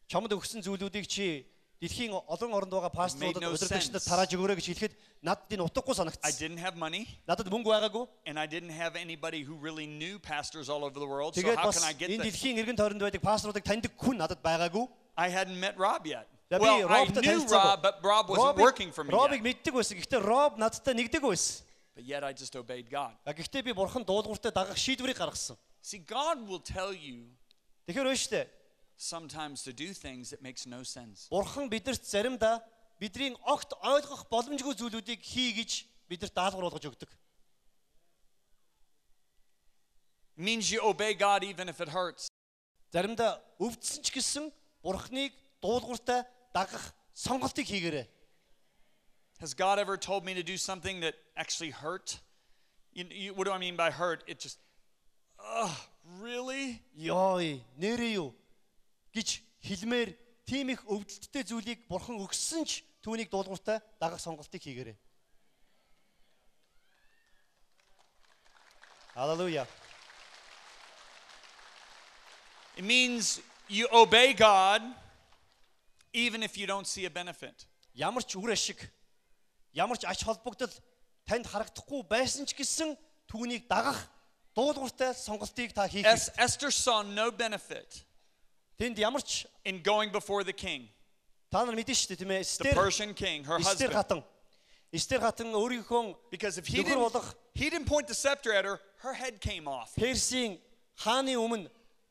чамд өгсөн зүйлүүдийг чи дэлхийн олон оронд байгаа пасторуудад, no удирдагчдад sense. тарааж өгөөрэй гэж хэлэхэд надад энэ утгагүй I санагдсан. didn't have money, Надад мөнгө байгаагүй. and I didn't have anybody who really knew pastors all over the world. So Тэгээд how бас can I get энэ that? дэлхийн иргэн тойронд байдаг пасторуудыг таньдаг хүн надад байгаагүй. I hadn't met Rob yet. За би Well, I Робтой knew танилцаагүй. Rob, but Rob wasn't working for me Робыг yet. мэддэг байсан. Гэхдээ Роб надтай нэгдэг байсан. But yet I just obeyed God. Гэхдээ би Бурхан дуулууртай дагах шийдвэрийг гаргасан. See, God will tell you Тэгэхээр байна штэ. sometimes to do things that makes no sense. Бурхан бидэрт заримдаа бидний огт ойлгох боломжгүй зүйлүүдийг хий гэж бидэрт даалгавар болгож өгдөг. It means you obey God even if it hurts. Заримдаа өвдсөн ч гэсэн Бурханыг дуулууртай дагах сонголтыг хийгээрэй. Has God ever told me to do something that actually hurt? What do I mean by hurt? It just, really? Ёй, нэрээ юу гэж хэлмээр тийм их өвдөлттэй зүйлийг Бурхан өгсөн ч түүнийг дуулууртай дагах сонголтыг хийгээрэй. Халелуя. It means you obey God even if you don't see a benefit. Ямар ч үр ашиг, ямар ч ач холбогдол танд харагдахгүй байсан ч гэсэн түүнийг дагах дуулууртай сонголтыг та хийх. Esther saw no benefit Тэнд ямар ч in going before the king, та нар мэдэн шүү дээ тийм the ээ. Persian king, her husband. Эстер хатан өөрийнхөө Because if нөхөр болох he didn't point the scepter at her, her head came off. Персийн хааны өмнө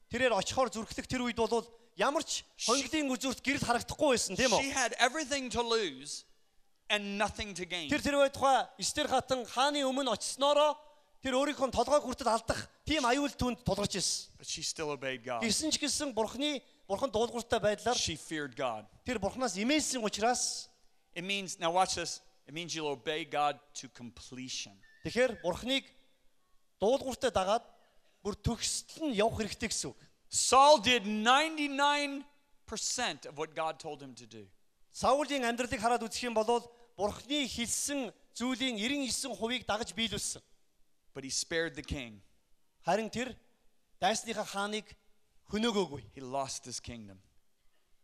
тэрээр очихоор зүрхлэх тэр үед бол ямар ч хонглын үзүүрт гэрэл харагдахгүй байсан тийм үү? She had everything to lose and nothing to gain. Тэр бай тухай Эстер хатан хааны өмнө очисноороо тэр өөрийнхөө толгойг хүртэл алдах тийм аюул түнд тулгарч ирсэн. But she still obeyed God. Гэсэн ч гэсэн бурхан дуулууртай байдлаар She feared God. тэр бурханаас имээсэн учраас It means, now watch this. It means you'll obey God to completion. тэгэхээр бурханыг дуулууртай дагаад бүр төгсөлт нь явах хэрэгтэй гэсэн үг. Saul did 99% of what God told him to do. Саулийн амьдралыг хараад үзэх юм бол бурханы хэлсэн зүйлийн 99%-ийг дагаж биелүүлсэн. But he spared the king. Харин тэр дайсныхаа хааныг хөнөөгөөгүй. He lost his kingdom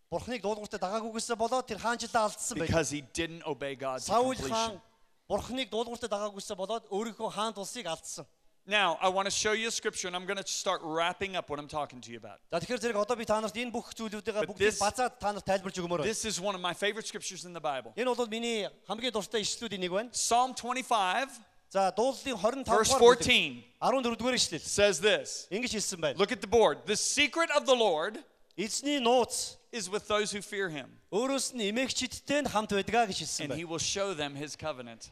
Бурханыг дуулууртай дагаагүйгээсээ болоод тэр хаанчлаа алдсан байх. because he didn't obey God to Саул completion. хаан бурханыг дуулууртай дагаагүйгээсээ болоод өөрийнхөө хаан тулсыг алдсан. Now, I want to show you a scripture, and I'm going to start wrapping up what I'm talking to you about. За тэгэхээр зэрэг одоо би та нарт энэ бүх зүйлүүдийг But бүгдийг this- базаад та нарт тайлбарж өгмөр байна. This is one of my favorite scriptures in the Bible. Энэ бол миний хамгийн дуртай ишлэлүүдийн нэг байна. Psalm 25, За дуулалын 25 verse дугаар 14 14 дугаар ишлэл. says this. Ингэж хэлсэн байна. Look at the board. The secret of the Lord Эзний нууц is with those who fear him, өөрөөс нь эмээгчидтэй нь хамт байдгаа гэж хэлсэн and he байна. will show them his covenant.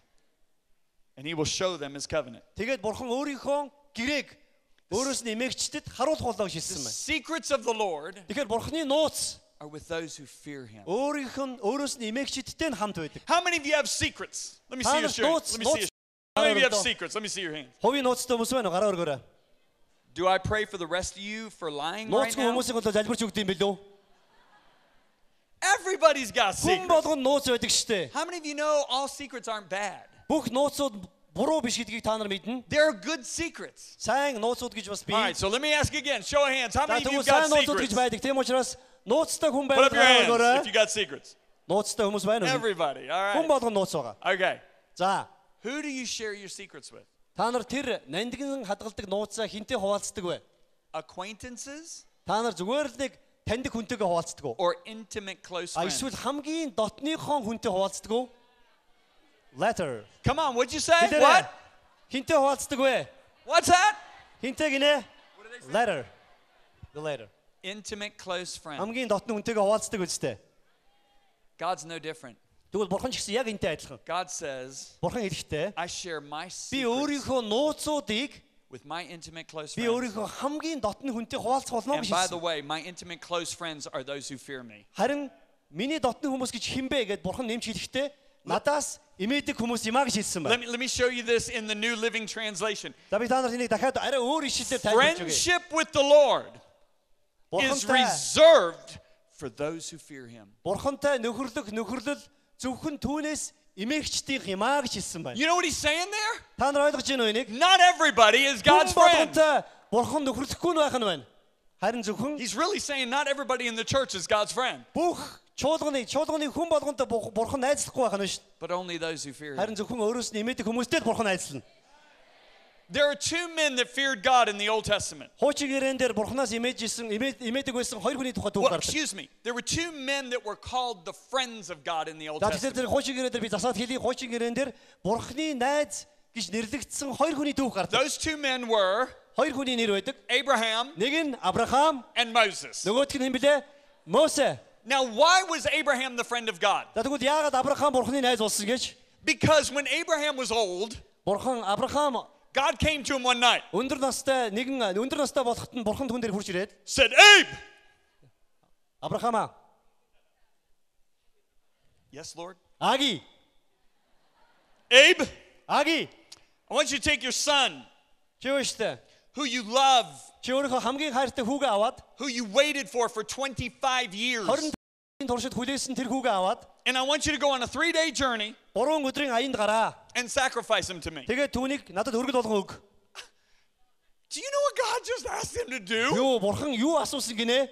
And he will show them his covenant. Тэгээд бурхан өөрийнхөө гэрээг өөрөөс нь эмээгчдэд харуулах болоо гэж The хэлсэн байна. secrets of the Lord Тэгэхээр бурханы нууц are with those who fear him. өөрөөс нь эмээгчдэдтэй нь хамт байдаг. How many of you have secrets? Let me see your hands. Let me see your How many of you have secrets? Let me see your hands. Хувийн нууцтай хүмүүс байна уу? Гараа өргөөрэй. Do I pray for the rest of you for lying right Нууцгүй now? хүмүүсийн бол залбирч өгд юм билүү? Everybody's got Хүн secrets. болгоно нууц байдаг штэ. How many of you know all secrets aren't bad? Бүх нууцуд буруу биш гэдгийг та нар мэднэ. There are good secrets. Сайн нууцуд гэж бас бий. All right, so let me ask again. Show of hands. How За many of you тэгвэл got сайн нууцуд гэж secrets? байдаг. Тийм учраас нууцтай хүн Put байна up your гараа hands if you өргөөрэй. got secrets. Нууцтай хүмүүс байна уу? Everybody. All Хүн right. болгоно нууц байгаа. Okay. За Who do you share your secrets with? та нар тэр нандин хадгалдаг нууцаа хинтээ хуваалцдаг вэ? Acquaintances Та нар зүгээр л нэг таньдаг хүнтэйгээ хуваалцдаг уу? or intimate close А friends? эсвэл хамгийн дотныхон хүнтэй хуваалцдаг уу? Letter. Come on, what'd you say? Хэлээрэй. What? Хинтээ хуваалцдаг вэ? What's that? Хинтээ гинэ? Letter. The letter. Intimate close friend. Хамгийн дотны хүнтэйгээ хуваалцдаг үстэй. God's no different. Тэгвэл бурхан ч гэсэн яг энтэй адилхан. God says, Бурхан хэлэхдээ I share my би secrets өөрийнхөө нууцуудыг with my intimate close би friends. өөрийнхөө хамгийн дотны хүнтэй хуваалцах болно And гэж by the хэлсэн. way, my intimate close friends are those who fear me. Харин миний дотны хүмүүс гэж хинбэ гэд бурхан нэмж хэлэхдээ надаас имээдэг хүмүүс юмаа гэж хэлсэн байна. Let me show you this in the New Living Translation. За би та нарт энийг дахиад арай өөр ишлэлээр тайлбарж өгье. Friendship with the Lord is Бурхантай reserved for those who fear him. бурхантай нөхөрлөл зөвхөн түүнээс имээгчдийн юмаа гэж хэлсэн байна. You know what he's saying there? Та нар ойлгож байна уу энийг? Not everybody is God's friend. Бурхан нөхөрлөхгүй нь байх нь байна. Харин зөвхөн He's really saying not everybody in the church is God's friend, бүх чуулганы хүн болгонтой бурхан найзлахгүй байх нь шүү. but only those who fear him. Харин зөвхөн өөрөөс нь имээдэг хүмүүстэй л бурхан найзлана. There are two men that feared God in the Old Testament. Хуучин гэрээн дээр бурханаас имээдэг байсан хоёр хүний тухай Well, түүх гардаг. excuse me. There were two men that were called the friends of God in the Old За Testament. тэгэхээр хуучин гэрээн дээр би засаад хэлий хуучин гэрээн дээр бурханы найз гэж нэрлэгдсэн хоёр хүний түүх гардаг. Those two men were Хоёр хүний нэр байдаг. Abraham Нэг нь Авраам, and Moses. нөгөөх нь хэн блэ? Мосе. Now, why was Abraham the friend of God? За тэгвэл яагаад Авраам бурханы найз болсон гэж? Because when Abraham was old, Бурхан Авраам God came to him one night, өндөр настай болоход нь бурхан түн дээр хурж ирээд said, Abe! Авраама, Yes, Lord. Аги, Abe, Аги, I want you to take your son, чи өштэй. who you love, Чи өөрийнхөө хамгийн хайртай хүүгээ аваад who you waited for 25 years, 20 туршид хүлээсэн тэр хүүгээ аваад and I want you to go on a 3-day journey 3 өдрийн аянд гараа. and sacrifice him to me. Тэгээд түүнийг надад өргөл болгон өг. Do you know what God just asked him to do? Юу бурхан юу асуусан гинэ?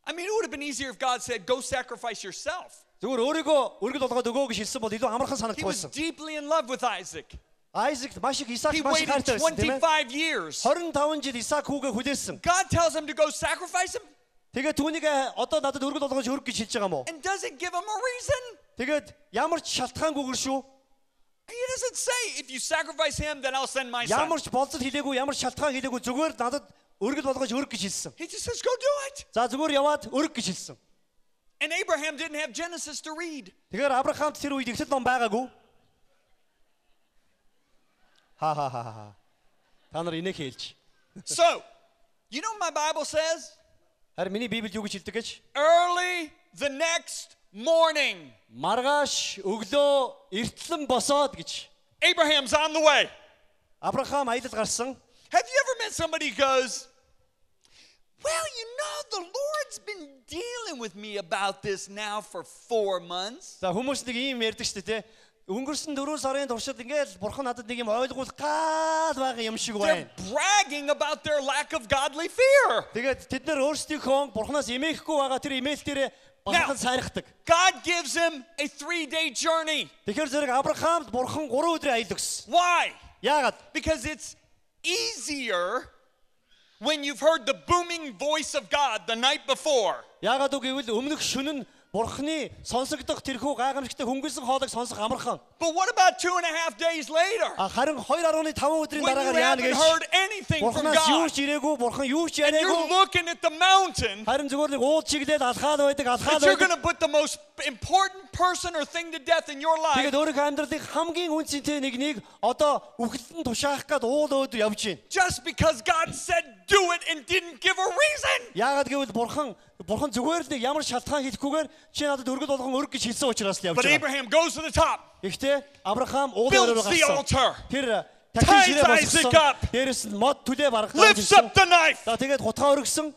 I mean, it would have been easier if God said, go sacrifice yourself. Зүгээр өөрийгөө өргөл болгоод өгөө гэж хэлсэн бол илүү амархан He was санагдсан. deeply in love with Isaac. Айзек маш их Исаак He маш их waited хайртай байсан тийм ээ. 25 years. 25 жил Исаак хүүгээ хүлээсэн. God tells him to go sacrifice him Тэгээд түүнийг одоо надад өргөл болгож өрг гэж хэлж байгаа юм уу? and doesn't give him a reason. Тэгээд ямар ч шалтгаангүйгээр шүү. He doesn't say, if you sacrifice him, then I'll send my son. Ямар ч болцол хэлээгүй, ямар ч шалтгаан хэлээгүй зүгээр надад өргөл болгож өрг гэж хэлсэн. He just says, go do it. За зүгээр яваад өрг гэж хэлсэн. And Abraham didn't have Genesis to read. Тэгэхээр Авраамд тэр үед ихтэй ном байгаагүй. Та нар инех хэлж. So, you know what my Bible says? Харин миний Библи юу гэж хэлдэг гэж? Early the next morning, Маргааш өглөө эртлэн босоод гэж. Abraham's on the way. Авраам аялал гарсан. Have you ever met somebody who goes, well, you know, the Lord's been dealing with me about this now for 4 months. За хүмүүс нэг ийм ярьдаг шүү дээ, тэ. Өнгөрсөн 4 сарын туршид ингээд бурхан надад нэг юм ойлгуулах гал байгаа юм шиг They're байна. bragging about their lack of godly fear. Тэгээд тэд нар өөрсдийнхөө бурханаас эмээхгүй байгаа тэр имэйл дээрээ бахархан сайрахдаг. God gives him a 3-day journey. Тэгэхээр зэрэг Авраамд бурхан 3 өдрийн аялал өгсөн. Why? Яагаад? Because it's easier when you've heard the booming voice of God the night before. Яагаад гэвэл өмнөх шөнө нь бурханы сонсогдох тэрхүү гайхамшигтай хөнгөлсөн хоолойг сонсох амархан. But what about 2.5 days later? Харин 2.5 өдрийн When you дараагаар яана haven't гэж heard anything from бурханаас юу God. ч ирээгүй, бурхан юу ч And you're яриагүй. looking at the mountain. Харин зүгээр нэг ууд чиглээд алхаад байдаг, алхаад That you're going байдаг. to put the most important person or thing to death in your life. Тэгээд өөрийнхөө амьдралын хамгийн үнцэнтэй нэгнийг одоо үхэлтэн тушаах гээд уул өөдөр явж байна. Just because God said do it and didn't give a reason. Яагаад гэвэл бурхан зүгээр л нэг ямар шалтгаан хэлэхгүйгээр чи надад өргөд болгон өрг гэж хэлсэн учраас л явж But байгаа. Abraham goes to the top, Гэхдээ Авраам уулын builds өрөө the гарсан. altar, Тэр Ties тахин ширээ Isaac босгосон. up. Дээрээс нь мод түлээ баргасан. lifts up the knife, За тэгээд хутгаа өргөсөн.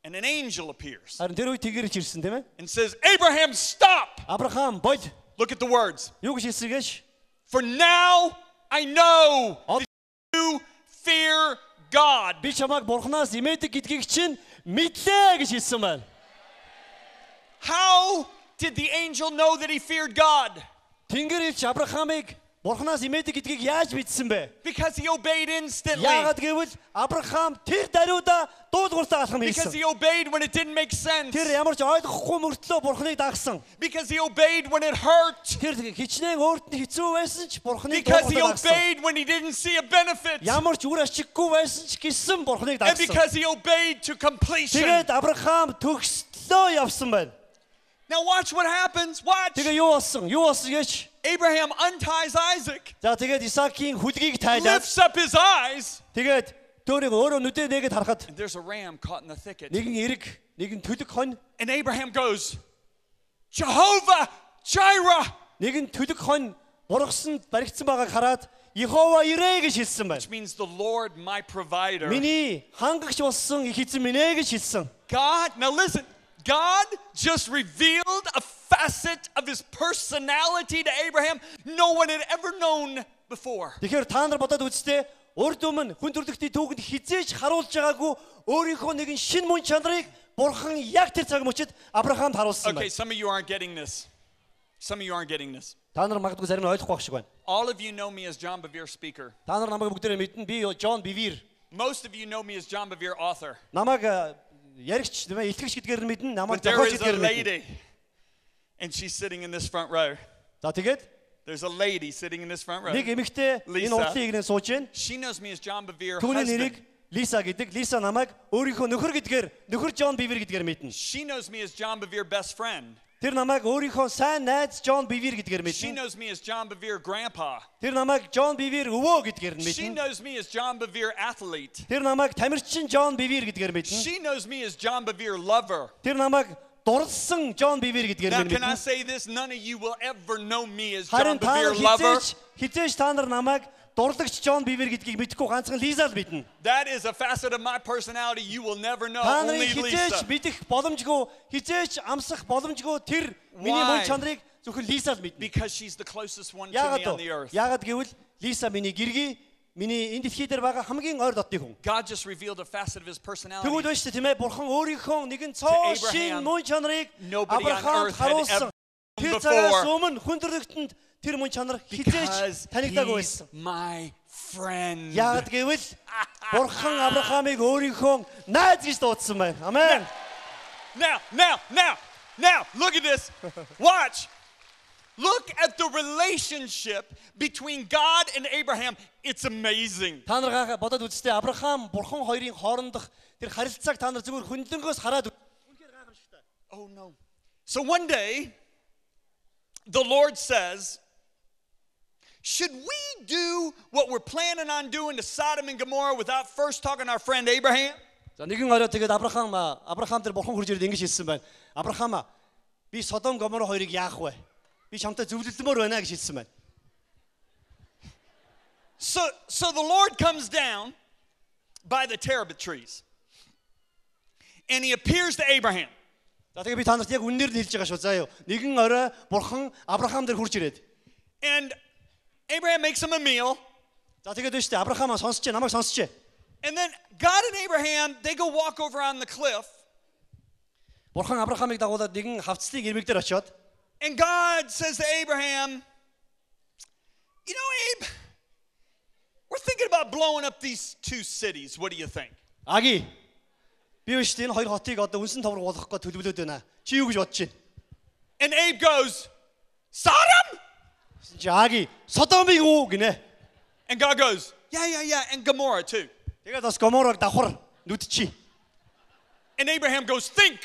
and an angel appears Харин тэр үе тэгэрч ирсэн тийм ээ. and says, Abraham, stop. Авраам боль. Look at the words. Юу гэж хэлсэн гэж? For now I know that you fear God. Би чамайг бурхнаас имээдэг гэдгийг чинь мэдлээ гэж хэлсэн байна. How did the angel know that he feared God? Тэнгэр элч Авраамыг бурхнаас имээдэг гэдгийг яаж мэдсэн бэ? Because he obeyed instantly. Яагаад гэвэл Авраам тэр даруйда дуулууртаа алхам Because хийсэн. he obeyed when it didn't make sense. Тэр ямар ч ойлгохгүй мөртлөө бурхныг дагсан. Because he obeyed when it hurt. Тэр хичнээн өөрт нь хэцүү байсан ч бурхныг Because he дагсан. obeyed when he didn't see a benefit. Ямар ч үр ашиггүй байсан ч гэсэн бурхныг And дагсан. because he obeyed to completion. Тэгээд Авраам төгслөө явсан байна. Now watch what happens. Watch. Тэгээ юу болсон? Юу болсон гэж? Abraham unties Isaac, За тэгээд Исаакийн хүлгийг тайлаад lifts up his eyes, тэгээд төөрийг өөрөө нүдээ нэгэд харахад and there's a ram caught in the thicket. нэгэн эрэг, нэгэн төлөг хонь, And Abraham goes, Jehovah Jireh, нэгэн төлөг хонь бургасанд баригдсан байгааг хараад Йехова ирээ гэж хэлсэн байна. which means the Lord my provider. Миний хангагч болсон их эзэн минь ээ гэж хэлсэн. God, now listen, God just revealed a facet of his personality to Abraham no one had ever known before. Тэгэхээр та нар бодоод үзтээ урд өмнө хүн төрлөختийн түүхэнд хизээж харуулж байгаагүй өөрийнхөө нэгэн шин мөн чанарыг бурхан яг тэр цаг мөчид Авраамд харуулсан Okay, байна. some of you aren't getting this. Some of you aren't getting this. Та нар магадгүй зарим нь ойлгохгүй байх шиг байна. All of you know me as John Bevere speaker. Та нар намайг бүгдээрээ мэднэ. Би Джон Бивир. Most of you know me as John Bevere author. Намайг яригч, тийм ээ, илтгэгч гэдгээр нь мэднэ. Намайг But there зохиолч is a гэдгээр нь мэднэ. lady, and she's sitting in this front row. За тэгээд There's a lady sitting in this front row. нэг эмэгтэй Lisa. энэ урдлын игнээ сууж байна. She knows me as John Bevere Түүний нэрийг husband. Лиса гэдэг. Лиса намайг өөрийнхөө нөхөр гэдгээр, нөхөр Джон Бивир гэдгээр мэднэ. She knows me as John Bevere best friend. Тэр намайг өөрийнхөө сайн найз Джон Бивир гэдгээр She мэднэ. knows me as John Bevere grandpa. Тэр намайг Джон Бивир өвөө гэдгээр нь She мэднэ. knows me as John Bevere athlete. Тэр намайг тамирчин Джон Бивир гэдгээр мэднэ. She knows me as John Bevere lover. Тэр намайг дурлсан Джон Бивир гэдгээр Now, нь can I мэднэ. say this? None of you will ever know me as John Харин та нар Bevere lover. хизээж та нар намайг дурлагч Джон Бивир гэдгийг мэдхгүй ганцхан Лиза л мэднэ. That is a facet of my personality you will never know. Та Only нарыг хизээж Lisa. мэдэх боломжгүй, хизээж амсах боломжгүй тэр миний Why? мөн чанарыг зөвхөн Лиза л мэднэ. Because she's the closest one to Яагаад me on the earth. Яагаад гэвэл Лиса миний гэргий, миний энэ дэлхий дээр байгаа хамгийн ойр дотны хүн. God just revealed a facet of his personality. Тэгвэл байж тийм ээ, бурхан өөрийнхөө нэгэн цоо шин Abraham, мөн чанарыг nobody on Авраамд earth had харуулсан. ever Тэр known цагаас before. өмнө хүн төрлөختөнд тэр мөн чанар Because хизээж танигдаагүй he's байсан. my friend. Яагаад гэвэл бурхан Авраамыг өөрийнхөө найз гэж дуудсан байна. Амен. Now, look at this. Watch. Look at the relationship between God and Abraham. It's amazing. Та нар бодоод үзтээ Авраам бурхан хоёрын хоорондох тэр харилцааг та нар зүгээр хөндлөнгөөс хараад үнэхээр гайхамшигтай. Oh no. So one day, the Lord says, Should we do what we're planning on doing to Sodom and Gomorrah without first talking to our friend Abraham? За нэгэн орой тэгээд Авраам дээр бурхан хурж ирээд ингэж хэлсэн байна. Авраам би Содом Гомор хоёрыг яах вэ? Би чамтай зөвлөлмөр байна гэж хэлсэн байна. So the Lord comes down by the terebinth trees. And he appears to Abraham. За тэгээд би та нарт яг үнээр нь хэлж байгаа шүү. За юу. Нэгэн орой бурхан Авраам дээр хурж ирээд. And Abraham makes him a meal. За тэгээд байна шүү дээ. Авраам сонсч, намайг сонсч. And then God and Abraham, they go walk over on the cliff. Бурхан Авраамыг дагуулад нэгэн хавцлыг ирмэг дээр очиод. And God says to Abraham, you know, Abe, we're thinking about blowing up these two cities. What do you think? Аги. Би биш энэ хоёр хотыг одоо үнсэн товрог болгох гэж төлөвлөд байна. Чи юу гэж бодож байна? And Abe goes, Sodom? Аги, Содомыг уу гинэ. And God goes, yeah, and Gomorrah too. Тэгээд бас Гоморог давхар нүдчи. And Abraham goes, think.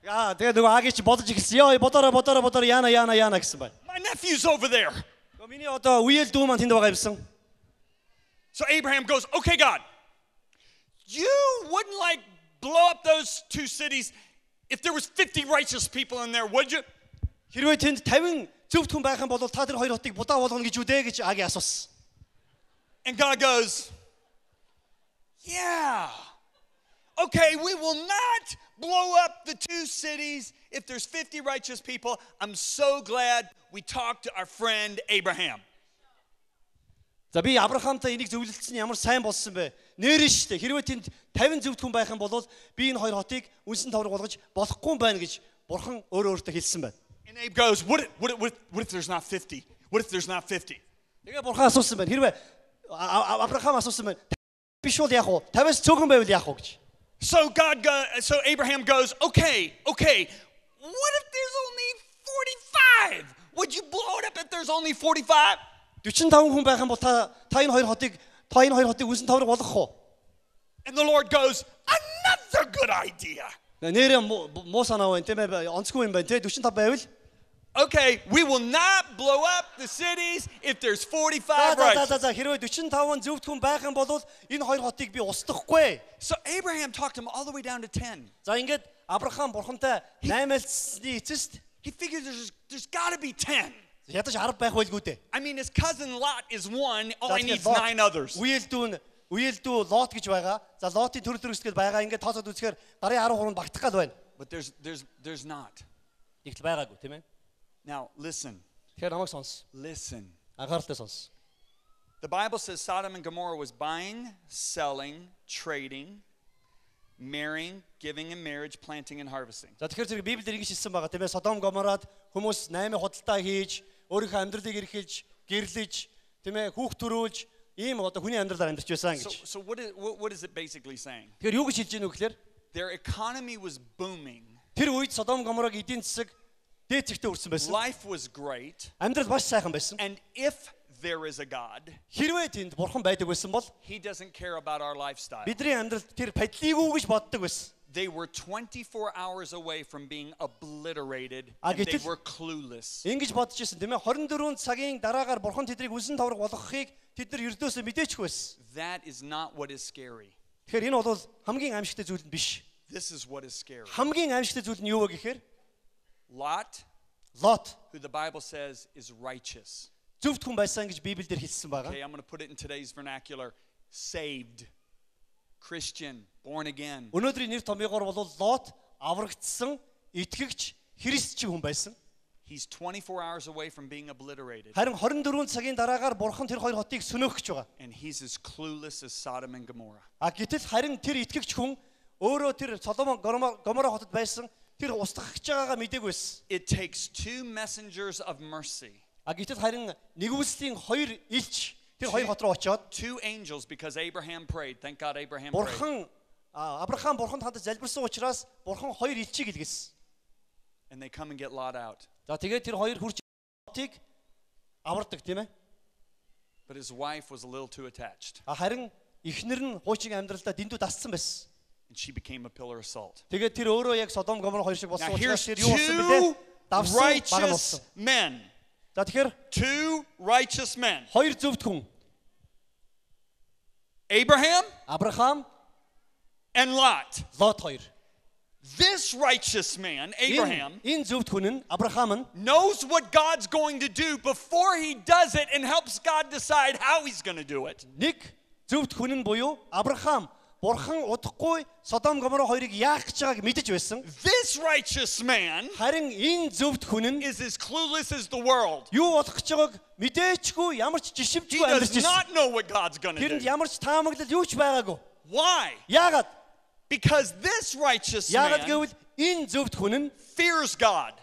Яа, тэгээд нөгөө Аги чи бодож ихсэн. Ёо, бодороо яана гэсэн байна. My nephew's over there. Миний одоо үеэл дүү маань тэнд байгаа юмсан. So Abraham goes, okay, God, you wouldn't like blow up those two cities if there was 50 righteous people in there, would you? Хэрвээ тэнд 50 зөвхт хүн байх юм бол та тэр хоёр хотыг будаа болгоно гэж үү дээ гэж Аги асуусан. And God goes, yeah, okay, we will not blow up the two cities if there's 50 righteous people. I'm so glad we talked to our friend Abraham. За би Авраамтай энийг зөвлөлдсөн ямар сайн болсон бэ? Нэрэн штэ. Хэрвээ тэнд 50 зөвхт хүн байх юм бол би энэ хоёр хотыг үнсэн товрог болгож болохгүй юм байна гэж Бурхан өөртөө хэлсэн байна. And Abe goes, what if there's not 50? What if there's not 50? Тэгээ Бурхан асуусан байна. Хэрвээ Авраам асуусан байна. Биш бол яах вэ? 50-аас цөөхөн байвал яах вэ гэж. So Abraham goes, okay, what if there's only 45? Would you blow it up if there's only 45? 45 хүн байх юм бол та энэ хоёр хотыг үнсэн товрог болгох уу? And the Lord goes, another good idea. Нэрээ муу санаа байна тийм ээ, онцгүй юм байна тийм 45 байвал. Okay, we will not blow up the cities if there's 45 righteous. За хэрвээ 45 зөвхт хүн байх юм бол энэ хоёр хотыг би устгахгүй. So Abraham talked him all the way down to 10. За ингээд Авраам бурхантай 8-aalцсны эцэст He figured there's got to be 10. Ядаж 10 байх байлгүй дээ. I mean, his cousin Lot is one. All he needs 9 others. Үеэлдүү Лот гэж байгаа. За Лотын төрөл төрөсгөл байгаа. Ингээд тооцоод үзэхээр гарын 13-нд багтах гал байна. But there's not. Игэл байгаагүй тийм ээ. Now listen. Тэгэхээр намайг сонс. Listen. Анхааралтай сонс. The Bible says Sodom and Gomorrah was buying, selling, trading, marrying, giving in marriage, planting and harvesting. За тэгэхээр зэрэг Библиэр ингэж хэлсэн байгаа тийм ээ. Содом Гоморад хүмүүс 8 худалдаа хийж, өөрийнхөө амьдралыг эрхэлж, гэрлэж, тийм ээ, хүүхд төрүүлж, ийм одоо хүний амьдралаар амьдарч байсан гэж. So what is it basically saying? Тэгэхээр юу гэж хэлж гэнэ вэ гэхээр their economy was booming. Тэр үед Содом Гоморог эдийн засаг дээд зэгтээ өрсөн байсан. Life was great. Амьдрал маш сайхан байсан. And if there is a God, хэрвээ тэнд бурхан байдаг байсан бол he doesn't care about our lifestyle. Бидний амьдралд тэр падлиг үү гэж боддог байсан. They were 24 hours away from being obliterated and they were clueless. Ингэж бодож ирсэн тийм ээ 24 цагийн дараагаар бурхан тэднийг үнсэн товрог болгохыг тэд нар ердөөсөө мэдээчгүй байсан. That is not what is scary. Тэгэхээр энэ бол хамгийн аимшигтай зүйл нь биш. This is what is scary. Хамгийн аимшигтай зүйл нь юу вэ гэхээр Lot, who the Bible says is righteous. Зөвхт хүн байсан гэж Библиэр хэлсэн байгаа. Okay, I'm going to put it in today's vernacular. Saved. Christian, born again. Өнөөдрийн нэр томьёогоор бол Лот аврагдсан, итгэгч, христчин хүн байсан. He's 24 hours away from being obliterated. Харин 24 цагийн дараагаар бурхан тэр хоёр хотыг сөнөөх гэж байгаа. And he's as clueless as Sodom and Gomorrah. Гэтэл харин тэр итгэгч хүн өөрөө тэр Содом Гомора хотод байсан тэр устгах гэж байгаагаа мэдээгүй байсан. It takes two messengers of mercy. Гэтэл харин нэгүслийн хоёр илч тэр хоёр хот руу очиод two angels because Abraham prayed. Thank God Abraham prayed. Бурхан Авраам бурханд хандаж залбирсан учраас бурхан хоёр илчийг илгээсэн. And they come and get Lot out. За тэгээд тэр хоёр хурж хотыг авардаг тийм ээ. But his wife was a little too attached. Харин эхнэр нь хуучин амьдралдаа дэндүү дассан байсан. And she became a pillar of salt. Тэгээд тэр өөрөө яг Содом Гомор хоёр шиг болсон учраас тэр юу болсон бэлээ? Righteous men. За тэгэхээр two righteous men, хоёр зөвхт хүн Abraham Авраам, and Lot. Лот хоёр. This righteous man, Abraham, Энэ зөвхт хүн нь Авраам нь knows what God's going to do before he does it and helps God decide how he's going to do it. нэг зөвхт хүн нь буюу Авраам Бурхан удахгүй Содом Гомор хоёрыг яах гэж байгааг мэдэж байсан. This righteous man Харин энэ зөвхт хүн нь is as clueless as the world. юу болох гэж байгааг мэдээчгүй ямар ч He жишимчгүй амьдарч does ирсэн. not know what God's going to Тэрэнд do. ямар ч таамаглал юу ч байгаагүй. Why? Яагаад? Because this righteous Яагаад man гэвэл энэ зөвхт хүн нь fears God.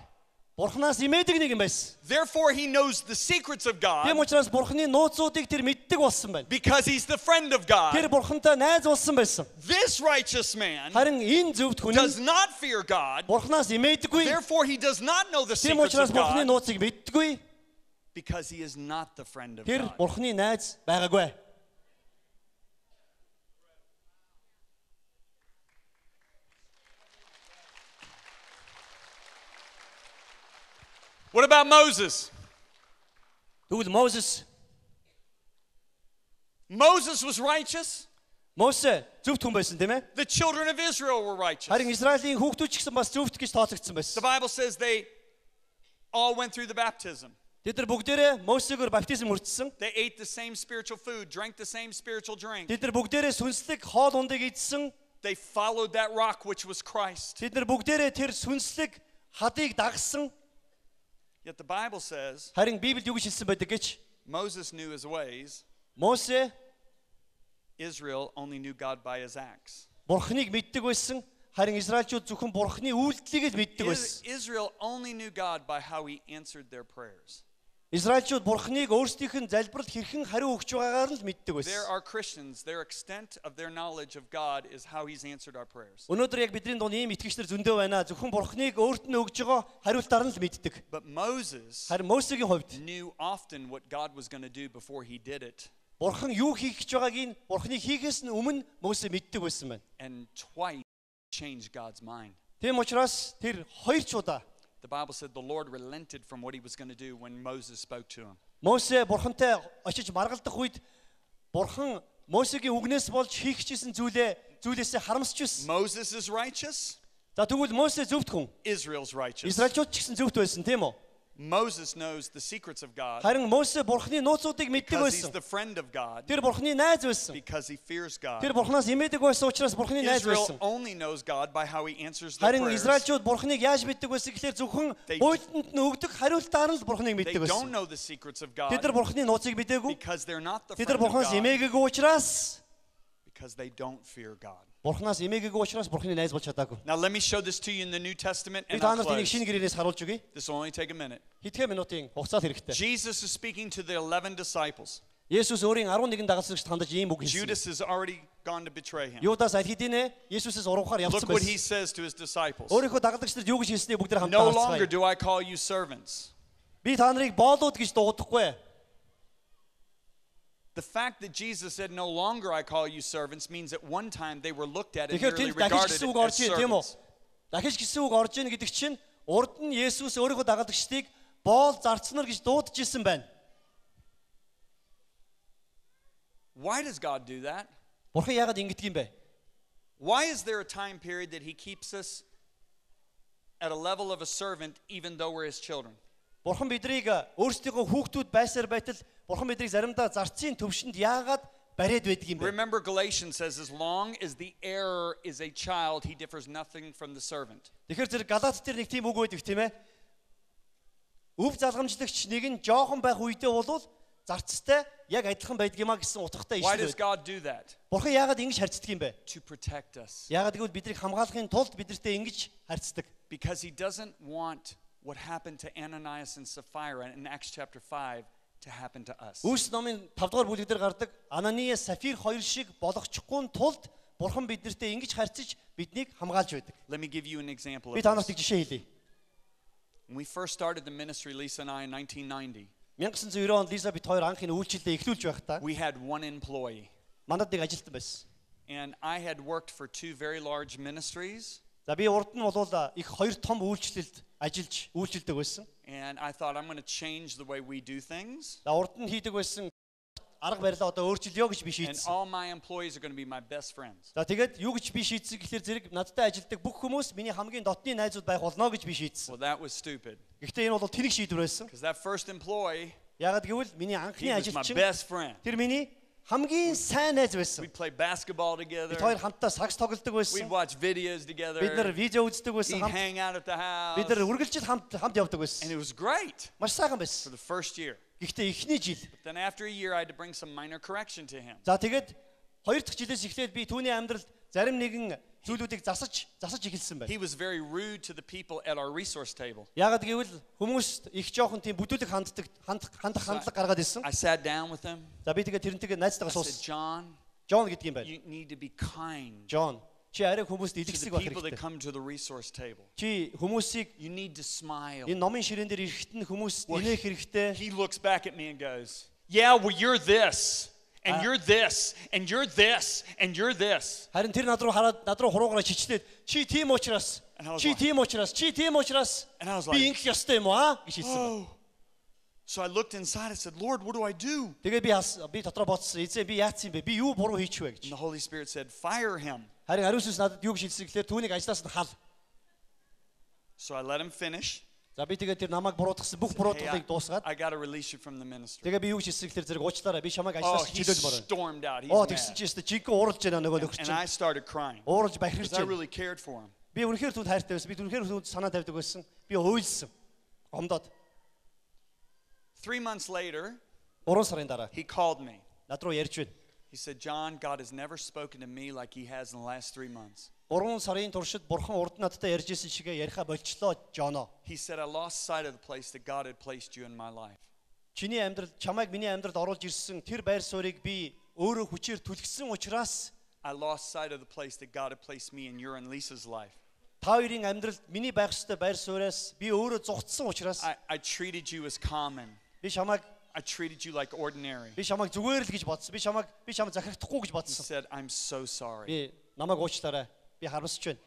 Бурханаас имээдэг нэг юм байсан. Therefore, he knows the secrets of God Тийм учраас Бурханы нууцуудыг тэр мэддэг болсон байна. because he's the friend of Тэр God. Бурхантай найз болсон байсан. This righteous man Харин энэ зөвхт хүн does нь not fear God. Бурханаас имээдэггүй. Therefore, he does not know the Тийм secrets учраас of Бурханы God нууцыг мэддэггүй. because he is not the friend of Тэр God. Бурханы найз байгаагүй. What about Moses? Тэгвэл Мoses Moses was righteous. Мосе зөвхт хүн байсан тийм ээ. The children of Israel were righteous. Харин Израилийн хүүхдүүд ч гэсэн бас зөвхт гэж тооцогдсон The байсан. Bible says they all went through the baptism. Тэд нар бүгдээрээ Мосегоор баптизм хүртсэн. They ate the same spiritual food, drank the same spiritual drink. Тэд нар бүгдээрээ сүнслэг хоол ундыг идсэн. They followed that rock, which was Christ. Тэд нар бүгдээрээ тэр сүнслэг хадыг дагсан. Yet the Bible says Харин Библиэд юу гэж хэлсэн байдаг гэж Moses knew his ways. Мосе Israel only knew God by his acts. Бурхныг мэддэг байсан. Харин Израильчууд зөвхөн Бурхны үйлдэлийг л мэддэг байсан. Israel only knew God by how he answered their prayers. Израильчууд Бурхныг өөрсдийнх нь залбирал хэрхэн хариу өгч байгаагаар л мэддэг There байсан. are Christians, their extent of their knowledge of God is how he's answered our prayers. Өнөөдөр яг бидний дунд ийм итгэгчнэр зөндөө байна. Зөвхөн Бурхныг өөрт нь өгж байгаа хариултаар нь л мэддэг. But Moses Харин Мосегийн хувьд knew often what God was going to do before he did it. Бурхан юу хийх гэж байгааг нь Бурхныг хийхээс нь өмнө Мосе мэддэг байсан байна. And twice changed God's mind. Тийм учраас тэр хоёр ч удаа The Bible said the Lord relented from what he was going to do when Moses spoke to him. Мосе Бурхантай очиж маргалдах үед Бурхан Мосегийн үгнээс болж хийх гэжсэн зүйлээсээ харамсч байсан. Moses is righteous, За тэгвэл Мосе зөвхт хүн. Israel's righteous. Израильчууд ч гэсэн зөвхт байсан, тийм үү? Moses knows the secrets of God Харин Мосе Бурханы нууцуудыг мэддэг because he's байсан. the friend of God, Тэр Бурханы найз байсан. because he fears God. Тэр Бурханаас имээдэг байсан учраас Бурханы найз Israel байсан. only knows God by how he answers their Харин prayers. Израильчууд Бурханыг яаж мэддэг байсан гэхээр зөвхөн буйлтанд нь өгдөг хариултаар нь л Бурханыг They мэддэг don't байсан. know the secrets of Тэд нар God Бурханы нууцыг мэдээгүй. because they're not the Тэд friend нар of Бурханаас God, имээгээгүй учраас because they don't fear God. Бурханаас имээгээгүй учраас Бурханы найз болж чадаагүй. Now let me show this to you in the New Testament Би and та I'll нарт энийг close. шинэ гэрээнээс харуулж өгье. This will only take a minute. Хэдхэн минутын хугацаа хэрэгтэй. Jesus is speaking to the 11 disciples. Есүс өөрийн 11 дагалдагчд хандаж ийм үг хэлсэн. Judas has already gone to betray him. Юдас аль хэдийнэ Есүсээс урагхаар явсан Look what he байсан. says to his disciples. Өөрийнхөө дагалдагчдад юу гэж хэлснийг бүгд хамтдаа No longer харцгаая. do I call you servants. Би та нарыг боолууд гэж дуудахгүй. The fact that Jesus said no longer I call you servants means at one time they were looked at and Тэгэхээр merely тэнд дахиж regarded гэсэн үг as орж ийн тийм үү? servants. Дахиж гэсэн үг орж ийн гэдэг чинь урд нь Есүс өөрийнхөө дагалдагчдыг боол зарцнаар гэж дуудаж ирсэн байна. Why does God do that? Бурхан яагаад ингэдэг юм бэ? Why is there a time period that he keeps us at a level of a servant even though we're his children? Бурхан бидрийг өөрсдийнхөө хүүхдүүд байсаар байтал Бурхан бидрийг заримдаа зарцын төвшөнд яагаад бариад байдаг юм бэ? Remember Galatians says as long as the heir is a child he differs nothing from the servant. Тэгэхээр зэрэг Галаат дээр нэг тийм үг байдаг тийм ээ. Өв залгамжлагч нэг нь жоохон байх үедээ болвол зарцтай яг адилхан байдаг юма гэсэн утгатай Why does ишл. God do that? Бурхан яагаад ингэж харьцдаг юм бэ? To protect us. Яагаад гэвэл бидрийг хамгаалахын тулд бидэртээ ингэж харьцдаг. Because he doesn't want what happened to Ananias and Sapphira in Acts chapter 5 to happen to us. Үүс номын 5 дугаар бүлэг дээр гардаг Ананиас, Сафир хоёр шиг болгочихгүй тулд Бурхан бидэртээ ингэж харьцаж биднийг хамгаалж байдаг. Let me give you an example Би of та нарт this. нэг жишээ хэлье. When we first started the ministry, Lisa and I, in 1990, 1990 онд Лиза бид хоёр анх энэ үйлчлэлээ эхлүүлж байхдаа we had one employee. мандад нэг ажилтан байсан. And I had worked for two very large ministries. За би урд нь бол их хоёр том үйлчлэлд ажиллаж үйлчлдэг байсан. And I thought I'm going to change the way we do things. За урд нь хийдэг байсан арга барилаа одоо өөрчилё гэж би And шийдсэн. all my employees are going to be my best friends. За тэгээд юу гэж би шийдсэн гэхээр зэрэг надтай ажилладаг бүх хүмүүс миний хамгийн дотны найзууд байх болно гэж би шийдсэн. Well, that was stupid. Гэхдээ энэ бол тэнэг шийдвэр байсан. Because that first employee, Яагаад гэвэл миний he анхны was my ажилчин best friend. тэр миний хамгийн сайн найз байсан. We'd play basketball together. Бид хоёр хамтдаа сакс тоглодог We'd байсан. watch videos together. Бид нар видео үздэг байсан. We'd Хамт hang out at the house. бид нар үргэлжил хамт явдаг And байсан. it was great Маш сайхан for байсан. the first year. Гэхдээ эхний жил. Then after a year, I had to bring some minor correction to him. За тэгээд хоёр дахь жилээс эхлээд би түүний амьдралд зарим нэгэн зүйлүүдийг засаж эхэлсэн байна. He was very rude to the people at our resource table. Яагаад гэвэл хүмүүст их жоохон тийм бүдүүлэг хандах хандлага гаргаад ирсэн. I sat down with him. За би тэгээд тэрнтэйгээ найзтайгаа I said, суус. John, Джон гэдэг юм байна. you need to be kind Джон, чи арай хүмүүст to илгэсэг the байх people that хэрэгтэй. come to the resource table. Чи хүмүүсийг You need to smile. энэ номын ширээн дээр ирэхэд нь хүмүүст Well, инээх хэрэгтэй. He looks back at me and goes, yeah, well, you're this, and you're this, and you're this, and you're this. Харин тэр над руу хараад над руу хуруугараа чичлээд чи тийм учраас And I was чи like- тийм учраас And I was би like- ингэх ёстой юм аа гэж хэлсэн. Oh. So I looked inside and said, Lord, what do I do? Тэгээд би дотроо бодсон. Эзэн би яатсан юм бэ? Би юу буруу хийчихвэ And гэж. the Holy Spirit said, fire him. Харин Ариун сүнс надад юу гэж хэлсэн гэхээр түүнийг ажлаас нь хал. So I let him finish. За би тэгээд тэр намайг буруутгасан бүх Hey, буруутгалыг дуусгаад I got to release you from the ministry. тэгээд би юу гэж хэлсэн гэхээр зэрэг уучлаарай. Би чамайг Oh, ажлаас he чилээл морой. stormed out. He's Оо mad. тэгсэн чи өстө жинхэнэ ууралж байна нөгөө нөхөр And чинь. I started crying Ууралж бахирч because I байна. really cared for him. Би үнэхээр түүнд хайртай байсан. Би үнэхээр түүнд санаа тавьдаг байсан. Би уйлсан. Гомдоод 3 months later, 3 сарын дараа he called me. над руу ярьж байна. He said, John, God has never spoken to me like he has in the last 3 months. 3 сарын туршид бурхан урд надтай ярьж исэн шигээ яриха болчлоо Жоно. He said, I lost sight of the place that God had placed you in my life. Чиний амьдрал чамайг миний амьдралд оруулж ирсэн тэр байр суурийг би өөрөө хүчээр түлхсэн учраас I lost sight of the place that God had placed me in your and Lisa's life. та хоёрын амьдралд миний байх ёстой байр сууриас би өөрөө зугтсан учраас I treated you as common. би чамайг I treated you like ordinary. зүгээр л гэж бодсон. би чамайг захирагдахгүй гэж He бодсон. said, I'm so sorry. Би намайг уучлаарай. Би харамсаж байна.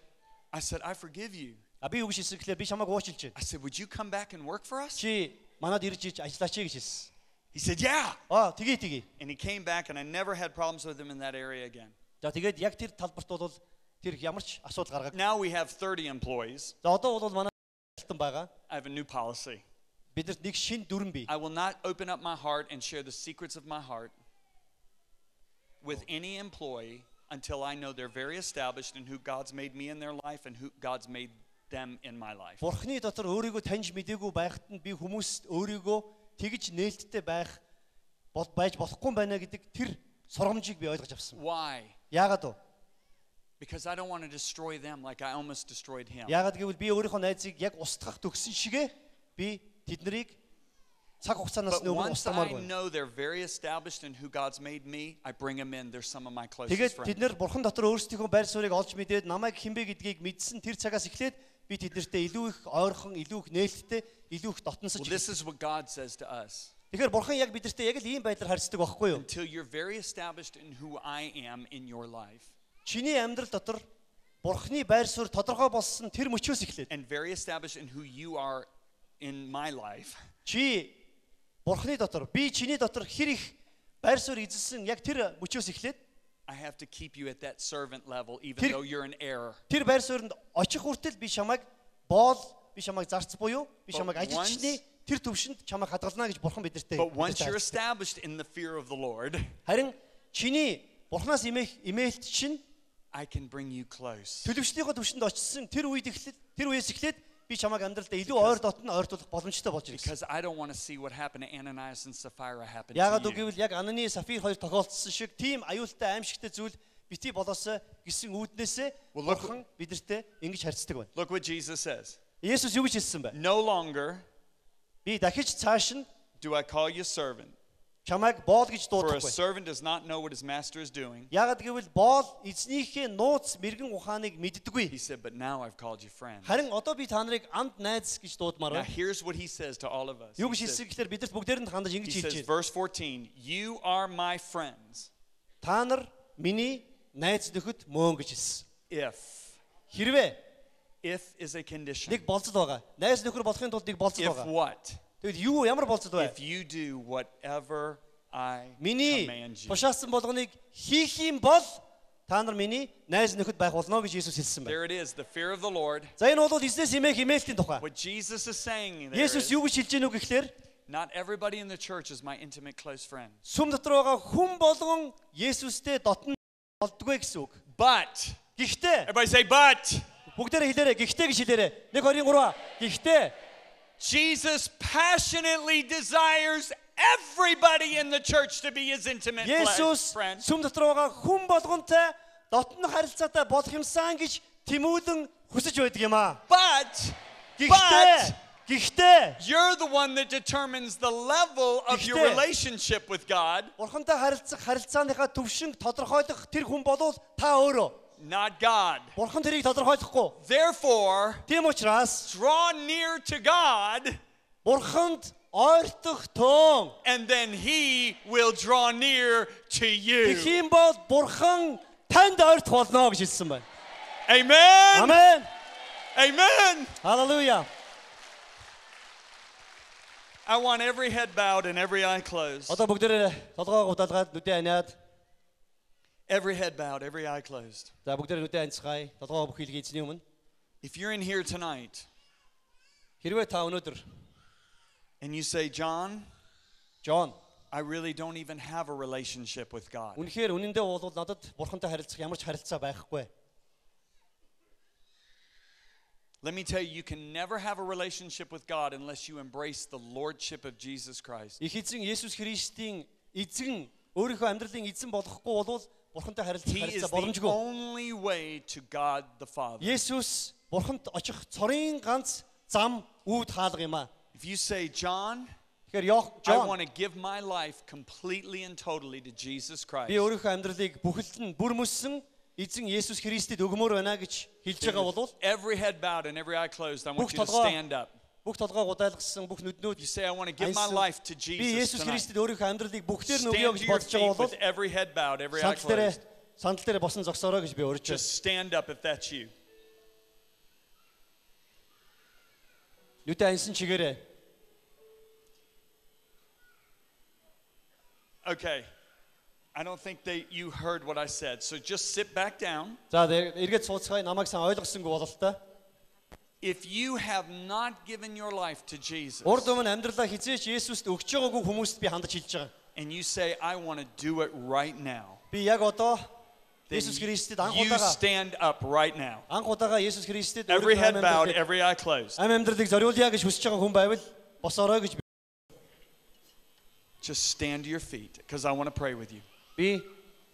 I said, I forgive you. А би юу гэж хэлсэн гэхээр би чамайг уучлж байна. I said, would you come back and work for us? Чи манад ирж ажиллаач гэж хэлсэн. He said, yeah. Тгий. And he came back and I never had problems with him in that area again. За тэгээд яг тэр талбарт бол тэр ямар ч асуудал гаргаагүй. Now we have 30 employees. За одоо бол манай алтан байгаа. I have a new policy. Бидэрт нэг шин дүрэн бий. I will not open up my heart and share the secrets of my heart with any employee until I know they're very established in who God's made me in their life and who God's made them in my life. Бурхны дотор өөрийгөө таньж мэдээгүй байхад нь би хүмүүст өөрийгөө тэгж нээлттэй байж болохгүй байна гэдэг тэр сургамжийг би ойлгож авсан. Why? Яагаад вэ? Because I don't want to destroy them like I almost destroyed him. Яагаад гэвэл би өөрийнхөө найзыг яг устгах төгсөн шигэ би тэднийг цаг хугацаанаас But өмнө once устгамаар I байна. know they're very established in who God's made me, I bring them in. They're some of my closest Тэгээд friends. тэд нэр бурхан дотор өөрсдийнхөө байр суурийг олж мэдээд намайг хинбэ гэдгийг мэдсэн тэр цагаас эхлээд би тэднэртэй илүү их ойрхон, илүү их нээлттэй, илүү их дотносож. Well, this is what God says to us. Тэгэхээр бурхан яг бидэртэй яг л ийм байдлаар харьцдаг байхгүй юу? Until you're very established in who I am in your life Чиний амьдрал дотор бурхны байр суурь тодорхой болсон тэр мөчөөс эхлээд and very established in who you are in my life, чи бурхны дотор би чиний дотор хэр их байр суурь эзэлсэн яг тэр мөчөөс эхлээд I have to keep you at that servant level even Тэр- though you're in error. тэр байр суурьнд очих хүртэл би чамайг би чамайг зарц буюу би But чамайг ажилчны тэр төвшөнд чамайг хадгална гэж бурхан бидэртэй. But once бидэртэй you're харьцдаг. established in the fear of the Lord, Харин чиний бурхнаас имэйлт чинь I can bring you close. төлөвчдийнхөө төвшөнд очсон тэр үеэс эхлээд би чамайг амьдралдаа илүү ойр дотн ойртуулах боломжтой болж ирсэн. Because I don't want to see what happened to Ananias and Sapphira happen Яагаад to you. гэвэл яг Ананы Сафир хоёр тохиолдсон шиг тийм аюултай аимшигтай зүйл бити болоосоо гэсэн үүднээсээ Well, look- бурхан бидэртэй ингэж харьцдаг байна. Look what Jesus says. Есүс юу гэж хэлсэн бэ? No longer Би дахиж цааш нь do I call you servant, чамайг боол гэж for a дуудахгүй. servant does not know what his master is doing. Яагаад гэвэл боол эзнийхээ нууц мэрэгэн ухааныг He мэддэггүй. said, but now I've called you friend. Харин одоо би та нарыг анд найз гэж дуудмаар Now байна. here's what he says to all of us. Юу He гэж says, хэлсэн гэхээр бидэрт бүгдээрэнд хандаж ингэж he хэлж says, байна. verse 14, you are my friends Та нар миний найз нөхөд мөн гэж хэлсэн. if Хэрвээ If is a condition. Нэг болцол байгаа. Найз нөхөр болохын тулд нэг болцол If байгаа. what? Тэгэд юу ямар болцол вэ? If you do whatever I Миний command you. тушаасан болгоныг хийх юм бол та нар миний найз нөхөд байх болно гэж Иесус хэлсэн байна. There it is, the fear of the Lord. За энэ бол эзнээс имэх имээлтийн тухай. What Jesus is saying there Есүс is, юу гэж хэлж гэнэ үг гэхээр not everybody in the church is my intimate close friend. сүм дотор байгаа хүн болгон Есүстэй дотн болдгоо гэсэн үг. But, Гэхдээ everybody say but. бүгдээрээ хэлээрэй. Гэхдээ гэж хэлээрэй. 1 2 3. Гэхдээ Jesus passionately desires everybody in the church to be his intimate Есүс friend. сүм дотор байгаа хүн болгонтой дотн харилцаатай болох юмсан гэж тэмүүлэн хүсэж байдаг юм аа. But Гэхдээ you're the one that determines the level of your Гэхдээ- relationship with God, Бурхантай харилцах харилцааныхаа төвшинг тодорхойлох тэр хүн болвол та өөрөө. not God. Бурхан тэрийг тодорхойлохгүй. Therefore, Тийм учраас draw near to God, Бурханд ойртох тун. and then he will draw near to Тэгэх you. юм бол Бурхан танд ойртох болно гэж хэлсэн байна. Amen. Амен. Amen. Халелуя. I want every head bowed and every eye closed. Одоо бүгдээрээ толгоо удаалгаад нүдээ аниад. Every head bowed, every eye closed. За бүгдээрээ нүдээ анцгаая. Толгоо бүхийлгээ эзний өмнө. If you're in here tonight Хэрвээ та өнөөдөр and you say, John, Джон I really don't even have a relationship with God. үнэхээр үнэндээ бол надад Бурхантай харилцах ямар ч харилцаа байхгүй. Let me tell you, you can never have a relationship with God unless you embrace the lordship of Jesus Christ. Их эзэн Есүс Христийн эзэн өөрийнхөө амьдралын эзэн болохгүй бол Бурхантай харилцах He is харилцаа the боломжгүй. only way to God the Father. Есүс Бурханд очих цорын ганц зам үүд хаалга юм аа. If you say, John, Тэгэхээр I Джон want to give my life completely and totally to Jesus Christ. би өөрийнхөө амьдралыг бүхэлд нь бүр мөссөн эзэн Есүс Христэд өгмөр байна гэж хэлж байгаа бол Every head bowed and every eye closed, I want бүх you to толгоо stand up. бүх толгоо удаалгасан бүх нүднүүд You say, I want to give my Айсан. life to би Jesus Есүс tonight. Христэд өөрийнхөө амьдралыг бүгдээр нь Stand өгье to гэж your бодож байгаа feet бол with every head bowed, every eye closed. сандал дээр босон зогсоорой гэж би урьж байна. Just stand up if that's you. Нүдээ ансан чигээрээ. Okay. I don't think you heard what I said. So just sit back down. За эргээд сууцгаая намайг сайн ойлгосонгүй бололтой. If you have not given your life to Jesus Урд өмнө амьдралаа хизээч Есүст өгч байгаагүй хүмүүст би хандаж хэлж байгаа. and you say, I want to do it right now, Би яг одоо then Есүс Христэд анх you удаага stand up right now. Есүс Христэд Every head өөрийнхөө bowed, амьдралыг every eye closed. амьдралыг зориулъя гэж хүсэж байгаа хүн байвал босоорой гэж Just stand to your feet because I want to pray with you. би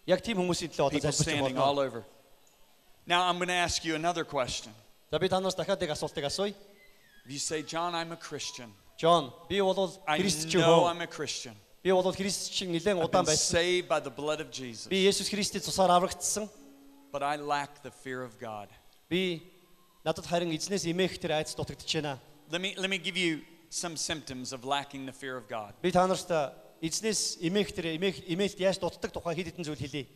яг тийм хүмүүсийн төлөө одоо People залбирч standing all байна. over. Now I'm going to ask you another question. За би танаас дахиад нэг асуултыг асууя. If you say, John, I'm a Christian. Джон, би бол I христчин know хөө. I'm a Christian. Би бол христчин нэлээд I've удаан been байсан. saved by the blood of Jesus. Би Есүс Христийн цусаар аврагдсан. But I lack the fear of God. Би надад харин эзнээс имэх тэр айдас дутагдж байна. Let me give you some symptoms of lacking the fear of God. Би та нарт эзнээс имэх тэр имээлт яаж дутдаг тухай хэд хэдэн зүйл хэлье.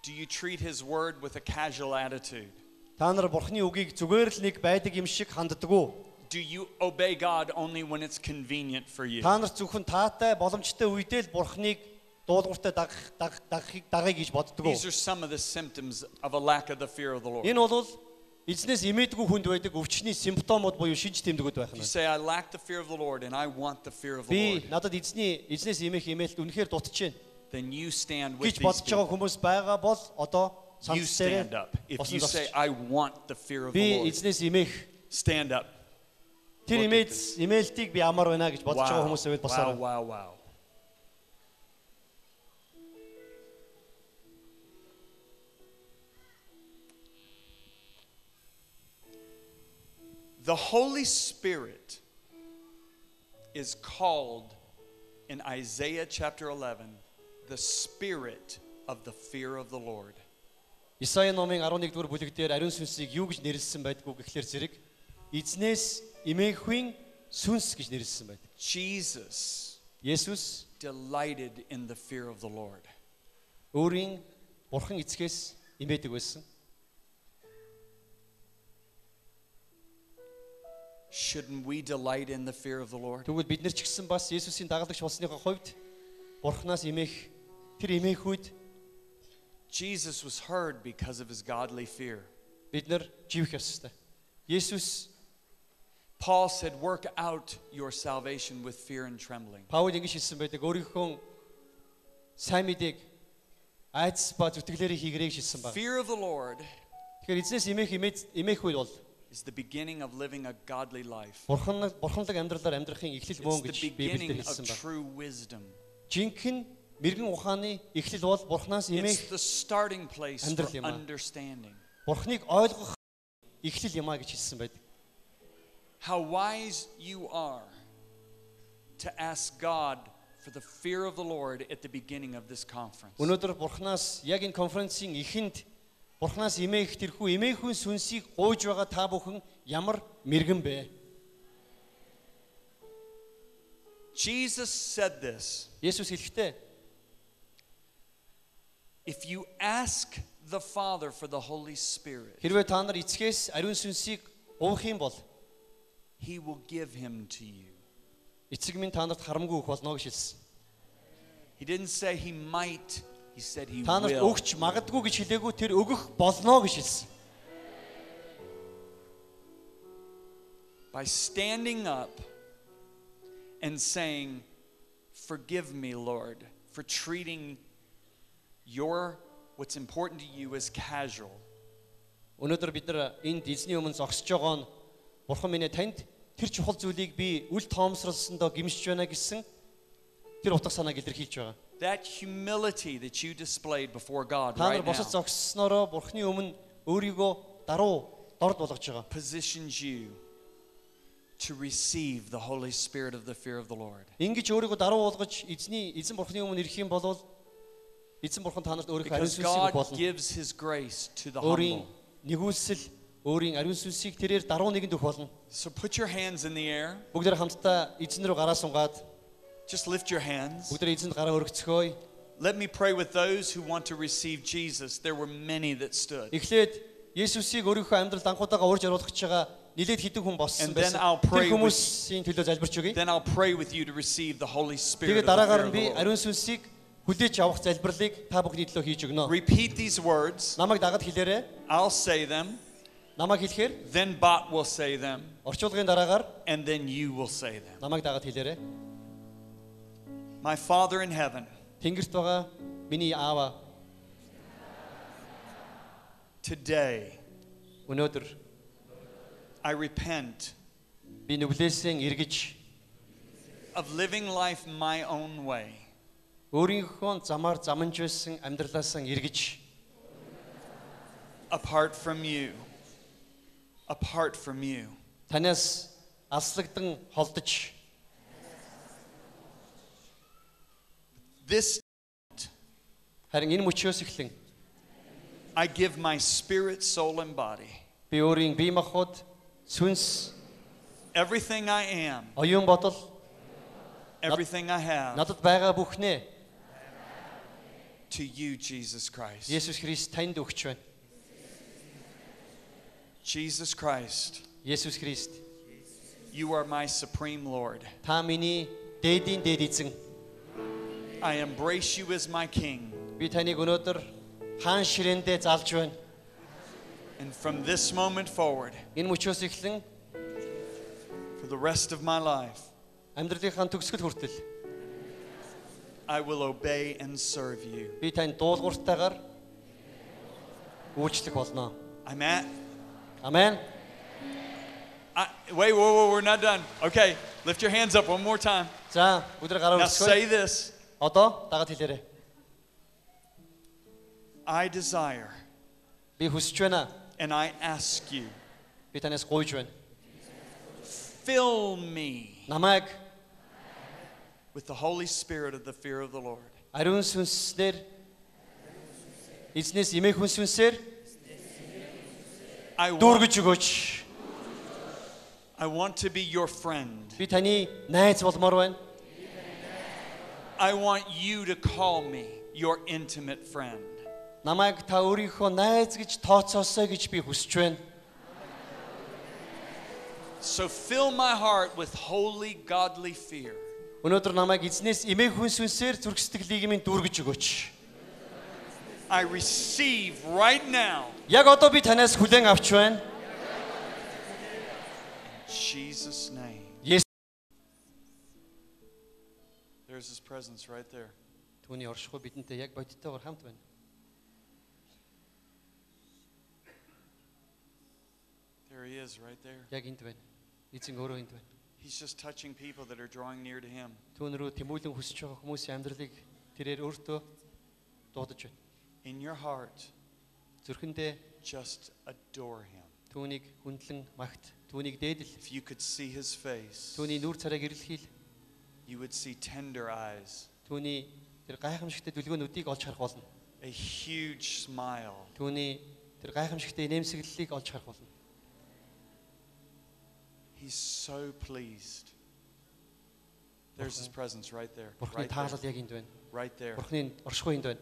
Do you treat his word with a casual attitude? Та нар Бурхны үгийг зүгээр л нэг байдаг юм шиг ханддаг уу? Do you obey God only when it's convenient for you? Та нар зөвхөн таатай боломжтой үедээ л Бурхныг дуулууртай дагахыг гэж боддог уу? These are some of the symptoms of a lack of the fear of the Lord. Энэ бол эзнээс имээдгүй хүнд байдаг өвчний симптомууд буюу шинж тэмдгүүд байх You нь. say, I lack the fear of the Lord and I want the fear of the Би Lord. надад эзнээс имэх имээлт үнэхээр дутж байна Then you stand with гэж these бодож байгаа people. хүмүүс байгаа бол одоо You stand up. If you say, I want the fear of the би Lord, эзнээс имэх stand up. тэр имээлтийг би амар байна гэж бодож байгаа хүмүүс байвал босоо. Wow. The Holy Spirit is called in Isaiah chapter 11 the spirit of the fear of the Lord. Исаи номын 11-р бүлэг дээр ариун сүнсийг юу гэж нэрлсэн байдгүй гэхлээр зэрэг эзнээс имээхүйн сүнс гэж нэрлсэн байдаг. Jesus Есүс delighted in the fear of the Lord. өөрийн Бурхан эцгээс имээдэг байсан. Shouldn't we delight in the fear of the Lord? Тэгвэл бид нар ч гэсэн бас Есүсийн дагалдагч болсныхоо хувьд Бурханаас эмээх тэр эмээх үед Jesus was heard because of his godly fear. бид нар живэх ёстой. Есүс Paul said, work out your salvation with fear and trembling. Паул ингэж хэлсэн байдаг. Өөрийнхөө сайн мэдээг айдас ба зүтгэлээрээ хийгэрэй гэж хэлсэн байна. Fear of the Lord Тэгэхээр эзнээс эмээх үед бол is the beginning of living a godly life. бурханлаг амьдралаар амьдрахын эхлэл мөн It's гэж the Библиэд beginning хэлсэн of байна. true wisdom. Жинхэнэ мэрэгэн ухааны эхлэл бол Бурханаас It's эмээх the starting place for амьдрал юм аа. understanding. Бурханыг ойлгох эхлэл юм а гэж хэлсэн байдаг. How wise you are to ask God for the fear of the Lord at the beginning of this conference. Өнөөдөр Бурханаас яг энэ конференцийн эхэнд Бурханаас эмээх тэрхүү эмээхүйн сүнсийг гуйж байгаа та бүхэн ямар мэрэгэн бэ? Jesus said this. Есүс хэлэхдээ If you ask the Father for the Holy Spirit, хэрвээ та нар эцгээс ариун сүнсийг гуйх юм бол He will give him to you. эцэг минь та нарт харамгүй өгөх болно гэж хэлсэн. He didn't say he might, he said he Та нарт will. өгч магадгүй гэж хэлээгүй тэр өгөх болно гэж хэлсэн. By standing up and saying, forgive me, Lord, for treating what's important to you as casual. Өнөөдөр бид нар энд эзний өмнө зогсож байгаа нь Бурхан минь танд тэр чухал зүйлийг би үл тоомсруулсандоо гимшиж байна гэсэн тэр утга санааг илэрхийлж байгаа. That humility that you displayed before God Та нар right босож now зогссноороо Бурханы өмнө өөрийгөө даруй дорд болгож байгаа. positions you to receive the Holy Spirit of the fear of the Lord. Ингэж өөрийгөө даруй болгож эзэн Бурханы өмнө ирэх юм бол эзэн Бурхан та нарт өөрийнхөө ариун Because сүнсийг God болно. gives his grace to the Өөрийн humble. нэгүүлсэл өөрийн ариун сүнсийг тэрээр даруй нэгэнд өгөх болно. So put your hands in the air. Бүгдээр хамтдаа эзэн рүү гараа сунгаад Just lift your hands. бүгдээр эзэнд гараа өргөцгөөе. Let me pray with those who want to receive Jesus. There were many that stood. Эхлээд Есүсийг өөрийнхөө амьдралд анхудаага урьж оруулах гэж байгаа нэлээд хэдэн хүн боссон And then байсан. I'll pray Тэр хүмүүсийн төлөө залбирч өгье. Then I'll pray with you to receive the Holy Spirit Тэгээд of the fear дараагаар of нь the би Lord. ариун сүнсийг хүлээж авах залбирлыг та бүхний төлөө хийж өгнө. Repeat these words. Намайг дагаад хэлээрэй. I'll say them. Намайг хэлэхээр Then Bot will say them. орчуулгын дараагаар And then you will say them. намайг дагаад хэлээрэй. My Father in heaven, Тэнгэрт байгаа миний аава today өнөөдөр I repent би нүглээсэн эргэж of living life my own way. өөрийнхөө замаар заманж байсан амьдралаасаа эргэж Apart from you. Apart from you. танаас алслагдан холдож This харин энэ мөчөөс эхлэн I give my spirit, soul, and body. би өөрийн бие махбод сүнс Everything I am, оюун бодол everything I have, надад байгаа бүхнээ to you, Jesus Christ. Есүс Христ танд өгч байна. Jesus Christ, Есүс Христ you are my supreme Lord. та миний дээдийн дээд эзэн. I embrace you as my King. Би таныг өнөөдөр хаан ширээндээ залж байна. And from this moment forward, Энэ мөчөөс эхлэн for the rest of my life, амьдралынхаа төгсгөл хүртэл I will obey and serve you. би танд дуулууртайгаар үйлчлэх болно. Amen. Амен. Wait, whoa, we're not done. Okay, lift your hands up one more time. За, өдөр гараа Now say өрсгөө. this. Одоо дагаад хэлээрэй. I desire Би хүсэж байна. and I ask you, Би танаас гуйж байна. fill me Намайг with the Holy Spirit of the fear of the Lord. ариун сүнснээр эзнээс эмээхэн сүнсээр I want, дүүргэж өгөөч. I want to be your friend. Би таны найз болмоор байна. I want you to call me your intimate friend. Намайг та өөрийнхөө найз гэж тооцоосоо гэж би хүсэж байна. So fill my heart with holy, godly fear. Өнөөдөр намайг эзнээс эмээх хүн сүнсээр зүрх сэтгэлийг минь дүүргэж өгөөч. I receive right now. Яг одоо би танаас хүлээн авч байна. In Jesus' name. Yes. There's his presence right there. Түүний оршихуй бидэнтэй яг бодиттойгоор хамт байна. There he is right there. Яг энд байна. Эзэн өөрөө энд байна. He's just touching people that are drawing near to him. Түүн рүү тэмүүлэн хүсэж байгаа хүмүүсийн амьдралыг тэрээр өөртөө дуудаж байна. In your heart, Зүрхэндээ just adore him. түүнийг хүндлэн магт, түүнийг дээдэл, If you could see his face, түүний нүүр царайг эрэлхийл, you would see tender eyes, түүний тэр гайхамшигтай дүлгөөнүүдийг олж харах болно. a huge smile. Түүний тэр гайхамшигтай инээмсэглэлийг олж харах болно. He's so pleased. There's his presence right there. Бурхны Right таалал there. яг энд байна. Right there. Бурхны оршихуй энд байна.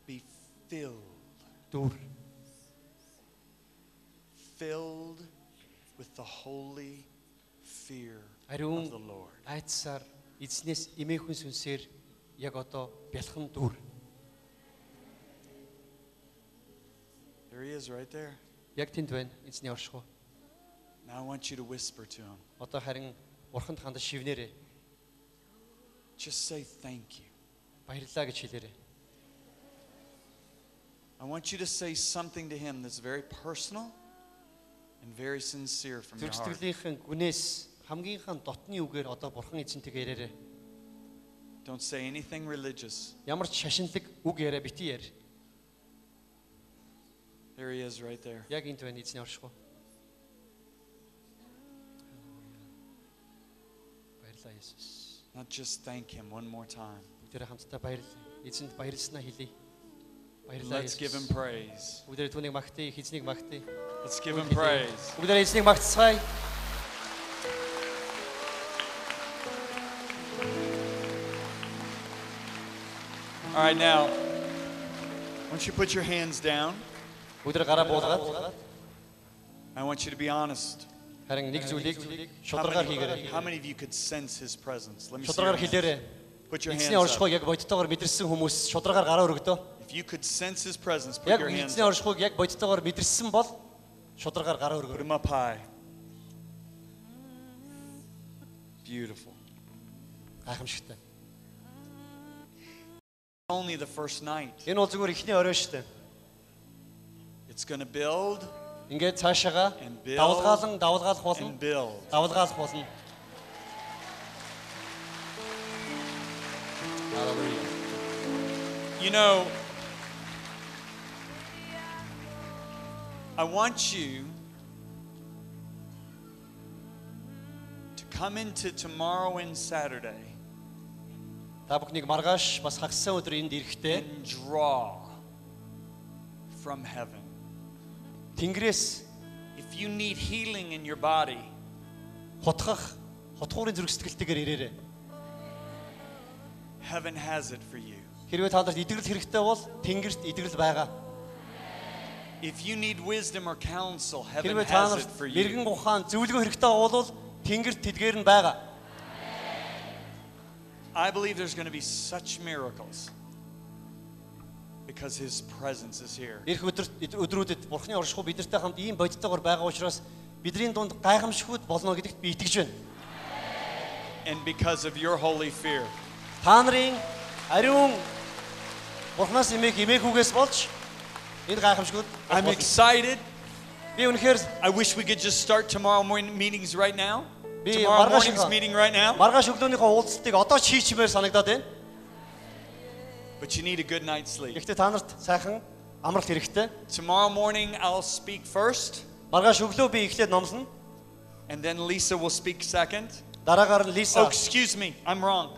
Be filled. Дүүр. Filled with the holy fear Ариун of the Lord. айдсаар эзнээс эмээх хүн сүнсээр яг одоо бялхан дүүр. There he is right there. Яг тэнд байна эзний оршихуй. Now I want you to whisper to him. Одоо харин бурханд хандаж шивнээрээ Just say thank you. баярлалаа гэж хэлээрэй. I want you to say something to him that's very personal and very sincere from your Зүрх heart. сэтгэлийнхэн гүнээс хамгийн дотны үгээр одоо бурхан эзэнтэйгээ яриарэй. Don't say anything religious. Ямар ч шашинлаг үг яриа бити яар. There he is right there. Яг энд байна эзний оршихуй. Баярлалаа Есүс. Now just thank him one more time. Бүгдээрээ хамтдаа баярлалаа. Эзэнд баярлснаа хэлье. Баярлалаа Let's give him Есүс. praise. Бүгдээрээ түүнийг магтъя, эзнийг магтъя. Let's give him praise. Бүгдээрээ эзнийг магтцгаая. All right, now, I want you to put your hands down. Бүгдээрээ гараа буулгаад I want you to be honest. харин нэг зүйлийг How шударгаар many, хийгээрэй. how many of you could sense his presence? Let me see. Шударгаар your hands. хэлээрэй. Put your Эзний hands up. оршихуйг яг бодтойгоор мэдэрсэн хүмүүс шударгаар гараа өргөдөө. If you could sense his presence, put Яг your hands эзний up. оршихуйг яг бодтойгоор мэдэрсэн бол шударгаар гараа Put өргөөрэй. them up high. Beautiful. Гайхамшигтай. Only the first night. Энэ бол зүгээр ихний орой шүү дээ. It's going to build Ингээд цаашаага And build. давалгаалах болно. and build. Давалгаалах болно. Hallelujah. You know, I want you to come into tomorrow and Saturday Та бүхнийг маргааш бас хагассан өдөр энд ирэхдээ and draw from heaven. Тэнгэрээс If you need healing in your body, хотхуурын зүрх сэтгэлтэйгээр ирээрэй. heaven has it for you. Хэрвээ та нарт идэвхрэл хэрэгтэй бол тэнгэрт идэвхрэл байгаа. If you need wisdom or counsel, heaven Хэрвээ та has нарт it for мэрэгэн you. ухаан зөвлөгөө хэрэгтэй бол тэнгэрт тэдгээр нь байгаа. I believe there's going to be such miracles because his presence is here. Ирэх өдрүүдэд Бурхны оршихуй бидэртэй хамт ийм бодиттойгоор байгаа учраас бидний дунд гайхамшигуд болно гэдэгт би итгэж байна. And because of your holy fear. Та нарын ариун Бурхнаас эмээгүйгээс болж энэ гайхамшигуд I'm excited. би үнэхээр I wish we could just start tomorrow morning meetings right now. Би Tomorrow маргааш morning's meeting right now. маргааш өглөөнийхөө уулзалтыг одоо ч хийчмээр санагдаад байна. But you need a good night's sleep. Гэхдээ та нарт сайхан амралт хэрэгтэй. Tomorrow morning I'll speak first, Маргааш өглөө би эхлээд номлоно. and then Lisa will speak second. Дараагаар нь Oh, Лиса. excuse me, I'm wrong.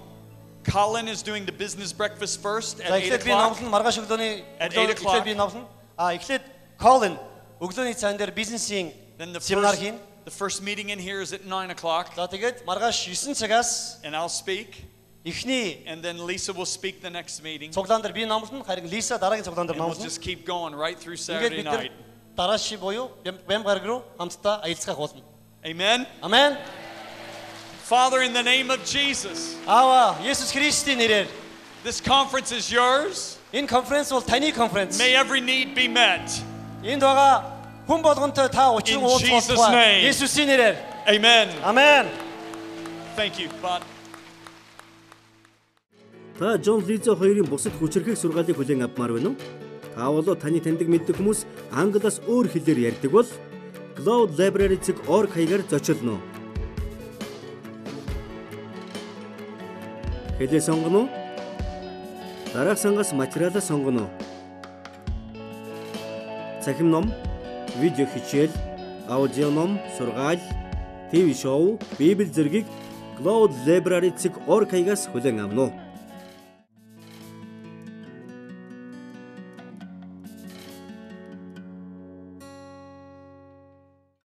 Colin is doing the business breakfast first at За 8 эхлээд би o'clock. номлоно. Маргааш өглөөний At 8 o'clock. эхлээд би номлоно. Эхлээд Colin өглөөний цаан дээр бизнесийн Then the семинар first, хийн. the first meeting in here is at 9 o'clock, За тэгээд маргааш 9 цагаас and I'll speak. Эхний And then Lisa will speak the next meeting. цуглаан дээр би номлоно, харин Лиса дараагийн цуглаан дээр And we'll номлоно. just keep going right through Ингээд Saturday бид нар night. дараа шив буюу бям гараг руу хамтдаа аялцгаах болно. Amen. Амен. Father, in the name of Jesus, Аава, Есүс Христийн нэрээр this conference is yours. энэ конференц бол таны конференц. May every need be met. Энд байгаа хүн болгонтой та учран In уулзах Jesus' болтугай. name. Есүсийн нэрээр. Amen. Амен. Thank you. But Та Джон Лизо хоёрын бусад хүчирхэг сургаалыг хүлээн авмаар байна уу? Та болоо таны таньдаг мэддэг хүмүүс англиас өөр хэлээр ярьдаг бол Cloud Library.org хаягаар зочилно. Хэлээ сонгоно уу? Дараах сангаас материалаа сонгоно уу? Цахим ном, видео хичээл, аудио ном, сургаал, ТV шоу, Библи зэргийг Cloud Library.org хаягаас хүлээн авна уу?